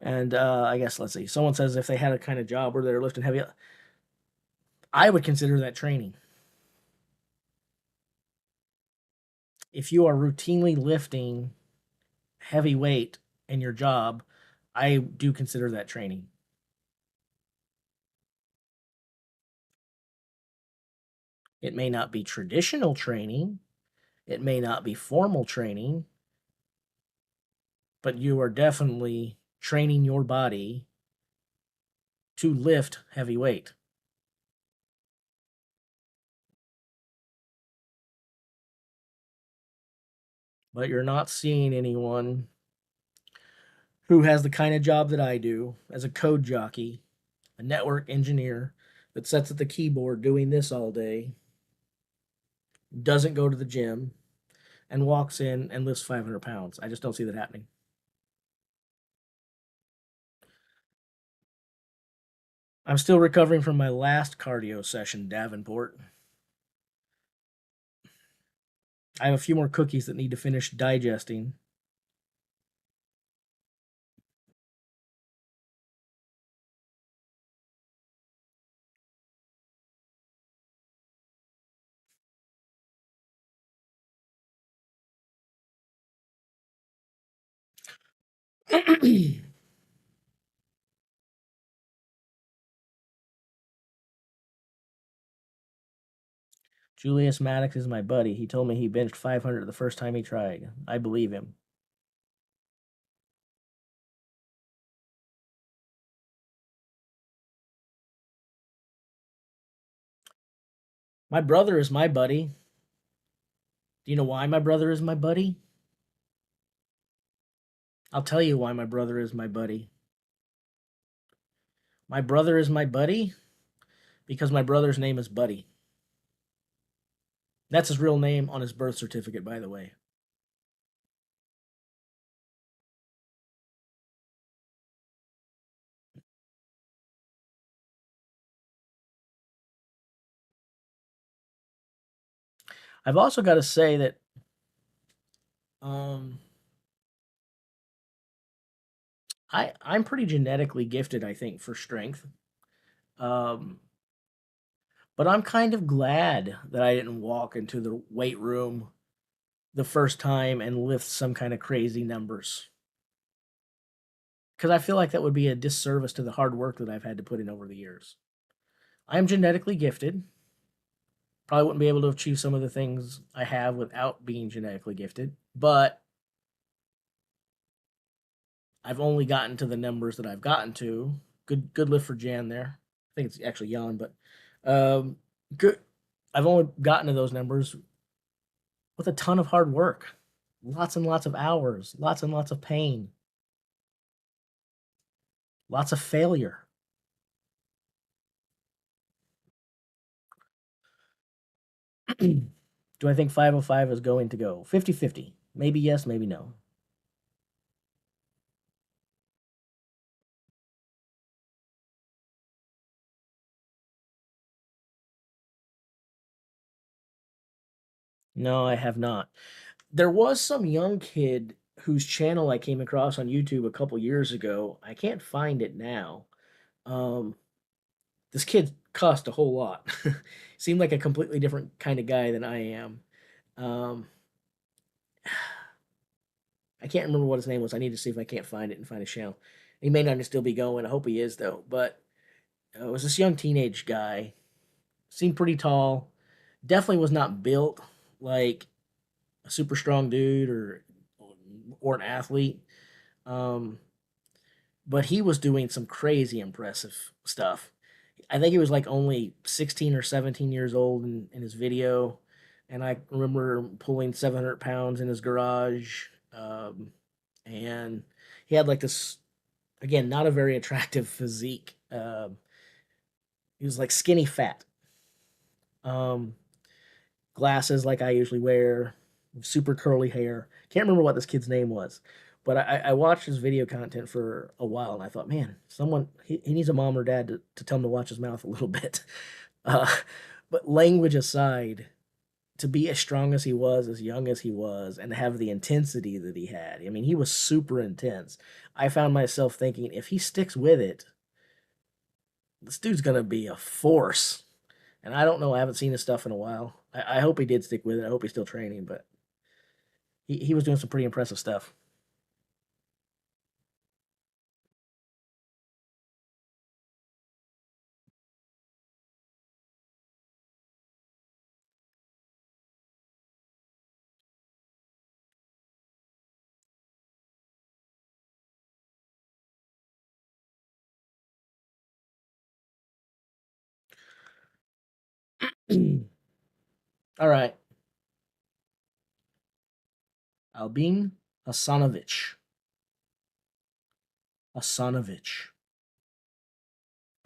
And I guess let's see. Someone says if they had a kind of job where they're lifting heavy, I would consider that training. If you are routinely lifting heavy weight in your job, I do consider that training. It may not be traditional training, it may not be formal training, but you are definitely training your body to lift heavy weight. But you're not seeing anyone who has the kind of job that I do as a code jockey, a network engineer that sits at the keyboard doing this all day, doesn't go to the gym, and walks in and lifts 500 pounds. I just don't see that happening. I'm still recovering from my last cardio session, Davenport. I have a few more cookies that need to finish digesting. Julius Maddox is my buddy. He told me he benched 500 the first time he tried. I believe him. My brother is my buddy. Do you know why my brother is my buddy? I'll tell you why my brother is my buddy. My brother is my buddy because my brother's name is Buddy. That's his real name on his birth certificate, by the way. I've also got to say that um, I'm pretty genetically gifted, I think, for strength. Um, but I'm kind of glad that I didn't walk into the weight room the first time and lift some kind of crazy numbers. because I feel like that would be a disservice to the hard work that I've had to put in over the years. I am genetically gifted. Probably wouldn't be able to achieve some of the things I have without being genetically gifted, but I've only gotten to the numbers that I've gotten to. Good lift for Jan there. I think it's actually Jan, but um, good. I've only gotten to those numbers with a ton of hard work, lots and lots of hours, lots and lots of pain, lots of failure. Do I think 505 is going to go 50-50? Maybe yes, maybe no. No, I have not. There was some young kid whose channel I came across on YouTube a couple years ago. I can't find it now. Um, this kid cost a whole lot. Seemed like a completely different kind of guy than I am. Um, I can't remember what his name was. I need to see if I can't find it and find his channel. He may not still be going. I hope he is though. But it was this young teenage guy. Seemed pretty tall. Definitely was not built like a super strong dude or an athlete. Um, but he was doing some crazy impressive stuff. I think he was like only 16 or 17 years old in his video. And I remember pulling 700 pounds in his garage. And he had like this, again, not a very attractive physique. He was like skinny fat. Um, Glasses like I usually wear, super curly hair. Can't remember what this kid's name was, but I watched his video content for a while and I thought, man, he needs a mom or dad to tell him to watch his mouth a little bit. Uh, but language aside, to be as strong as he was, as young as he was, and to have the intensity that he had, I mean, he was super intense. I found myself thinking, if he sticks with it, this dude's gonna be a force. And I don't know, I haven't seen his stuff in a while. I hope he did stick with it. I hope he's still training, but he was doing some pretty impressive stuff. All right. Albin Hasanovich. Hasanovich.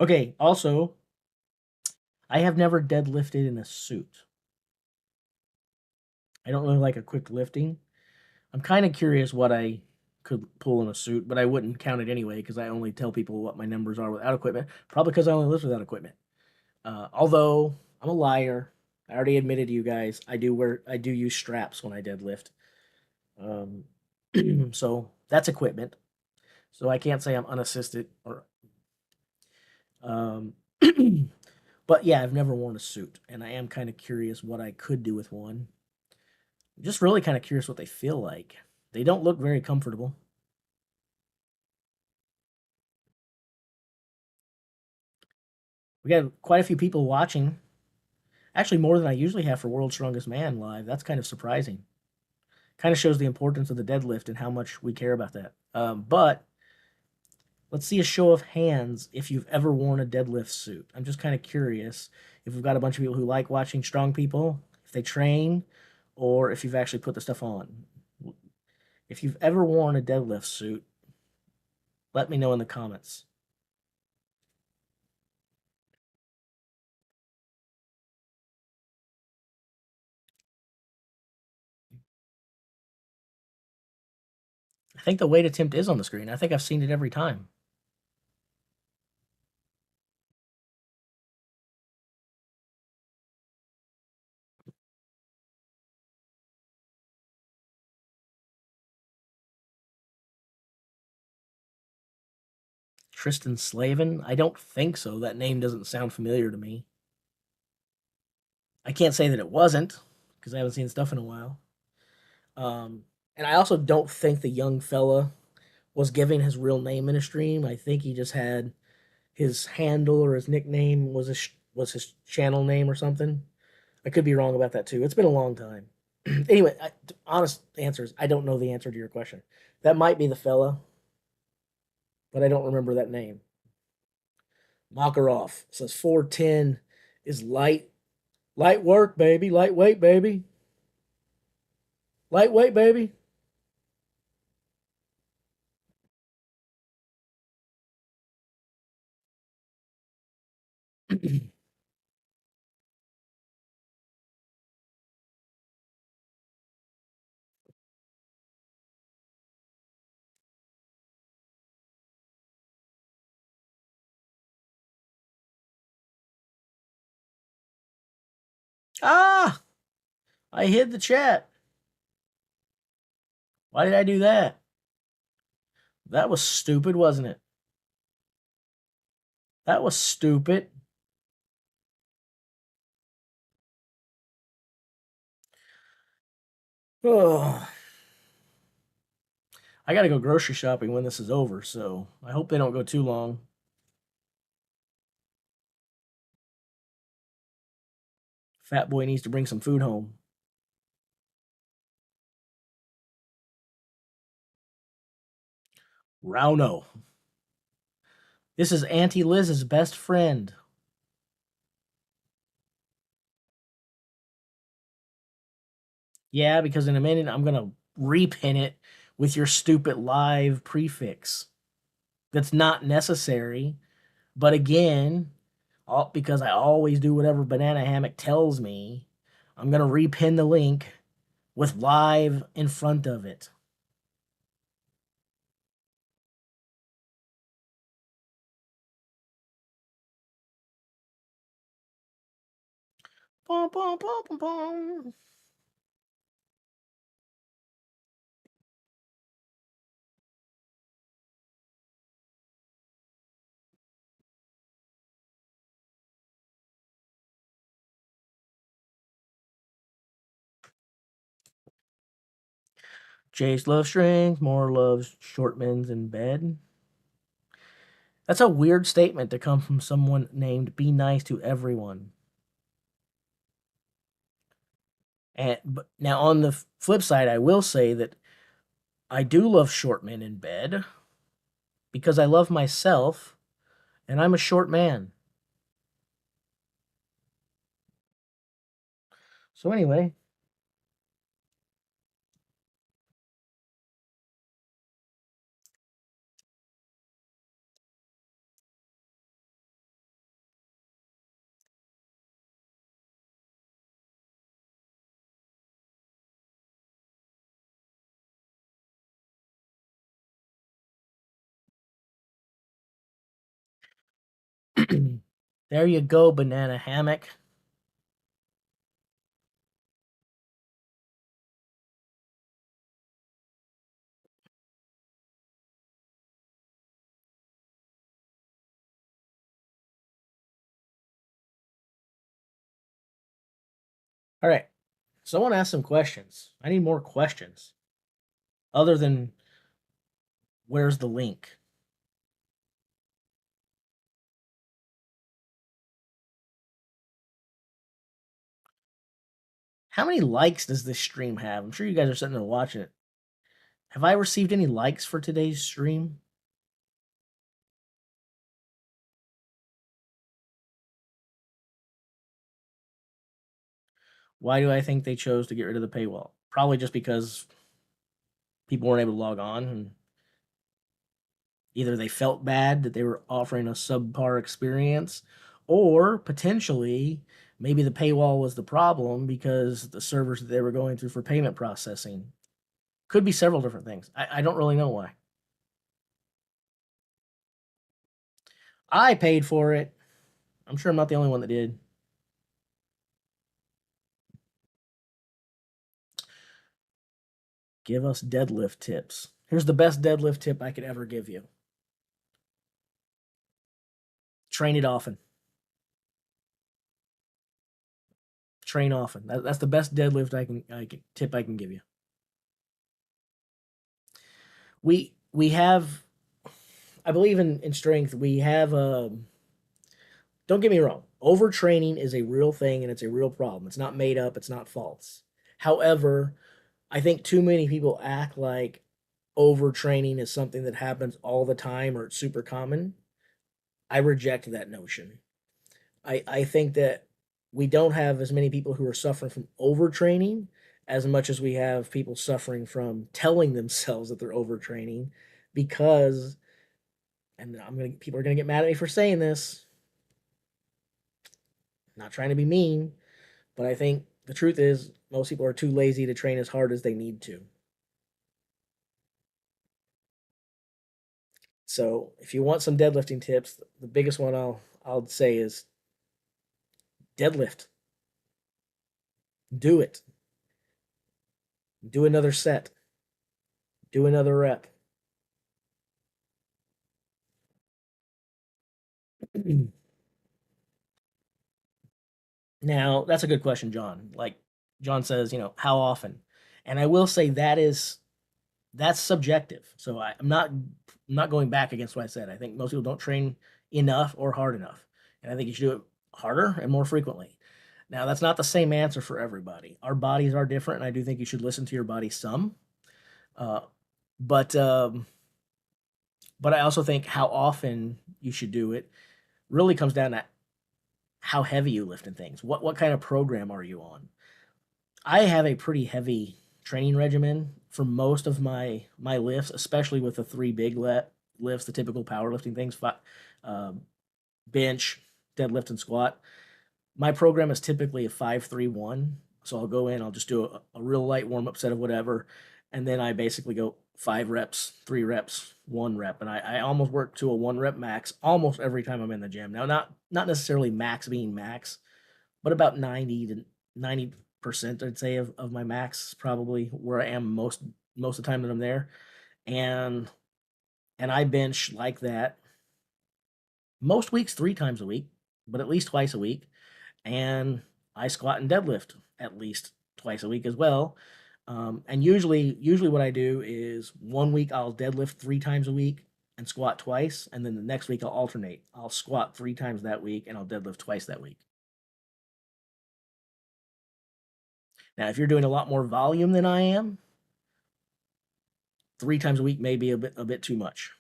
Okay, also, I have never deadlifted in a suit. I don't really like a quick lifting. I'm kind of curious what I could pull in a suit, but I wouldn't count it anyway because I only tell people what my numbers are without equipment. Probably because I only lift without equipment. Although I'm a liar, I already admitted to you guys I do use straps when I deadlift. Um, so that's equipment. So I can't say I'm unassisted or um, but yeah, I've never worn a suit, and I am kind of curious what I could do with one. I'm just really kind of curious what they feel like. They don't look very comfortable. We got quite a few people watching. Actually, more than I usually have for World's Strongest Man live. That's kind of surprising. Kind of shows the importance of the deadlift and how much we care about that. But let's see a show of hands if you've ever worn a deadlift suit. I'm just kind of curious if we've got a bunch of people who like watching strong people, if they train, or if you've actually put the stuff on. If you've ever worn a deadlift suit, let me know in the comments. I think the weight attempt is on the screen. I think I've seen it every time. Tristan Slavin? I don't think so. That name doesn't sound familiar to me. I can't say that it wasn't because I haven't seen stuff in a while. Um, and I also don't think the young fella was giving his real name in a stream. I think he just had his handle or his nickname was his channel name or something. I could be wrong about that too. It's been a long time. Anyway, honest answer is I don't know the answer to your question. That might be the fella, but I don't remember that name. Makarov says 410 is light work, baby, lightweight, baby, lightweight, baby. Ah, I hid the chat. Why did I do that? That was stupid, wasn't it? That was stupid. Oh, I got to go grocery shopping when this is over, so I hope they don't go too long. Fat boy needs to bring some food home. Rauno. This is Auntie Liz's best friend. Yeah, because in a minute I'm going to repin it with your stupid live prefix. That's not necessary. But again, because I always do whatever Banana Hammock tells me, I'm going to repin the link with live in front of it. Bum, bum, bum, bum, bum. Jace loves strings, Moore loves shortmans in bed. That's a weird statement to come from someone named Be Nice to Everyone. And but now on the flip side, I will say that I do love short men in bed because I love myself and I'm a short man. So anyway, there you go, Banana Hammock. All right. Someone asked some questions. I need more questions other than where's the link? How many likes does this stream have? I'm sure you guys are sitting there watching it. Have I received any likes for today's stream? Why do I think they chose to get rid of the paywall? Probably just because people weren't able to log on and either they felt bad that they were offering a subpar experience or potentially maybe the paywall was the problem because the servers that they were going through for payment processing. Could be several different things. I don't really know why. I paid for it. I'm sure I'm not the only one that did. Give us deadlift tips. Here's the best deadlift tip I could ever give you. Train it often. Train often. That's the best deadlift I can tip I can give you. we have, I believe in strength, we have, don't get me wrong, overtraining is a real thing and it's a real problem. It's not made up, it's not false. However, I think too many people act like overtraining is something that happens all the time or it's super common. I reject that notion. I think that we don't have as many people who are suffering from overtraining as much as we have people suffering from telling themselves that they're overtraining because, and people are gonna get mad at me for saying this, not trying to be mean, but I think the truth is most people are too lazy to train as hard as they need to. So if you want some deadlifting tips, the biggest one I'll say is deadlift. Do it. Do another set. Do another rep. Now, that's a good question, John. Like John says, how often? And I will say that's subjective. So I'm not going back against what I said. I think most people don't train enough or hard enough. And I think you should do it harder and more frequently. Now, that's not the same answer for everybody. Our bodies are different, and I do think you should listen to your body some. Uh, but but I also think how often you should do it really comes down to how heavy you lift and things. What kind of program are you on? I have a pretty heavy training regimen for most of my lifts, especially with the three big lifts, the typical powerlifting things, uh, bench, deadlift, and squat. My program is typically a 5-3-1. So I'll go in, I'll just do a real light warm up set of whatever, and then I basically go 5 reps, 3 reps, 1 rep, and I almost work to a 1 rep max almost every time I'm in the gym. Now, not necessarily max being max, but about 90% I'd say of my max is probably where I am most of the time that I'm there, and I bench like that most weeks 3 times a week, but at least twice a week, and I squat and deadlift at least twice a week as well. And usually what I do is 1 week I'll deadlift 3 times a week and squat twice, and then the next week I'll alternate. I'll squat 3 times that week and I'll deadlift twice that week. Now, if you're doing a lot more volume than I am, 3 times a week may be a bit too much.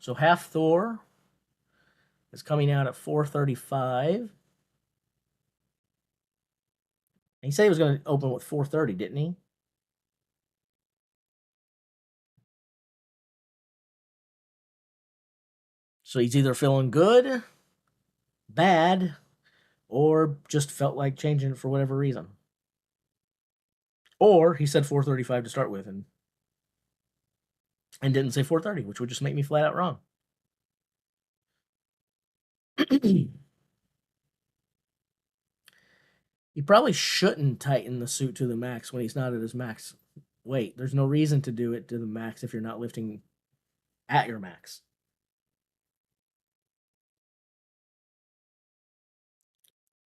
So half Thor is coming out at 4:35. He said he was going to open with 4:30, didn't he? So he's either feeling good, bad, or just felt like changing it for whatever reason. Or he said 4:35 to start with and didn't say 4:30, which would just make me flat out wrong. He probably shouldn't tighten the suit to the max when he's not at his max weight. There's no reason to do it to the max if you're not lifting at your max.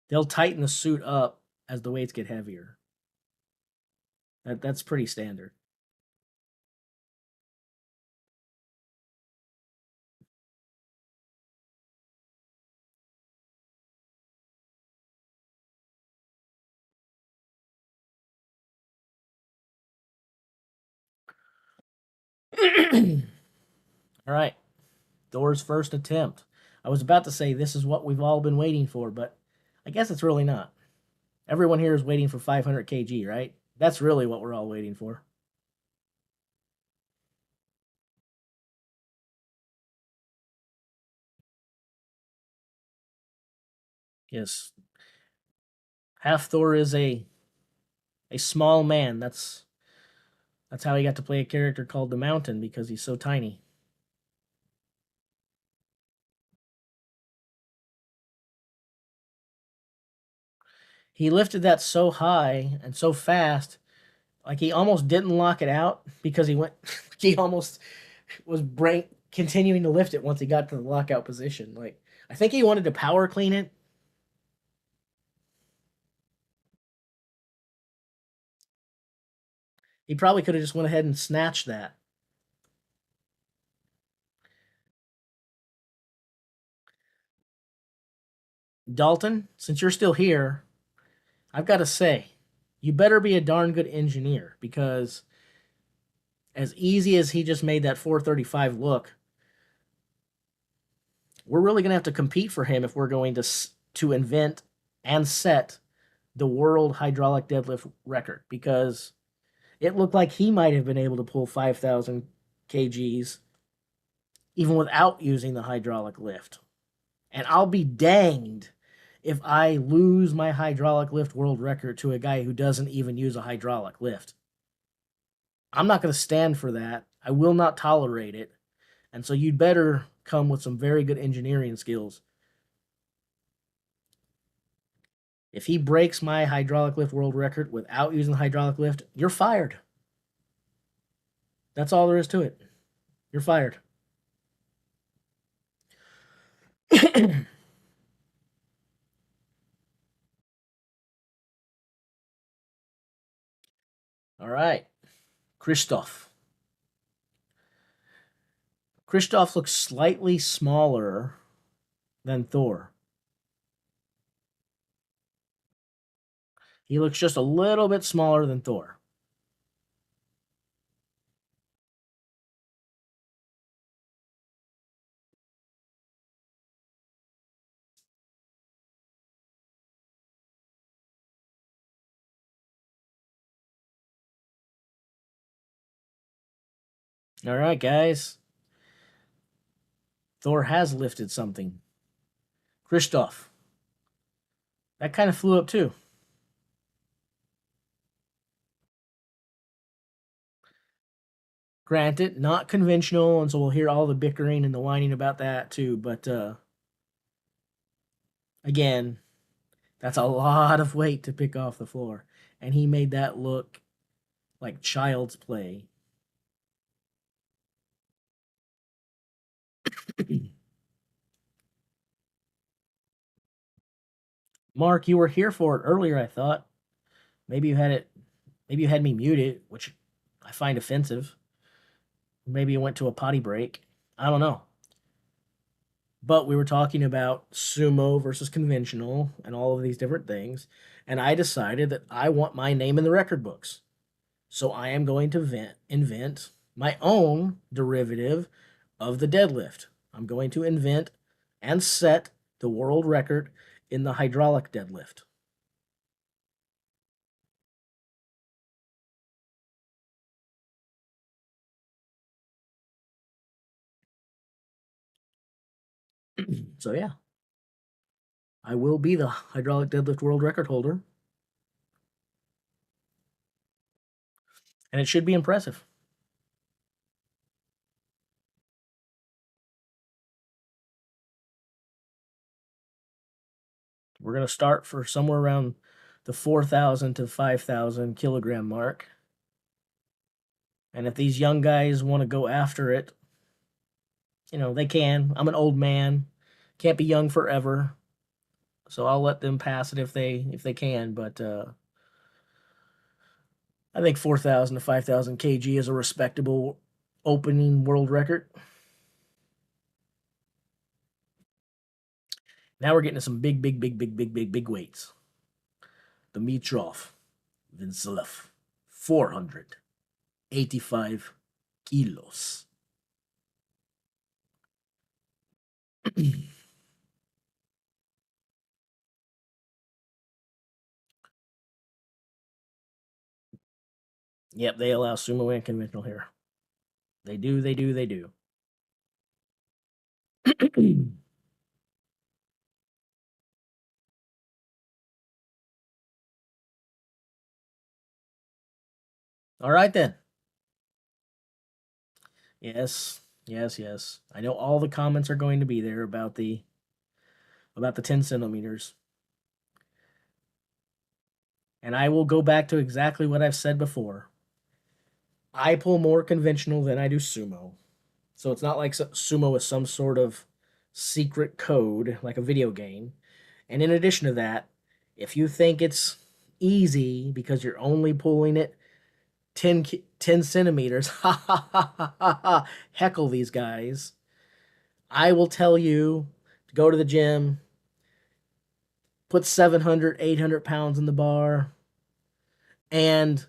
They'll tighten the suit up as the weights get heavier. That's pretty standard. All right. Thor's first attempt. I was about to say this is what we've all been waiting for, but I guess it's really not. Everyone here is waiting for 500 kg, right? That's really what we're all waiting for. Yes. Half Thor is a small man. That's how he got to play a character called the Mountain because he's so tiny. He lifted that so high and so fast, like he almost didn't lock it out because he went. He almost was continuing to lift it once he got to the lockout position. Like I think he wanted to power clean it, He probably could have just went ahead and snatched that. Dalton, since you're still here, I've got to say, you better be a darn good engineer because as easy as he just made that 435 look, we're really going to have to compete for him if we're going to invent and set the world hydraulic deadlift record because it looked like he might have been able to pull 5,000 kgs even without using the hydraulic lift. And I'll be danged if I lose my hydraulic lift world record to a guy who doesn't even use a hydraulic lift. I'm not going to stand for that. I will not tolerate it. And so you'd better come with some very good engineering skills. If he breaks my hydraulic lift world record without using the hydraulic lift, you're fired. That's all there is to it. You're fired. All right. Christoph. Christoph looks slightly smaller than Thor. He looks just a little bit smaller than Thor. All right, guys. Thor has lifted something. Christoph. That kind of flew up too. Granted, not conventional, and so we'll hear all the bickering and the whining about that too. But again, that's a lot of weight to pick off the floor. And he made that look like child's play. Mark, you were here for it earlier, I thought. Maybe you had it maybe you had me muted, which I find offensive. Maybe you went to a potty break. I don't know. But we were talking about sumo versus conventional and all of these different things. And I decided that I want my name in the record books. So I am going to invent my own derivative of the deadlift. I'm going to invent and set the world record in the hydraulic deadlift. So yeah, I will be the hydraulic deadlift world record holder. And it should be impressive. We're going to start for somewhere around the 4,000 to 5,000 kilogram mark. And if these young guys want to go after it, you know, they can. I'm an old man. Can't be young forever. So I'll let them pass it if they can, but I think 4,000 to 5,000 kg is a respectable opening world record. Now we're getting to some big weights. The Mitrov Vincelef, 485 kilos. Yep, they allow sumo and conventional here. They do. All right then. Yes. I know all the comments are going to be there about the 10 centimeters. And I will go back to exactly what I've said before. I pull more conventional than I do sumo. So it's not like sumo is some sort of secret code like a video game. And in addition to that, if you think it's easy because you're only pulling it 10 centimeters. Ha ha ha ha ha ha. Heckle these guys. I will tell you to go to the gym, put 700, 800 pounds in the bar, and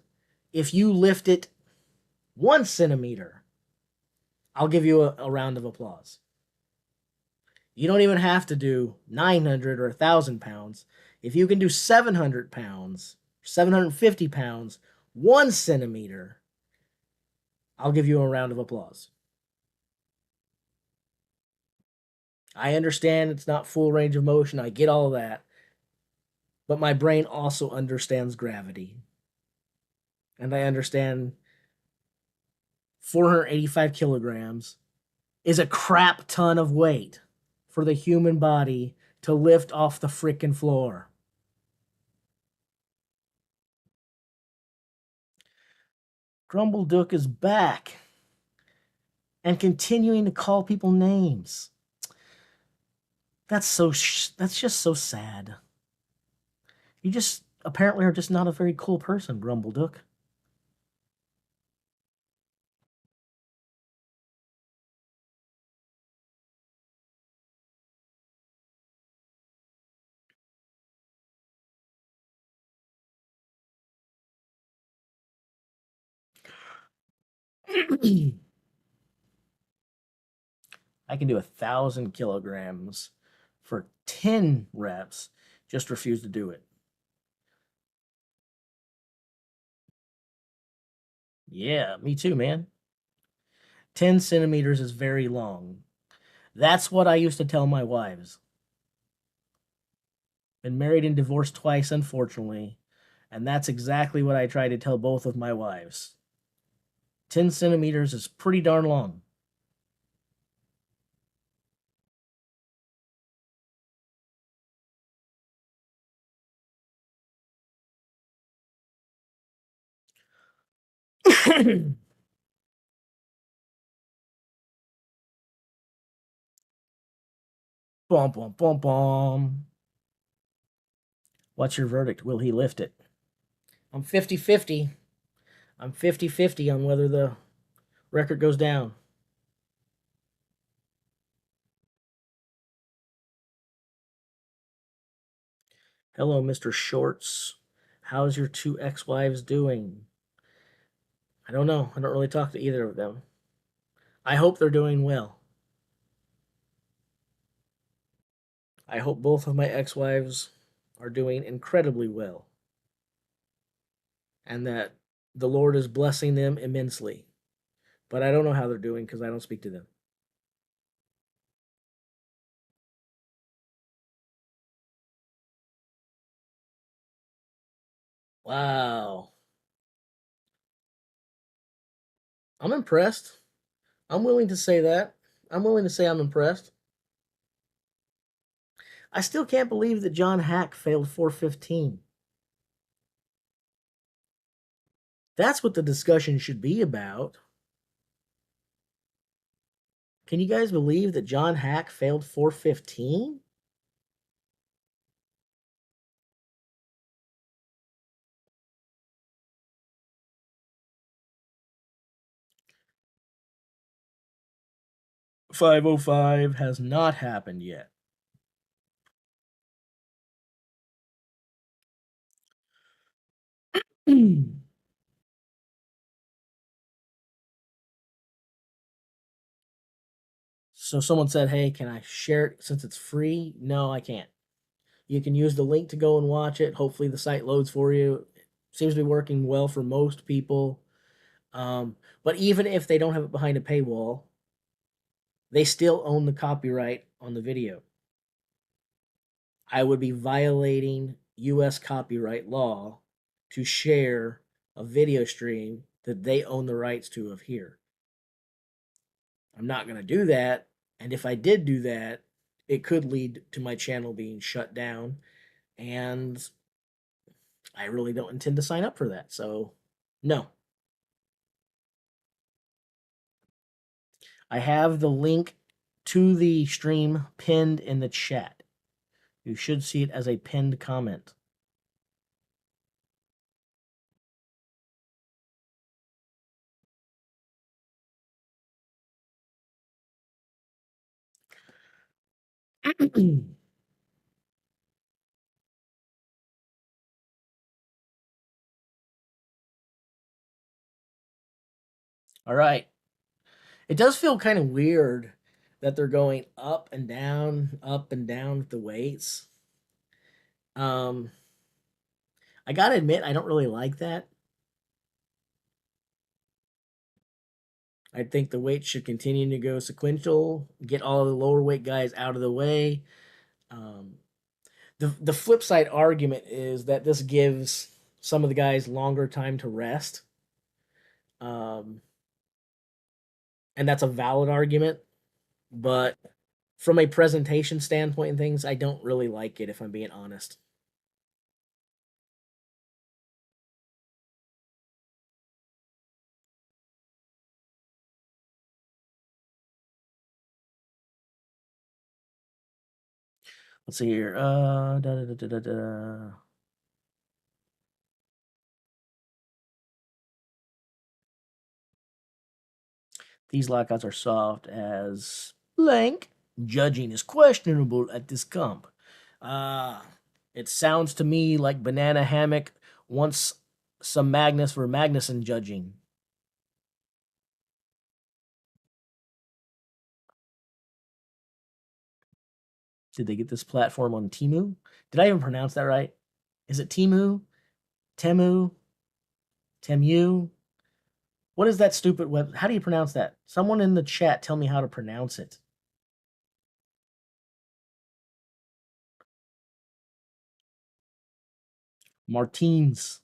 if you lift it 1 centimeter, I'll give you a round of applause. You don't even have to do 900 or 1,000 pounds. If you can do 700 pounds, 750 pounds, 1 centimeter, I'll give you a round of applause. I understand it's not full range of motion. I get all of that. But my brain also understands gravity. And I understand 485 kilograms is a crap ton of weight for the human body to lift off the frickin' floor. Grumbleduck is back and continuing to call people names. That's just so sad. You just apparently are just not a very cool person, Grumbleduck. I can do 1,000 kilograms for 10 reps, just refuse to do it. Yeah, me too, man. 10 centimeters is very long. That's what I used to tell my wives. Been married and divorced twice, unfortunately, and that's exactly what I try to tell both of my wives. 10 centimeters is pretty darn long. Bom, bom, bom, bom. What's your verdict? Will he lift it? I'm 50-50. I'm 50-50 on whether the record goes down. Hello, Mr. Shorts. How's your two ex-wives doing? I don't know. I don't really talk to either of them. I hope they're doing well. I hope both of my ex-wives are doing incredibly well and that the Lord is blessing them immensely. But I don't know how they're doing because I don't speak to them. Wow. I'm impressed. I'm willing to say that. I'm willing to say I'm impressed. I still can't believe that John Hack failed 415. That's what the discussion should be about. Can you guys believe that John Hack failed 415? .505 has not happened yet. So someone said, hey, can I share it since it's free? No, I can't. You can use the link to go and watch it. Hopefully the site loads for you. It seems to be working well for most people. But even if they don't have it behind a paywall, they still own the copyright on the video. I would be violating US copyright law to share a video stream that they own the rights to of here. I'm not going to do that. And if I did do that, it could lead to my channel being shut down. And I really don't intend to sign up for that. So, no. I have the link to the stream pinned in the chat. You should see it as a pinned comment. All right. It does feel kind of weird that they're going up and down with the weights. Um, I gotta admit, I don't really like that. I think the weights should continue to go sequential, get all the lower weight guys out of the way. Um, the flip side argument is that this gives some of the guys longer time to rest, um, and that's a valid argument. But from a presentation standpoint and things, I don't really like it if I'm being honest. Let's see here. Da, da, da, da, da. These lockouts are soft as blank. Judging is questionable at this comp. Uh, it sounds to me like Banana Hammock wants some Magnus for Magnuson judging. Did they get this platform on Timu? Did I even pronounce that right? Is it Timu? Temu? Temu? What is that stupid web? How do you pronounce that? Someone in the chat tell me how to pronounce it. Martins.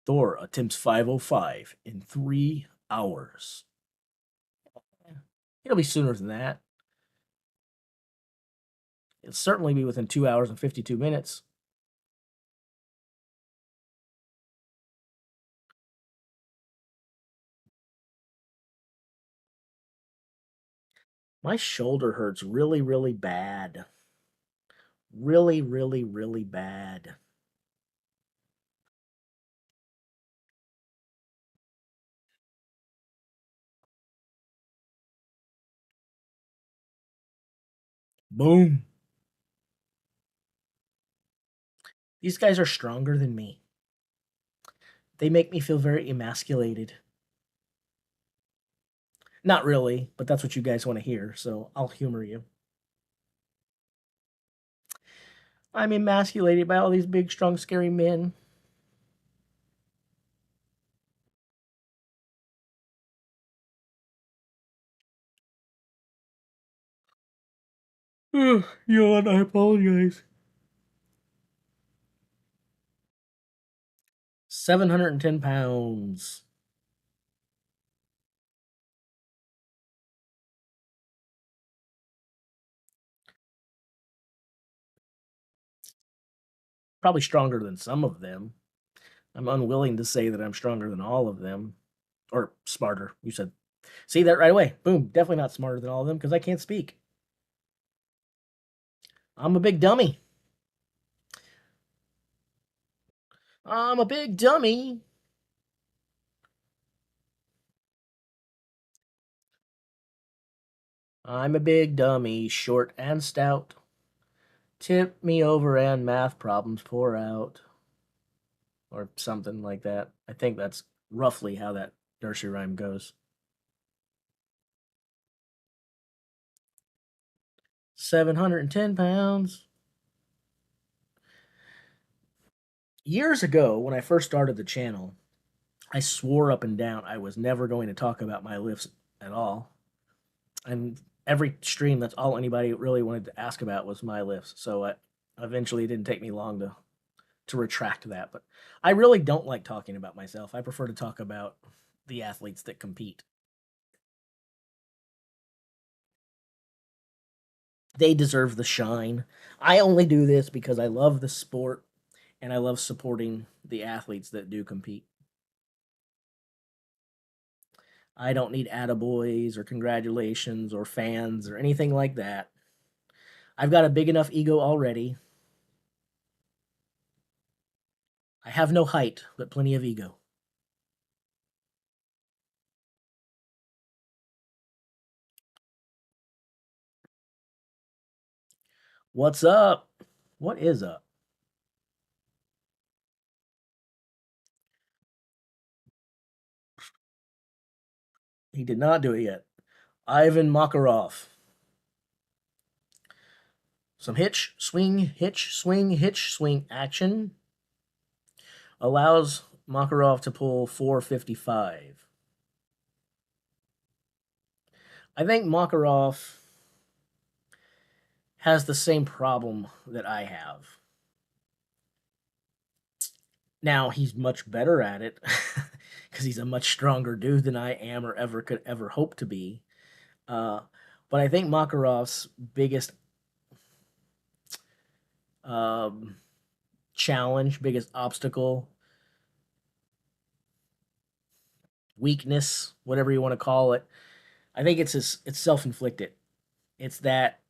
Thor attempts 505 in 3 hours. It'll be sooner than that. It'll certainly be within 2 hours and 52 minutes. My shoulder hurts really, really bad. Really, really, really bad. Boom. These guys are stronger than me. They make me feel very emasculated. Not really, but that's what you guys want to hear, so I'll humor you. I'm emasculated by all these big, strong, scary men. Yawn, I apologize. 710 pounds. Probably stronger than some of them. I'm unwilling to say that I'm stronger than all of them. Or smarter, you said. See that right away. Boom. Definitely not smarter than all of them because I can't speak. I'm a big dummy. I'm a big dummy. I'm a big dummy, short and stout. Tip me over and math problems pour out. Or something like that. I think that's roughly how that nursery rhyme goes. 710 pounds. Years ago, when I first started the channel, I swore up and down I was never going to talk about my lifts at all. And every stream, that's all anybody really wanted to ask about was my lifts. So eventually it didn't take me long to retract that. But I really don't like talking about myself. I prefer to talk about the athletes that compete. They deserve the shine. I only do this because I love the sport and I love supporting the athletes that do compete. I don't need attaboys or congratulations or fans or anything like that. I've got a big enough ego already. I have no height, but plenty of ego. What's up? What is up? He did not do it yet. Ivan Makarov. Some hitch, swing action allows Makarov to pull 455. I think Makarov has the same problem that I have. Now he's much better at it because he's a much stronger dude than I am or ever could ever hope to be. Uh, but I think Makarov's biggest um, challenge, biggest obstacle, weakness, whatever you want to call it, I think it's self-inflicted. It's that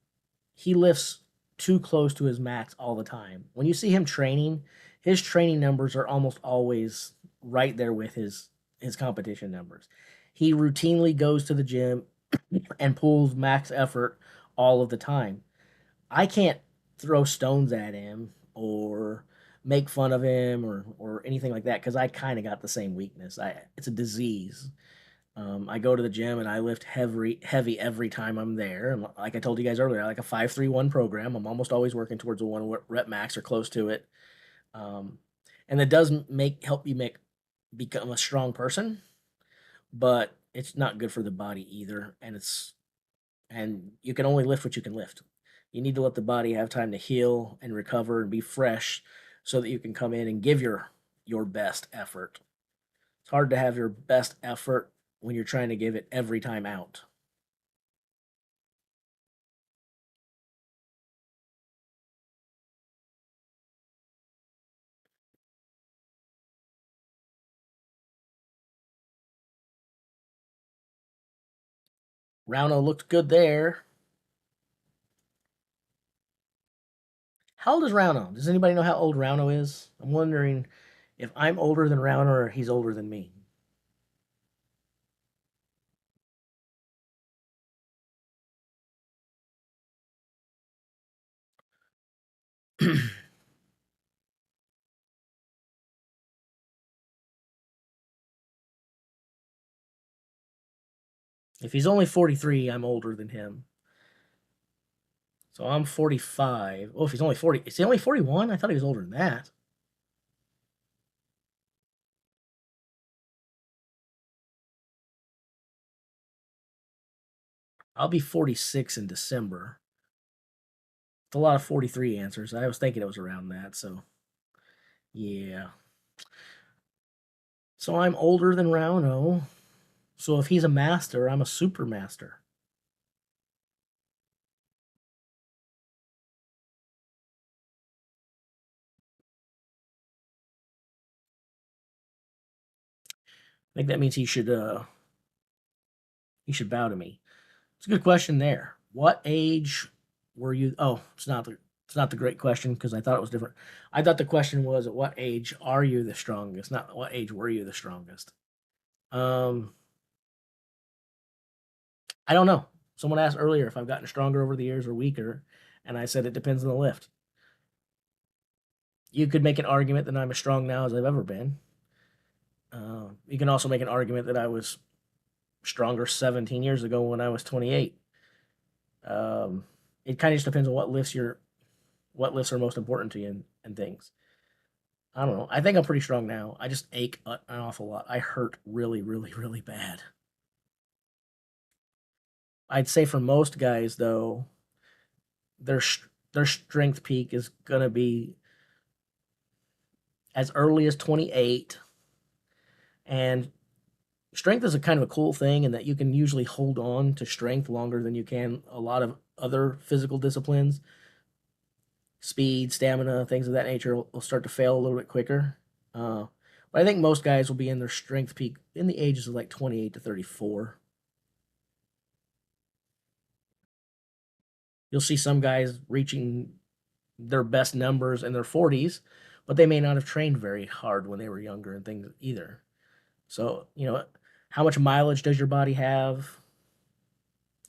he lifts too close to his max all the time. When you see him training, his training numbers are almost always right there with his competition numbers. He routinely goes to the gym and pulls max effort all of the time. I can't throw stones at him or make fun of him or anything like that because I kind of got the same weakness. It's a disease. I go to the gym and I lift heavy every time I'm there. And like I told you guys earlier, I like a 5-3-1 program. I'm almost always working towards a one rep max or close to it. Um, and it does help you become a strong person, but it's not good for the body either. And you can only lift what you can lift. You need to let the body have time to heal and recover and be fresh so that you can come in and give your best effort. It's hard to have your best effort when you're trying to give it every time out. Rauno looked good there. How old is Rauno? Does anybody know how old Rauno is? I'm wondering if I'm older than Rauno or he's older than me. If he's only 43, I'm older than him. So I'm 45. Oh, if he's only 40, is he only 41? I thought he was older than that. I'll be 46 in December. It's a lot of 43 answers. I was thinking it was around that. So, yeah. So I'm older than Rauno. So if he's a master, I'm a super master. I think that means he should bow to me. It's a good question there. What age were you? Oh, it's not the great question because I thought it was different. I thought the question was at what age are you the strongest, not what age were you the strongest. Um, I don't know. Someone asked earlier if I've gotten stronger over the years or weaker, and I said it depends on the lift. You could make an argument that I'm as strong now as I've ever been. You can also make an argument that I was stronger 17 years ago when I was 28. Um, it kind of just depends on what lifts are most important to you and things. I don't know. I think I'm pretty strong now. I just ache an awful lot. I hurt really, really, really bad. I'd say for most guys though, their their strength peak is gonna be as early as 28, and strength is a kind of a cool thing in that you can usually hold on to strength longer than you can a lot of other physical disciplines. Speed, stamina, things of that nature will start to fail a little bit quicker. Uh, but I think most guys will be in their strength peak in the ages of like 28 to 34. You'll see some guys reaching their best numbers in their 40s, but they may not have trained very hard when they were younger and things either. So, how much mileage does your body have?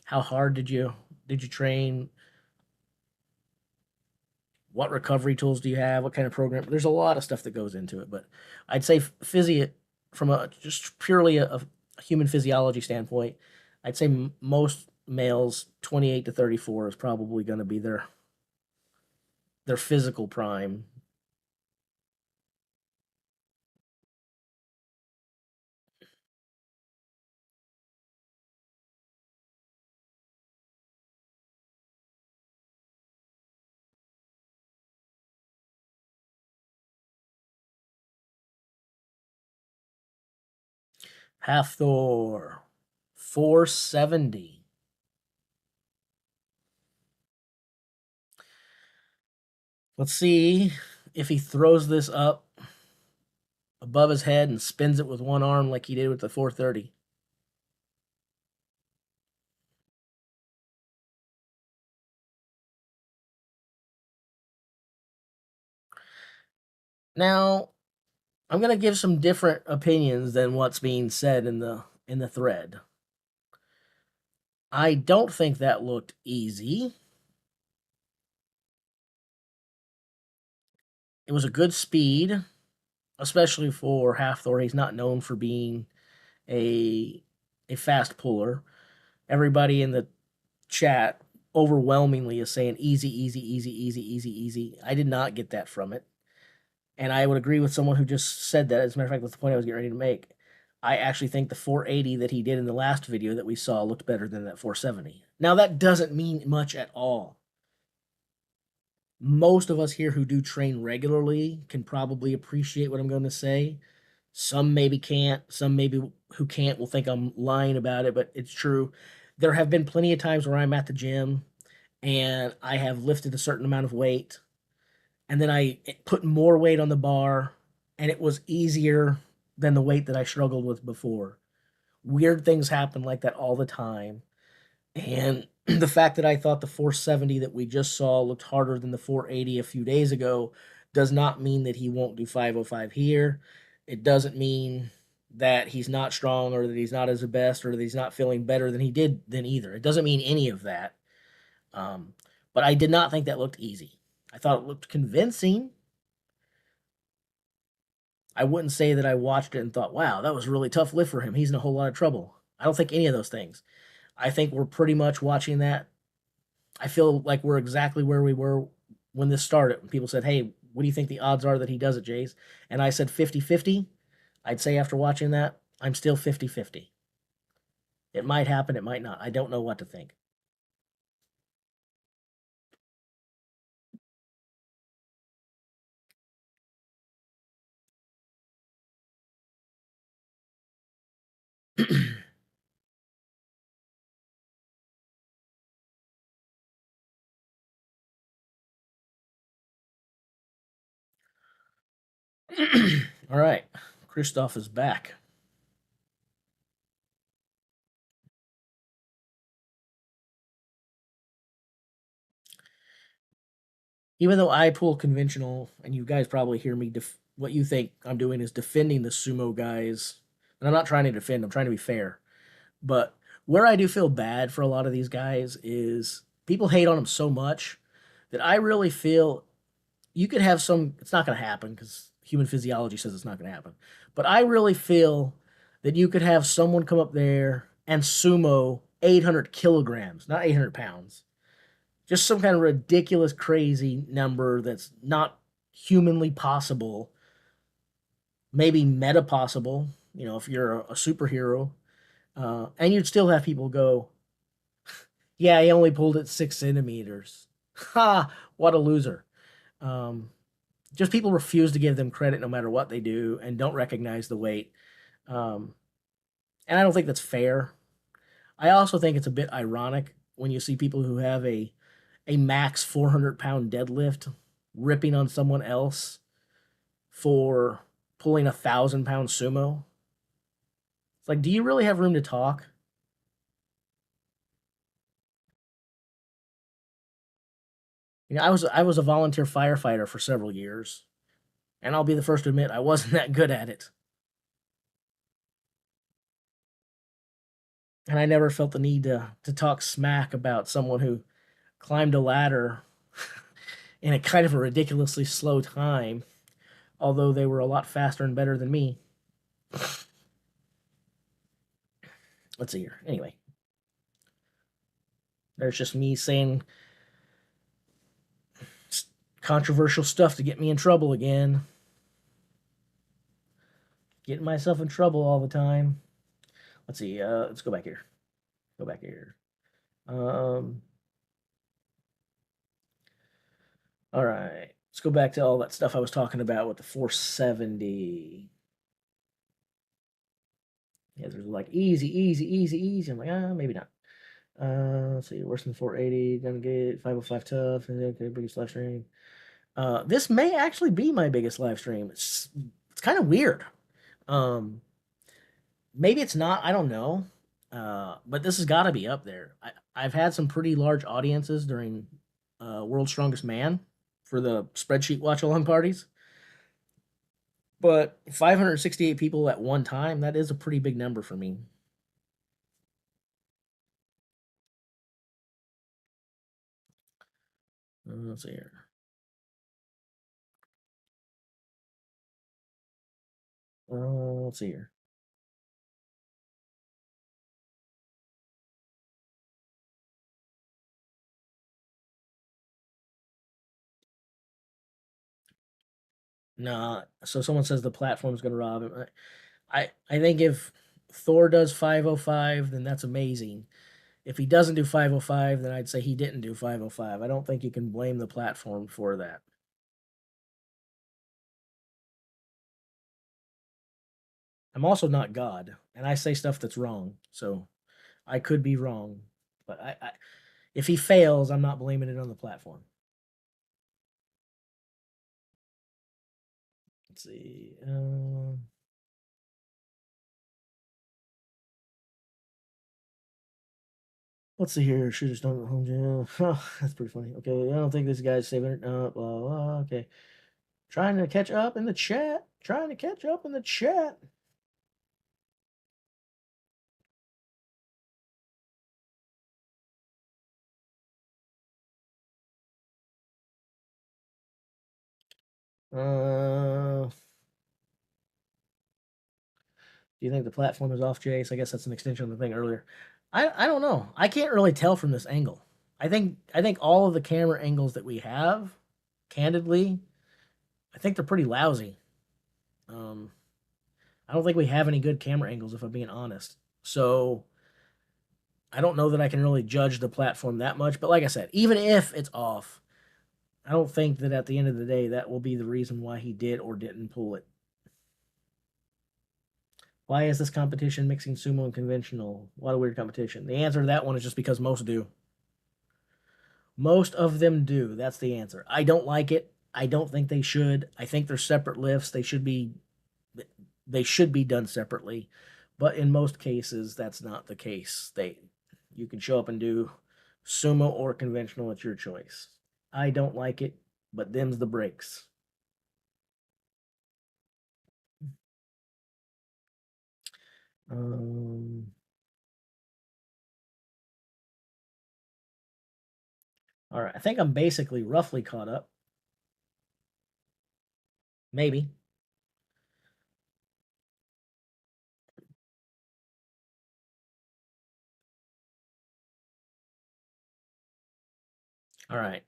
How hard did you train? What recovery tools do you have? What kind of program? There's a lot of stuff that goes into it, but I'd say from a just purely a human physiology standpoint, I'd say most males 28 to 34 is probably going to be their physical prime. Half Thor 470. Let's see if he throws this up above his head and spins it with one arm like he did with the 430. Now, I'm going to give some different opinions than what's being said in the thread. I don't think that looked easy. It was a good speed, especially for Half Thor. He's not known for being a a fast puller. Everybody in the chat overwhelmingly is saying easy, easy, easy, easy, easy, easy. I did not get that from it. And I would agree with someone who just said that. As a matter of fact, that's the point I was getting ready to make. I actually think the 480 that he did in the last video that we saw looked better than that 470. Now, that doesn't mean much at all. Most of us here who do train regularly can probably appreciate what I'm going to say. Some maybe can't. Some maybe who can't will think I'm lying about it, but it's true. There have been plenty of times where I'm at the gym and I have lifted a certain amount of weight, and then I put more weight on the bar, and it was easier than the weight that I struggled with before. Weird things happen like that all the time. And the fact that I thought the 470 that we just saw looked harder than the 480 a few days ago does not mean that he won't do 505 here. It doesn't mean that he's not strong or that he's not as the best or that he's not feeling better than he did then either. It doesn't mean any of that. Um, but I did not think that looked easy. I thought it looked convincing. I wouldn't say that I watched it and thought, wow, that was a really tough lift for him. He's in a whole lot of trouble. I don't think any of those things. I think we're pretty much watching that. I feel like we're exactly where we were when this started. When people said, hey, what do you think the odds are that he does it, Jays? And I said 50-50. I'd say after watching that, I'm still 50-50. It might happen, it might not. I don't know what to think. All right. Christoph is back. Even though I pull conventional, and you guys probably hear me, what you think I'm doing is defending the sumo guys. And I'm not trying to defend, I'm trying to be fair. But where I do feel bad for a lot of these guys is people hate on them so much that I really feel you could have some, it's not going to happen because human physiology says it's not going to happen. But I really feel that you could have someone come up there and sumo 800 kilograms, not 800 pounds. Just some kind of ridiculous, crazy number that's not humanly possible, maybe meta possible, if you're a superhero. And you'd still have people go, yeah, he only pulled it 6 centimeters. Ha! What a loser. Um, just people refuse to give them credit no matter what they do and don't recognize the weight. Um, and I don't think that's fair. I also think it's a bit ironic when you see people who have a max 400-pound deadlift ripping on someone else for pulling 1,000-pound sumo. It's like, do you really have room to talk? I was a volunteer firefighter for several years, and I'll be the first to admit I wasn't that good at it. And I never felt the need to talk smack about someone who climbed a ladder in a kind of a ridiculously slow time, although they were a lot faster and better than me. Let's see here. Anyway, there's just me saying controversial stuff to get me in trouble again. Getting myself in trouble all the time. Let's see. Let's go back here. Go back here. Um, all right. Let's go back to all that stuff I was talking about with the 470. Yeah, there's like easy, easy, easy, easy. I'm like, maybe not. Let's see, worse than 480. Gonna get 505 tough. Okay, biggest live stream. This may actually be my biggest live stream. It's kind of weird. Um, Maybe it's not. I don't know. But this has got to be up there. I've had some pretty large audiences during World's Strongest Man for the spreadsheet watch along parties. But 568 people at one time, that is a pretty big number for me. Let's see here. Let's see here. Nah, so someone says the platform's going to rob him. I think if Thor does 505, then that's amazing. If he doesn't do 505, then I'd say he didn't do 505. I don't think you can blame the platform for that. I'm also not God, and I say stuff that's wrong, so I could be wrong. But if he fails, I'm not blaming it on the platform. Let's see. Let's see here. Shooters don't go home jail. Oh, that's pretty funny. Okay, I don't think this guy's saving it. Blah, blah. Okay. Trying to catch up in the chat. Trying to catch up in the chat. Do you think the platform is off, Jace? I guess that's an extension of the thing earlier. I don't know. I can't really tell from this angle. I think all of the camera angles that we have, candidly, I think they're pretty lousy. Um, I don't think we have any good camera angles, if I'm being honest. So I don't know that I can really judge the platform that much. But like I said, even if it's off, I don't think that at the end of the day that will be the reason why he did or didn't pull it. Why is this competition mixing sumo and conventional? What a weird competition. The answer to that one is just because most do. Most of them do. That's the answer. I don't like it. I don't think they should. I think they're separate lifts. They should be done separately. But in most cases that's not the case. You can show up and do sumo or conventional at your choice. I don't like it, but them's the breaks. Um, all right, I think I'm basically roughly caught up. Maybe. All right.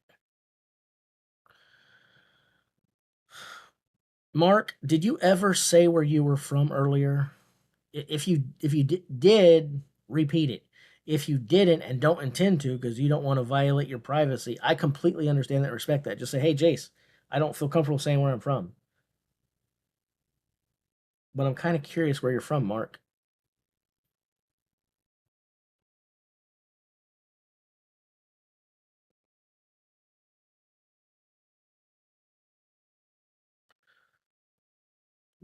Mark, did you ever say where you were from earlier? If you did, repeat it. If you didn't and don't intend to because you don't want to violate your privacy, I completely understand that, respect that. Just say, "Hey, Jace, I don't feel comfortable saying where I'm from." But I'm kind of curious where you're from, Mark.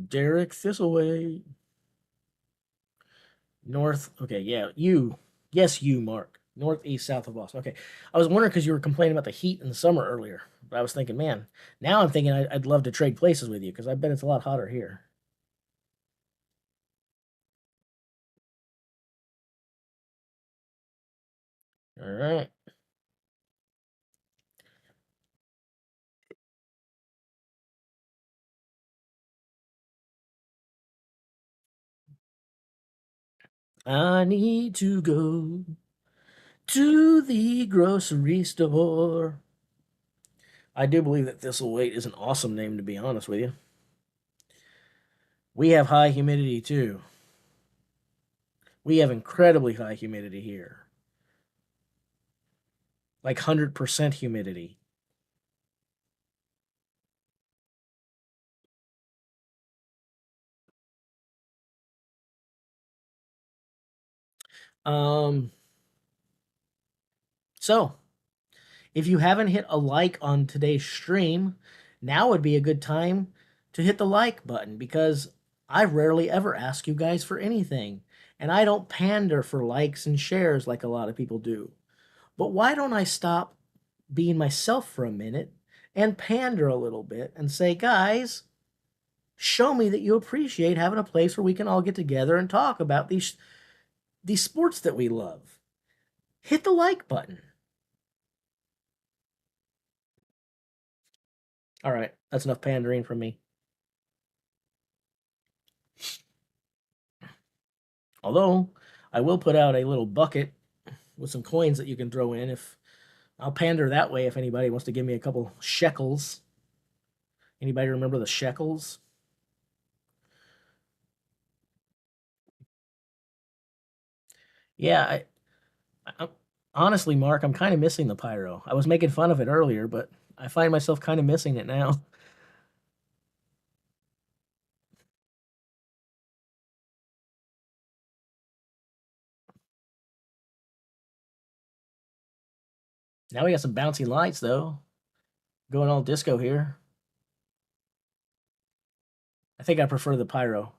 Derek Thistleway. North. Okay, yeah, you. Yes, you, Mark. Northeast, south of Boston. Okay. I was wondering because you were complaining about the heat in the summer earlier. But I was thinking, man, now I'm thinking I'd love to trade places with you because I bet it's a lot hotter here. All right. I need to go to the grocery store. I do believe that Thistle Weight is an awesome name, to be honest with you. We have high humidity too. We have incredibly high humidity here, like 100% humidity. Um, so if you haven't hit a like on today's stream, now would be a good time to hit the like button because I rarely ever ask you guys for anything. And I don't pander for likes and shares like a lot of people do. But why don't I stop being myself for a minute and pander a little bit and say, guys, show me that you appreciate having a place where we can all get together and talk about these sports that we love. Hit the like button. All right, that's enough pandering from me. Although I will put out a little bucket with some coins that you can throw in if I'll pander that way if anybody wants to give me a couple shekels. Anybody remember the shekels? Yeah, I honestly, Mark, I'm kind of missing the pyro. I was making fun of it earlier, but I find myself kind of missing it now. Now we got some bouncy lights though, going all disco here. I think I prefer the pyro.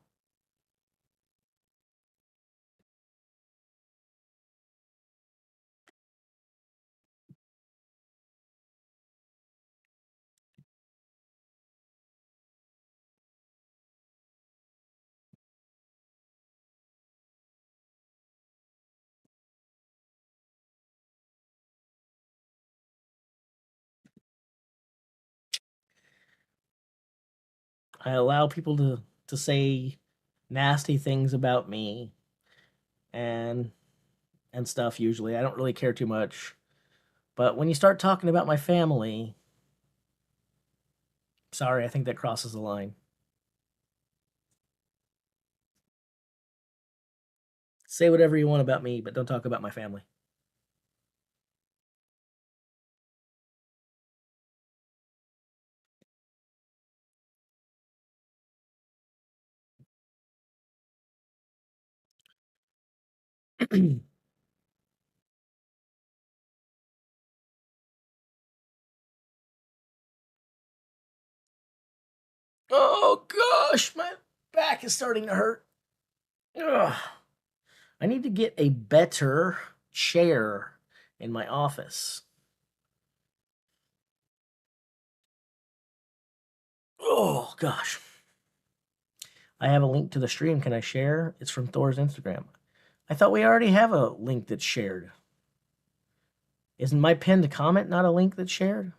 I allow people to say nasty things about me and and stuff usually. I don't really care too much. But when you start talking about my family, sorry, I think that crosses the line. Say whatever you want about me, but don't talk about my family. Oh gosh, my back is starting to hurt. Ugh. I need to get a better chair in my office. Oh gosh. I have a link to the stream. Can I share? It's from Thor's Instagram. I thought we already have a link that's shared. Isn't my pinned comment not a link that's shared?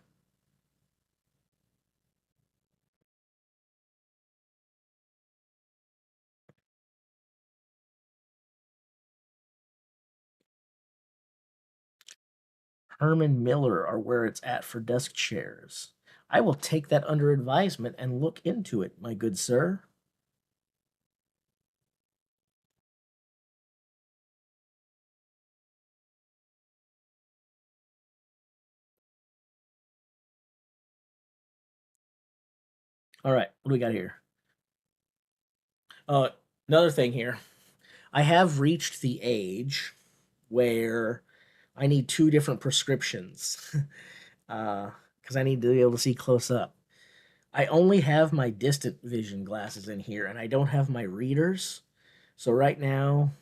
Herman Miller are where it's at for desk chairs. I will take that under advisement and look into it, my good sir. All right, what do we got here? Uh, Another thing here. I have reached the age where I need two different prescriptions because I need to be able to see close up. I only have my distant vision glasses in here, and I don't have my readers. So right now,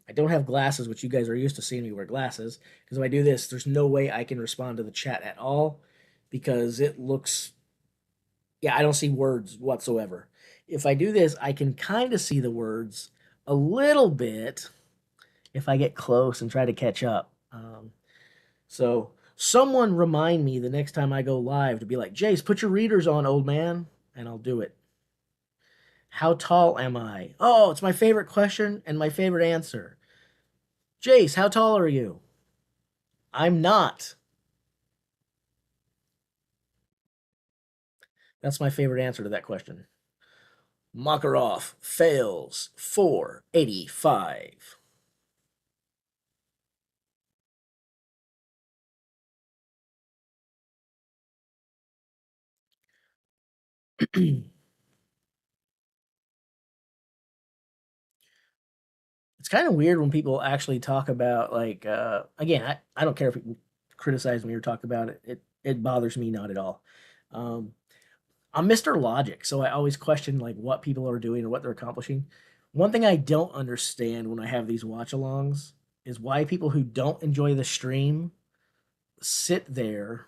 I don't have glasses, which you guys are used to seeing me wear glasses. Because if I do this, there's no way I can respond to the chat at all because it looks, yeah, I don't see words whatsoever. If I do this, I can kind of see the words a little bit if I get close and try to catch up. So someone remind me the next time I go live to be like, Jace, put your readers on, old man, and I'll do it. How tall am I? Oh, it's my favorite question and my favorite answer. Jace, how tall are you? I'm not. That's my favorite answer to that question. Makarov fails 485. It's kind of weird when people actually talk about like again, I don't care if people criticize me or talk about it. It bothers me not at all. Um, I'm Mr. Logic, so I always question like what people are doing or what they're accomplishing. One thing I don't understand when I have these watch alongs is why people who don't enjoy the stream sit there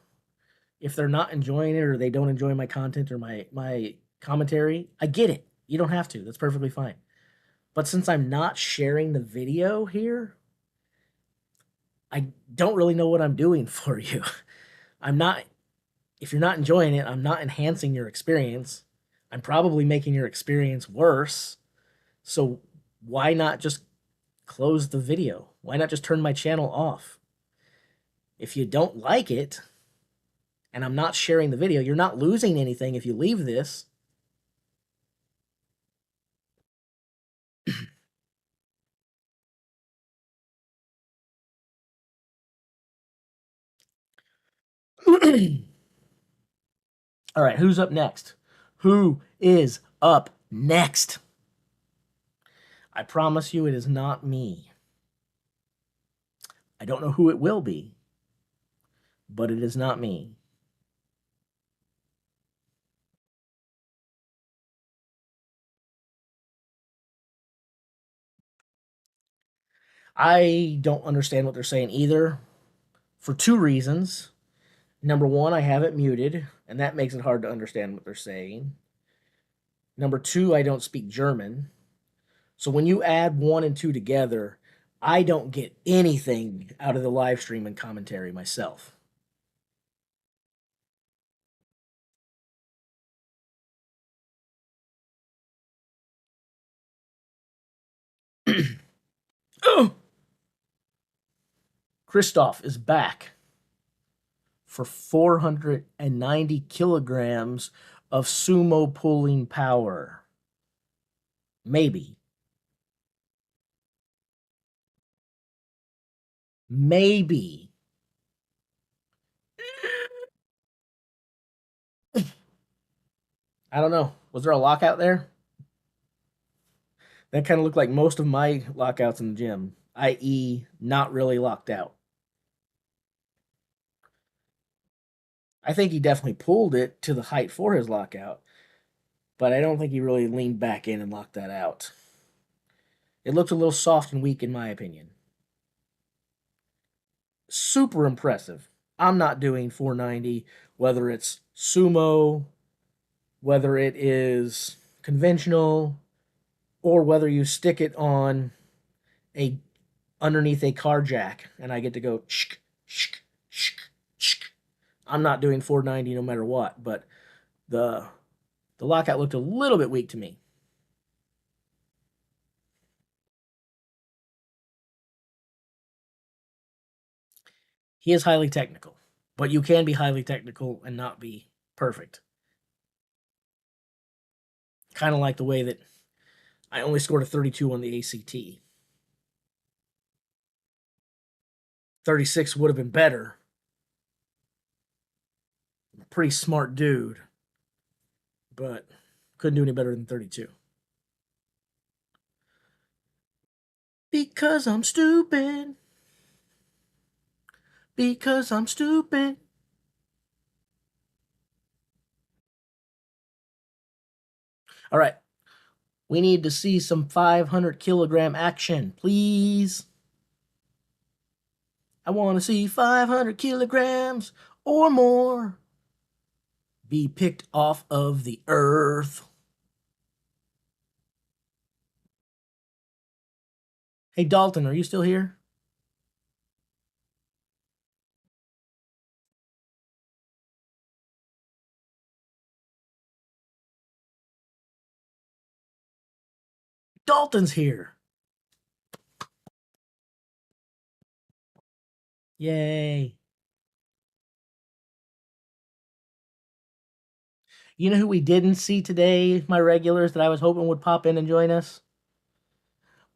if they're not enjoying it or they don't enjoy my content or my commentary. I get it. You don't have to. That's perfectly fine. But since I'm not sharing the video here, I don't really know what I'm doing for you. I'm not, if you're not enjoying it, I'm not enhancing your experience. I'm probably making your experience worse. So why not just close the video? Why not just turn my channel off? If you don't like it and I'm not sharing the video, you're not losing anything if you leave this. All right, who's up next? Who is up next? I promise you it is not me. I don't know who it will be, but it is not me. I don't understand what they're saying either for two reasons. Number one, I have it muted, and that makes it hard to understand what they're saying. Number two, I don't speak German. So when you add one and two together, I don't get anything out of the live stream and commentary myself. Oh! Christoph is back for 490 kilograms of sumo pulling power. Maybe. Maybe. I don't know. Was there a lockout there? That kind of looked like most of my lockouts in the gym, i.e., not really locked out. I think he definitely pulled it to the height for his lockout, but I don't think he really leaned back in and locked that out. It looked a little soft and weak, in my opinion. Super impressive. I'm not doing 490, whether it's sumo, whether it is conventional, or whether you stick it on a underneath a car jack and I get to go shk, shk, shk, shk. I'm not doing 490 no matter what, but the lockout looked a little bit weak to me. He is highly technical, but you can be highly technical and not be perfect. Kind of like the way that I only scored a 32 on the ACT. 36 would have been better. I'm a pretty smart dude, but couldn't do any better than 32. Because I'm stupid. Because I'm stupid. All right. We need to see some 500 kilogram action, please. I want to see 500 kilograms or more be picked off of the earth. Hey, Dalton, are you still here? Dalton's here. Yay. You know who we didn't see today, my regulars that I was hoping would pop in and join us?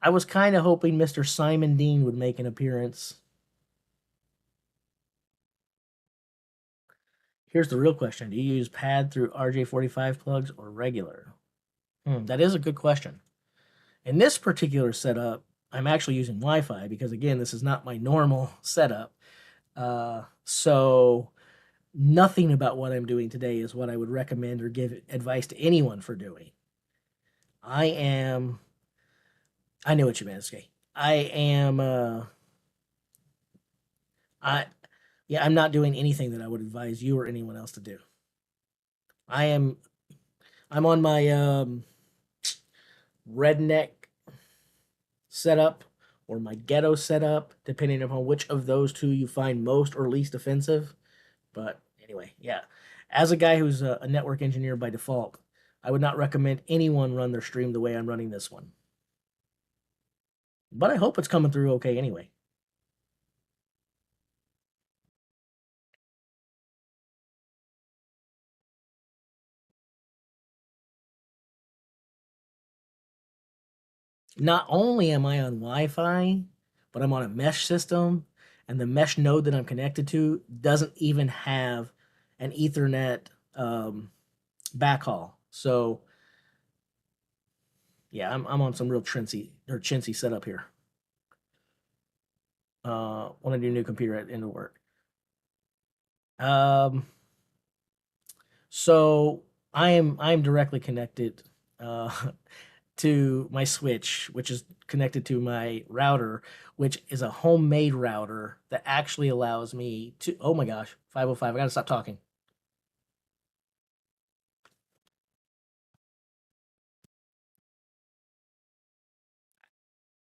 I was kind of hoping Mr. Simon Dean would make an appearance. Here's the real question. Do you use pad through RJ45 plugs or regular? That is a good question. In this particular setup, I'm actually using Wi-Fi because, again, this is not my normal setup. So nothing about what I'm doing today is what I would recommend or give advice to anyone for doing. I know what you meant, Skay. I'm not doing anything that I would advise you or anyone else to do. I'm on my redneck setup or my ghetto setup, depending upon which of those two you find most or least offensive. But anyway, yeah. As a guy who's a network engineer by default, I would not recommend anyone run their stream the way I'm running this one. But I hope it's coming through okay anyway. Not only am I on Wi-Fi, but I'm on a mesh system, and the mesh node that I'm connected to doesn't even have an Ethernet backhaul. So yeah, I'm on some real chintzy setup here. When I do new computer at end of work. So I'm directly connected to my switch, which is connected to my router, which is a homemade router that actually allows me to. Oh my gosh, 505! I gotta stop talking.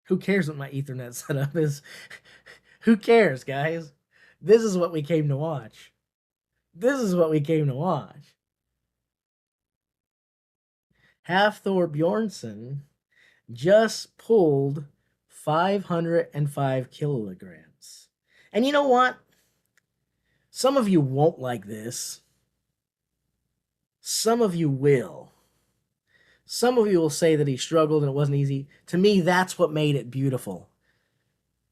Who cares what my Ethernet setup is? Who cares, guys? This is what we came to watch. This is what we came to watch. Hafthor Bjornsson just pulled 505 kilograms. And you know what? Some of you won't like this. Some of you will. Some of you will say that he struggled and it wasn't easy. To me, that's what made it beautiful.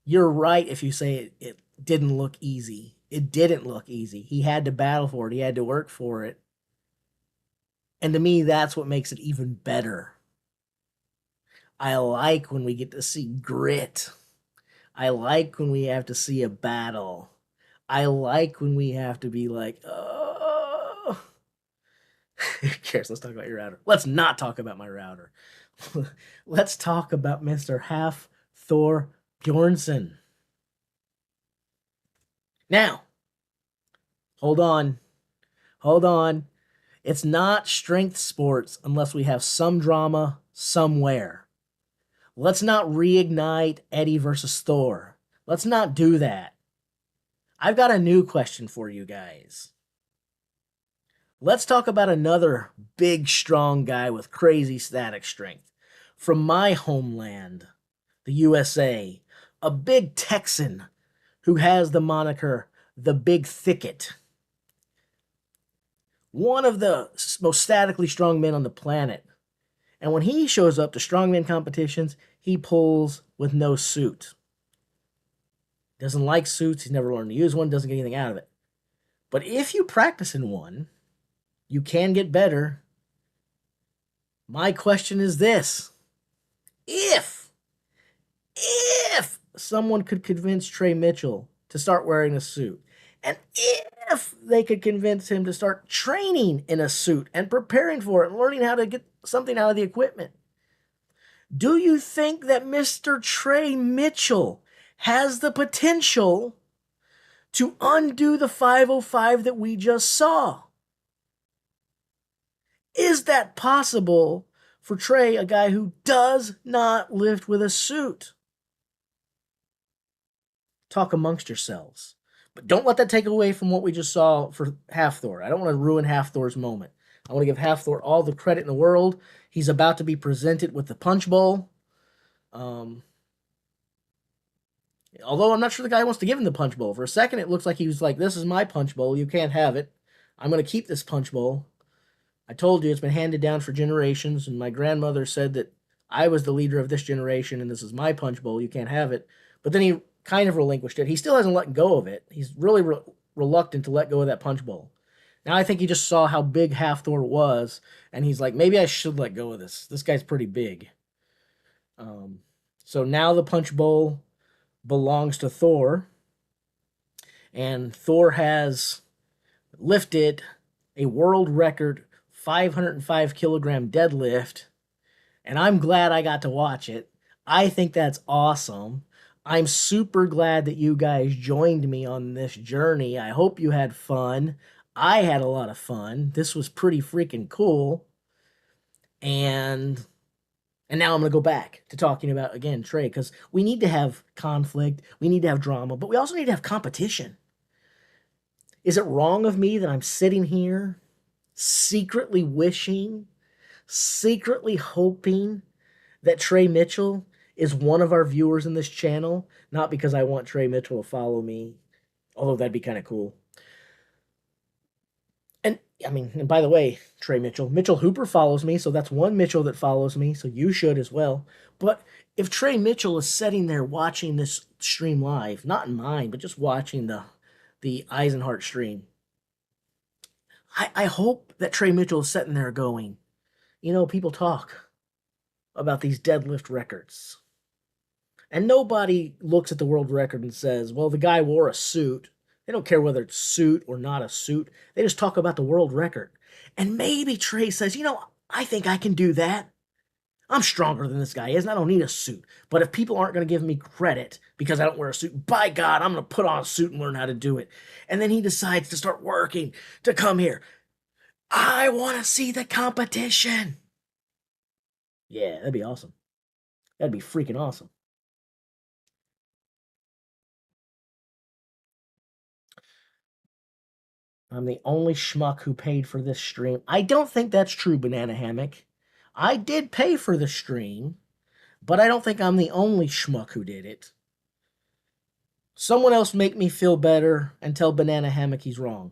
You're right if you say it didn't look easy. It didn't look easy. He had to battle for it, he had to work for it. And to me, that's what makes it even better. I like when we get to see grit. I like when we have to see a battle. I like when we have to be like, oh. Who cares? Let's talk about your router. Let's not talk about my router. Let's talk about Mr. Half Thor Bjornsson. Now, hold on. Hold on. It's not strength sports unless we have some drama somewhere. Let's not reignite Eddie versus Thor. Let's not do that. I've got a new question for you guys. Let's talk about another big, strong guy with crazy static strength. From my homeland, the USA, a big Texan who has the moniker the Big Thicket. One of the most statically strong men on the planet. And when he shows up to strongman competitions, he pulls with no suit. Doesn't like suits, he's never learned to use one, doesn't get anything out of it. But if you practice in one, you can get better. My question is this. If someone could convince Trey Mitchell to start wearing a suit, and if they could convince him to start training in a suit and preparing for it and learning how to get something out of the equipment, Do you think that Mr. Trey Mitchell has the potential to undo the 505 that we just saw? Is that possible for Trey, a guy who does not lift with a suit? Talk amongst yourselves. But don't let that take away from what we just saw for Half Thor. I don't want to ruin Half Thor's moment. I want to give Half Thor all the credit in the world. He's about to be presented with the punch bowl. Although I'm not sure the guy wants to give him the punch bowl. For a second, it looks like he was like, this is my punch bowl. You can't have it. I'm going to keep this punch bowl. I told you it's been handed down for generations, and my grandmother said that I was the leader of this generation, and this is my punch bowl. You can't have it. But then he kind of relinquished it. He still hasn't let go of it. He's really reluctant to let go of that punch bowl. Now I think he just saw how big Half Thor was, and he's like, maybe I should let go of this. This guy's pretty big. So now the punch bowl belongs to Thor, and Thor has lifted a world record 505 kilogram deadlift, and I'm glad I got to watch it. I think that's awesome. I'm super glad that you guys joined me on this journey. I hope you had fun. I had a lot of fun. This was pretty freaking cool. And now I'm going to go back to talking about, again, Trey, because we need to have conflict. We need to have drama, but we also need to have competition. Is it wrong of me that I'm sitting here secretly wishing, secretly hoping that Trey Mitchell is one of our viewers in this channel? Not because I want Trey Mitchell to follow me, although that'd be kind of cool. And by the way, Trey Mitchell Hooper follows me, so that's one Mitchell that follows me, so you should as well. But if Trey Mitchell is sitting there watching this stream live, not in mine, but just watching the Eisenhart stream, I hope that Trey Mitchell is sitting there going, people talk about these deadlift records. And nobody looks at the world record and says, well, the guy wore a suit. They don't care whether it's suit or not a suit. They just talk about the world record. And maybe Trey says, I think I can do that. I'm stronger than this guy is, and I don't need a suit. But if people aren't going to give me credit because I don't wear a suit, by God, I'm going to put on a suit and learn how to do it. And then he decides to start working to come here. I want to see the competition. Yeah, that'd be awesome. That'd be freaking awesome. I'm the only schmuck who paid for this stream. I don't think that's true, Banana Hammock. I did pay for the stream, but I don't think I'm the only schmuck who did it. Someone else make me feel better and tell Banana Hammock he's wrong.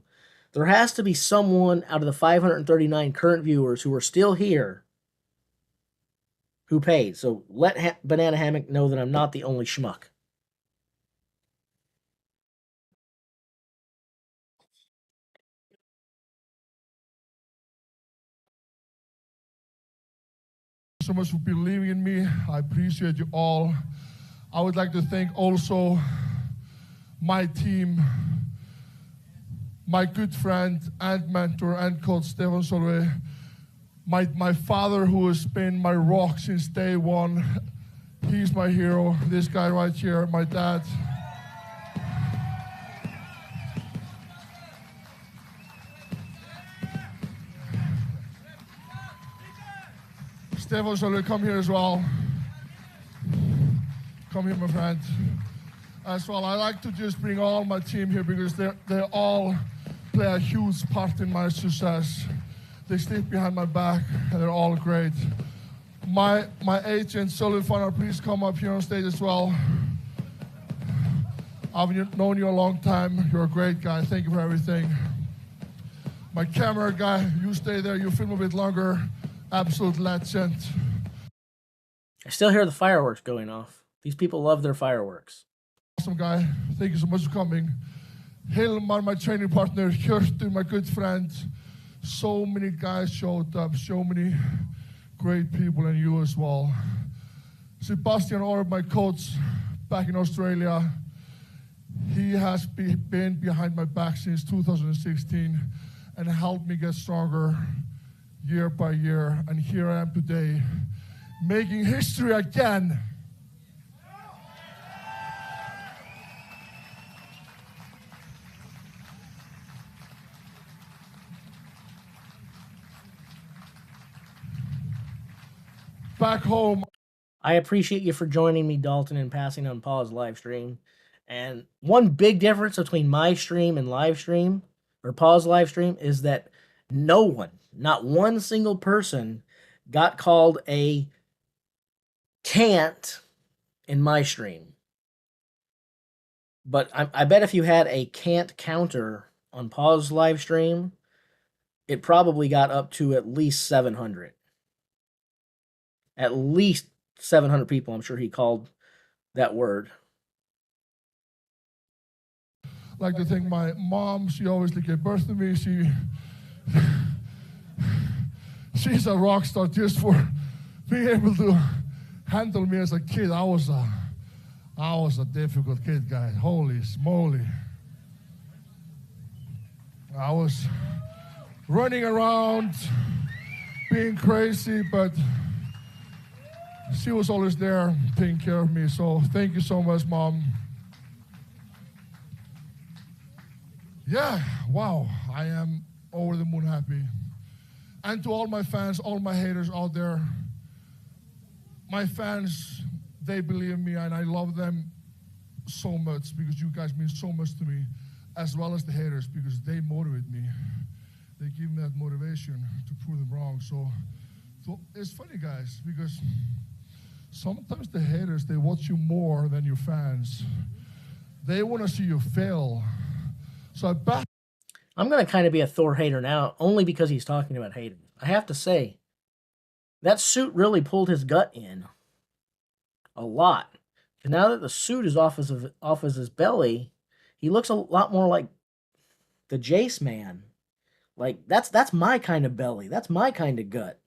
There has to be someone out of the 539 current viewers who are still here who paid. So let Banana Hammock know that I'm not the only schmuck. So much for believing in me. I appreciate you all. I would like to thank also my team, my good friend and mentor and coach Stefan Solveig, my father who has been my rock since day one. He's my hero. This guy right here, my dad. Stefan Solveig, come here as well. Come here, my friend. As well, I like to just bring all my team here because they all play a huge part in my success. They stick behind my back, and they're all great. My agent, Solveig Fannar, please come up here on stage as well. I've known you a long time. You're a great guy. Thank you for everything. My camera guy, you stay there. You film a bit longer. Absolute legend. I still hear the fireworks going off. These people love their fireworks. Awesome guy. Thank you so much for coming. Hilmar, my training partner. Hjörtur, my good friend. So many guys showed up. So many great people, and you as well. Sebastian Orr, my coach back in Australia. He has been behind my back since 2016 and helped me get stronger year by year. And here I am today, making history again. Back home. I appreciate you for joining me, Dalton, and passing on Paul's live stream. And one big difference between my stream and live stream, or Paul's live stream, is that no one, not one single person, got called a can't in my stream. But I bet if you had a can't counter on Paul's live stream, it probably got up to at least 700. At least 700 people, I'm sure he called that word. Like to thank my mom. She always gave birth to me. She's a rock star just for being able to handle me as a kid. I was a difficult kid, guys. Holy smoly. I was running around, being crazy, but she was always there taking care of me. So thank you so much, Mom. Yeah, wow, I am over the moon happy. And to all my fans, all my haters out there, my fans, they believe in me and I love them so much because you guys mean so much to me, as well as the haters because they motivate me. They give me that motivation to prove them wrong. So it's funny, guys, because sometimes the haters, they watch you more than your fans. They want to see you fail. So I'm going to kind of be a Thor hater now, only because he's talking about hating. I have to say, that suit really pulled his gut in a lot. And now that the suit is off his belly, he looks a lot more like the Jace man. Like that's my kind of belly. That's my kind of gut.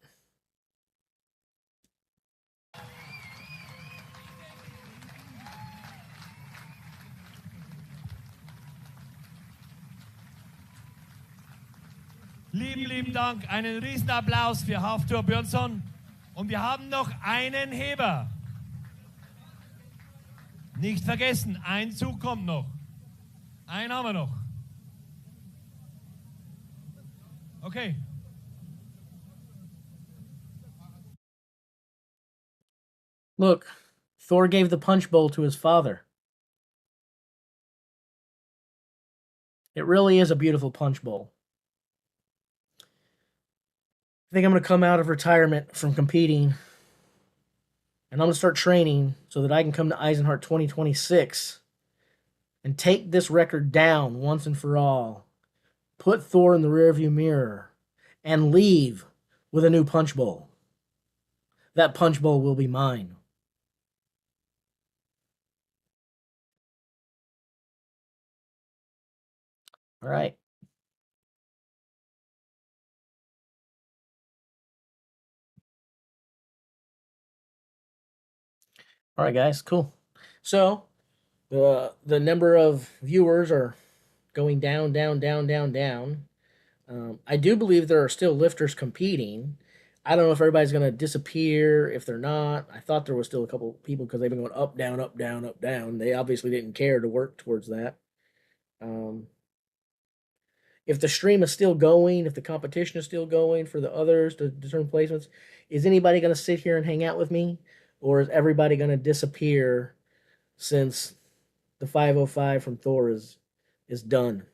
Lieben Dank. Einen riesen Applaus für Hafthor Björnsson. Und wir haben noch einen Heber. Nicht vergessen, ein Zug kommt noch. Einen haben wir noch. Okay. Look, Thor gave the punch bowl to his father. It really is a beautiful punch bowl. I think I'm going to come out of retirement from competing and I'm going to start training so that I can come to Eisenhart 2026 and take this record down once and for all, put Thor in the rearview mirror, and leave with a new punch bowl. That punch bowl will be mine. All right. All right, guys, cool. So the number of viewers are going down, down, down, down, down. I do believe there are still lifters competing. I don't know if everybody's going to disappear, if they're not. I thought there was still a couple people because they've been going up, down, up, down, up, down. They obviously didn't care to work towards that. If the stream is still going, if the competition is still going for the others to determine placements, is anybody going to sit here and hang out with me? Or is everybody going to disappear since the 505 from Thor is done?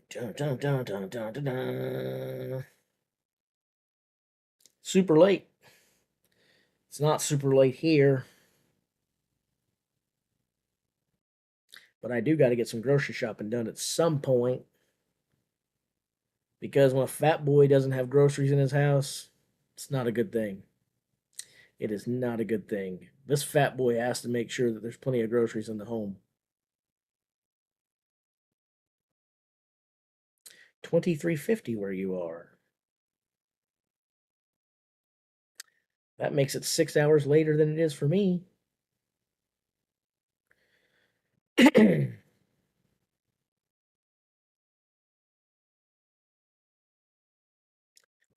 Dun, dun, dun, dun, dun, dun, dun. Super late. It's not super late here. But I do got to get some grocery shopping done at some point. Because when a fat boy doesn't have groceries in his house, it's not a good thing. It is not a good thing. This fat boy has to make sure that there's plenty of groceries in the home. 2350 where you are. That makes it 6 hours later than it is for me.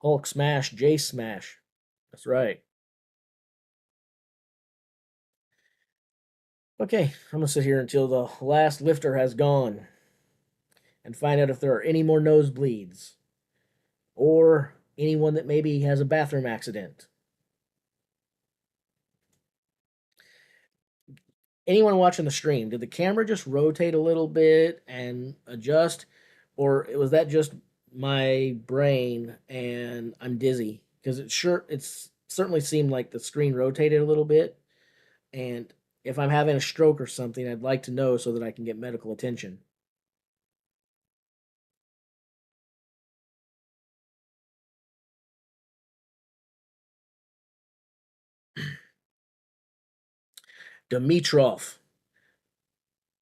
Hulk smash, J smash. That's right. Okay, I'm gonna sit here until the last lifter has gone and find out if there are any more nosebleeds or anyone that maybe has a bathroom accident. Anyone watching the stream, did the camera just rotate a little bit and adjust, or was that just my brain and I'm dizzy? Because it's certainly seemed like the screen rotated a little bit, and if I'm having a stroke or something, I'd like to know so that I can get medical attention. Dimitrov,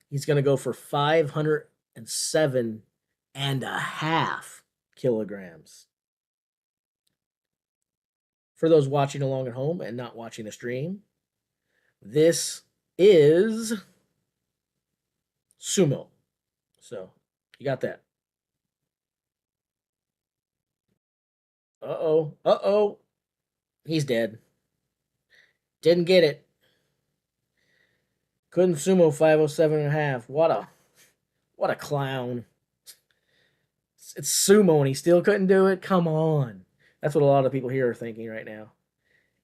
he's going to go for 507.5 kilograms. For those watching along at home and not watching the stream, this is Sumo. So, you got that. Uh-oh. Uh-oh. He's dead. Didn't get it. Couldn't Sumo 507.5. What a clown. It's Sumo and he still couldn't do it? Come on. That's what a lot of people here are thinking right now.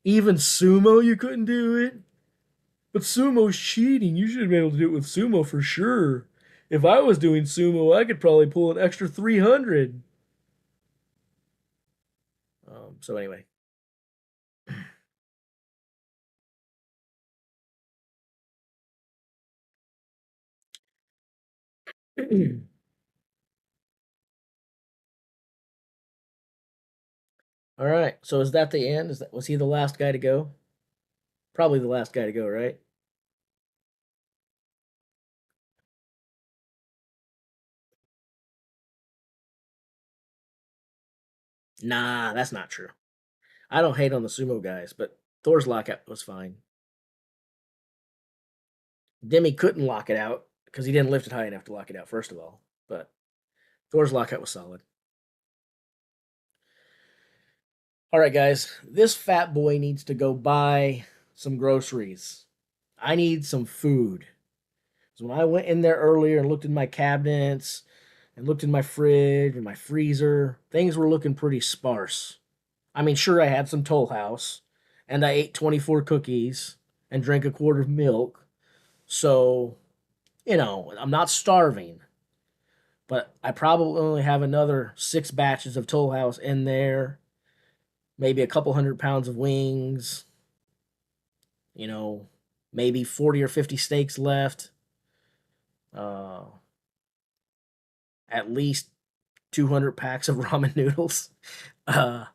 Even Sumo you couldn't do it? But Sumo's cheating. You should have been able to do it with Sumo for sure. If I was doing Sumo, I could probably pull an extra 300. So anyway. All right. So is that the end? Was he the last guy to go? Probably the last guy to go, right? Nah, that's not true. I don't hate on the sumo guys, but Thor's lockout was fine. Demi couldn't lock it out because he didn't lift it high enough to lock it out, first of all. But Thor's lockout was solid. All right, guys, this fat boy needs to go buy some groceries. I need some food. So when I went in there earlier and looked in my cabinets and looked in my fridge and my freezer, things were looking pretty sparse. I mean, sure, I had some Toll House and I ate 24 cookies and drank a quart of milk. So, I'm not starving, but I probably only have another 6 batches of Toll House in there, maybe a couple 100 pounds of wings, you know, maybe 40 or 50 steaks left, uh, at least 200 packs of ramen noodles. Uh,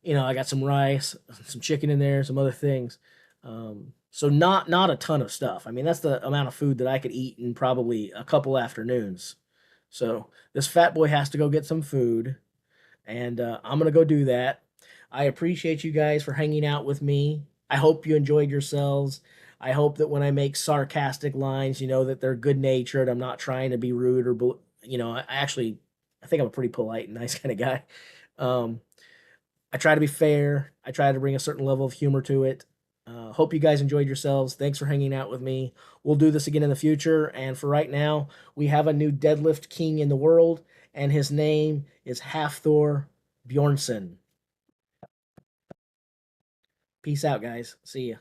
I got some rice, some chicken in there, some other things. So not a ton of stuff. I mean, that's the amount of food that I could eat in probably a couple afternoons. So this fat boy has to go get some food, and I'm gonna go do that. I appreciate you guys for hanging out with me. I hope you enjoyed yourselves. I hope that when I make sarcastic lines, you know that they're good natured. I'm not trying to be rude or, I think I'm a pretty polite and nice kind of guy. Um, I try to be fair. I try to bring a certain level of humor to it. Hope you guys enjoyed yourselves. Thanks for hanging out with me. We'll do this again in the future. And for right now, we have a new deadlift king in the world, and his name is Hafthor Bjornsson. Peace out, guys. See ya.